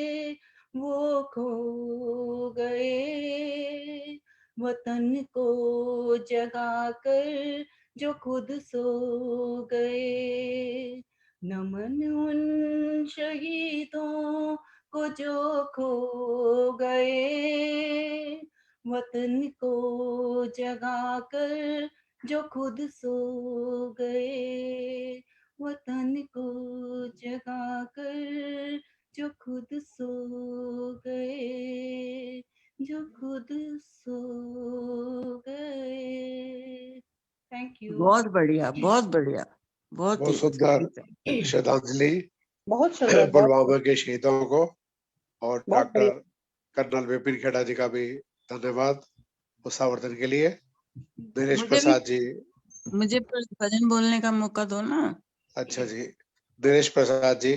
वो खो गए। वतन को जगा कर जो खुद सो गए। नमन उन शहीदों को जो खो गए, वतन को जगा कर जो खुद सो गए। वतन को जगा कर जो खुद सो गए, जो खुद सो गए। Thank you. बहुत बढ़िया, बहुत बढ़िया, बहुत बहुत ही सुंदर श्रद्धांजलि बहुत सुंदर, पुलवामा के शहीदों को, और बहुत डॉक्टर कर्नल विपिन खेड़ा जी का भी धन्यवाद उत्साहवर्धन के लिए। दिनेश प्रसाद जी, मुझे भजन बोलने का मौका दो ना। अच्छा जी, दिनेश प्रसाद जी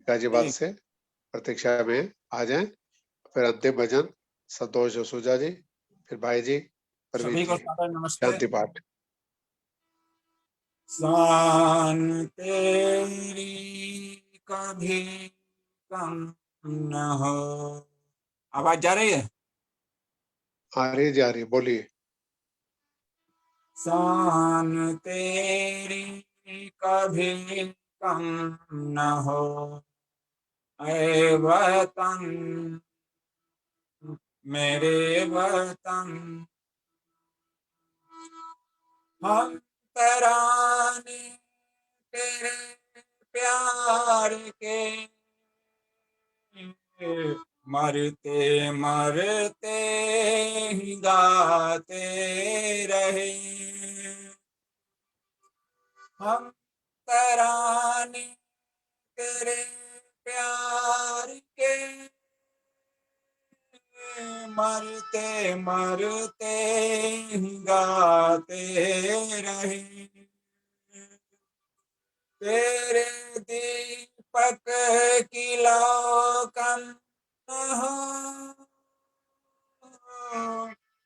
गाजियाबाद से प्रतीक्षा में आ जाएं। फिर अंतिम भजन संतोष जसूजा जी, फिर भाई जी, परवीन सभी को जी, सादर नमस्ते। शांति पाठ। शान तेरी कभी कम न हो। आवाज जा रही है? आ रही जा रही, बोलिए। शान तेरी कभी कम न हो, ऐ वतन मेरे वतन। हम तराने तेरे प्यार के मरते मरते ही गाते रहे। हम तराने तेरे प्यार के मरते मरते ही गाते रहे। तेरे दीपक की लौ कम न हो,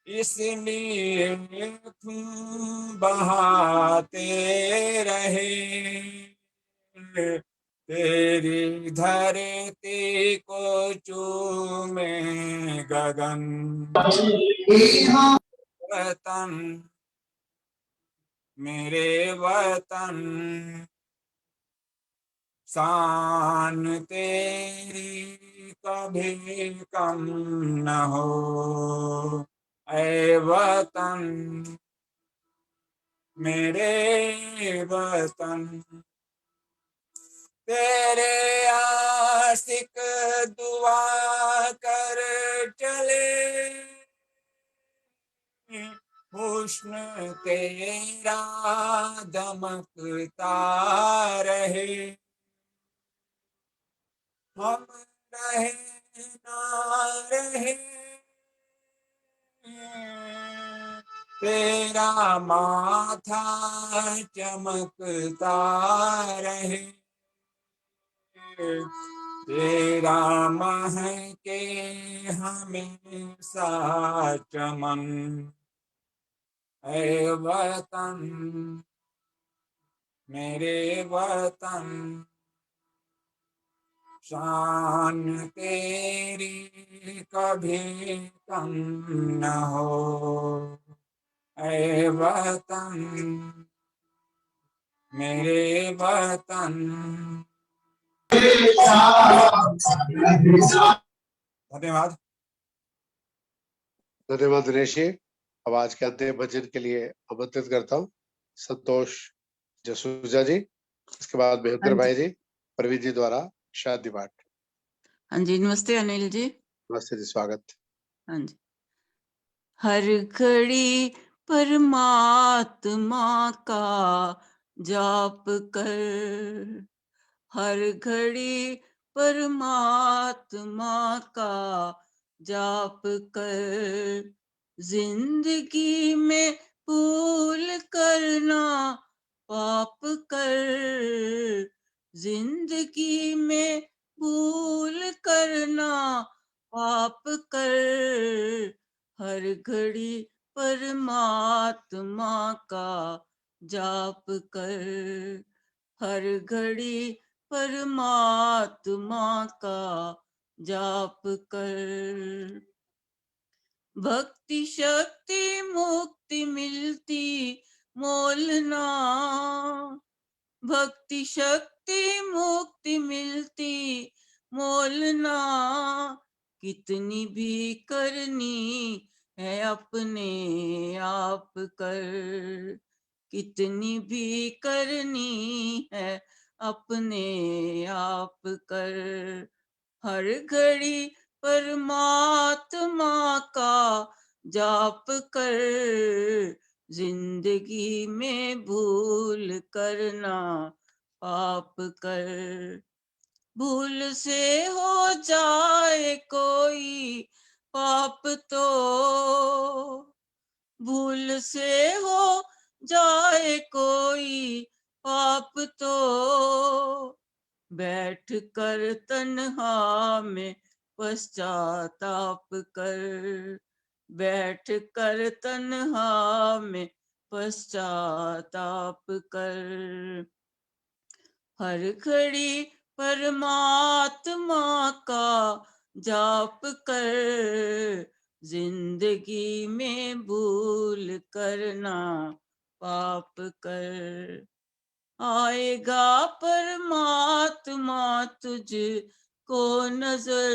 इसलिए तुम बहाते रहे। तेरी धरती को चूमे गगन, वतन मेरे वतन। शान तेरी कभी कम न हो, ऐ वतन मेरे वतन। तेरे आशिक दुआ कर चले, हुस्न तेरा दमकता रहे। हम रहे ना रहे, तेरा माथा चमकता रहे। तेरा महके हमेशा चमन, ऐ वतन मेरे वतन। शान तेरी कभी कम न हो, ऐ वतन मेरे वतन। धन्यवाद। धन्यवाद दिनेश जी। अब आज के अंतिम भजन के लिए आमंत्रित करता हूँ संतोष जसूजा जी, इसके बाद महेंद्र भाई जी, प्रवीण जी द्वारा शादी पाठ। हाँ जी, नमस्ते अनिल जी। नमस्ते जी, स्वागत। हाँ जी। हर घड़ी परमात्मा का जाप कर, हर घड़ी परमात्मा का जाप कर। जिंदगी में भूल करना पाप कर, जिंदगी में भूल करना पाप कर। हर घड़ी परमात्मा का जाप कर, हर घड़ी परमात्मा का जाप कर। भक्ति शक्ति मुक्ति मिलती मोलना, भक्ति शक्ति मुक्ति मिलती मोलना। कितनी भी करनी है अपने आप कर, कितनी भी करनी है अपने आप कर। हर घड़ी परमात्मा का जाप कर, जिंदगी में भूल करना पाप कर। भूल से हो जाए कोई पाप तो, भूल से हो जाए कोई पाप तो, बैठ कर तन्हा में पश्चाताप कर, बैठ कर तन्हा में पश्चाताप कर। हर घड़ी परमात्मा का जाप कर, जिंदगी में भूल करना पाप कर। आएगा परमात्मा तुझको नजर,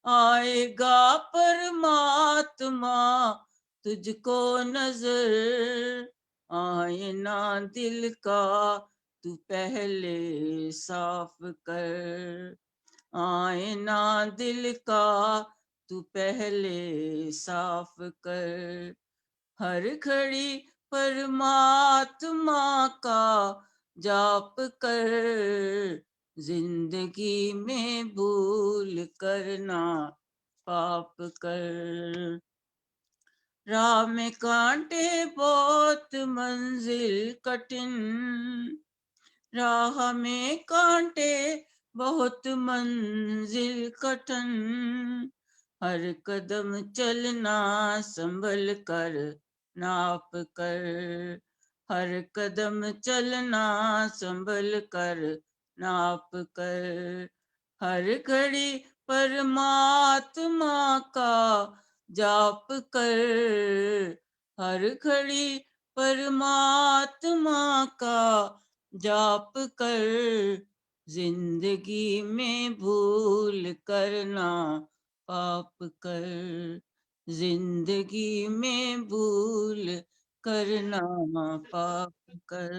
आएगा परमात्मा तुझको नजर। आईना दिल का तू पहले साफ कर, आईना दिल का तू पहले साफ कर। हर घड़ी परमात्मा का जाप कर, जिंदगी में भूल करना पाप कर। राह में कांटे बहुत मंजिल कठिन, राह में कांटे बहुत मंजिल कठिन। हर कदम चलना संभल कर नाप कर, हर कदम चलना संभल कर नाप कर। हर घड़ी परमात्मा का जाप कर, हर घड़ी परमात्मा का जाप कर, जिंदगी में भूल करना पाप कर, जिंदगी में भूल करना पाप कर।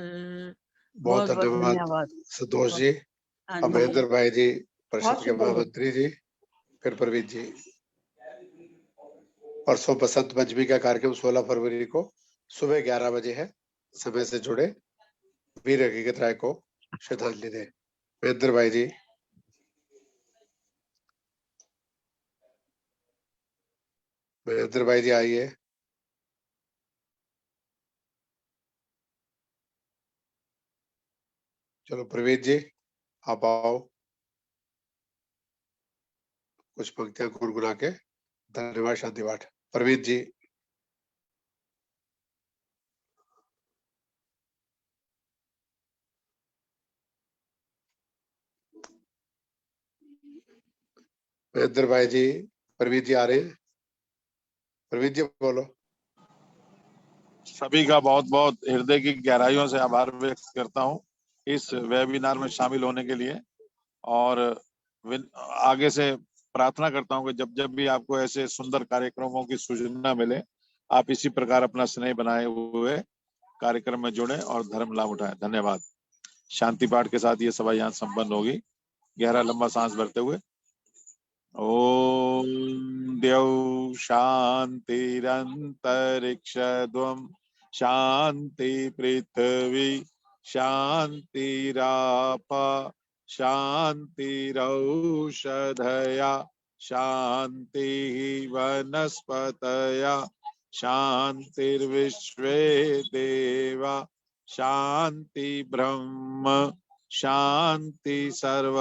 बहुत बहुत धन्यवाद धन्यवाद। संतोष जी। हाँ अब जी, महेंद्र भाई जी, परिषद बहुत के सुंदर है। महामंत्री जी, फिर प्रवीण जी। परसों बसंत पंचमी का कार्यक्रम 16 फरवरी को सुबह 11 बजे है। समय से जुड़े, वीर हकीकत राय को श्रद्धांजलि दें। महेंद्र भाई जी। महेंद्र भाई जी आइए। चलो प्रवीण जी आप आओ, कुछ पंक्तियां गुनगुना के धन्यवाद शांति पाठ। प्रवीण जी। महेंद्र भाई जी, प्रवीण जी आ रहे हैं? प्रवीण जी बोलो। सभी का बहुत बहुत हृदय की गहराइयों से आभार व्यक्त करता हूं इस वेबिनार में शामिल होने के लिए, और आगे से प्रार्थना करता हूं कि जब जब भी आपको ऐसे सुंदर कार्यक्रमों की सूचना मिले, आप इसी प्रकार अपना स्नेह बनाए हुए कार्यक्रम में जुड़े और धर्म लाभ उठाएं। धन्यवाद। शांति पाठ के साथ ये सभा यहाँ संपन्न होगी। गहरा लंबा सांस भरते हुए ओम द्यौ शांतिरंतरिक्षध्वं शांति पृथ्वी शांतिराप शांतिरौषधया शांति वनस्पतया शांतिर्विश्वे देवा शांति ब्रह्म शांति सर्व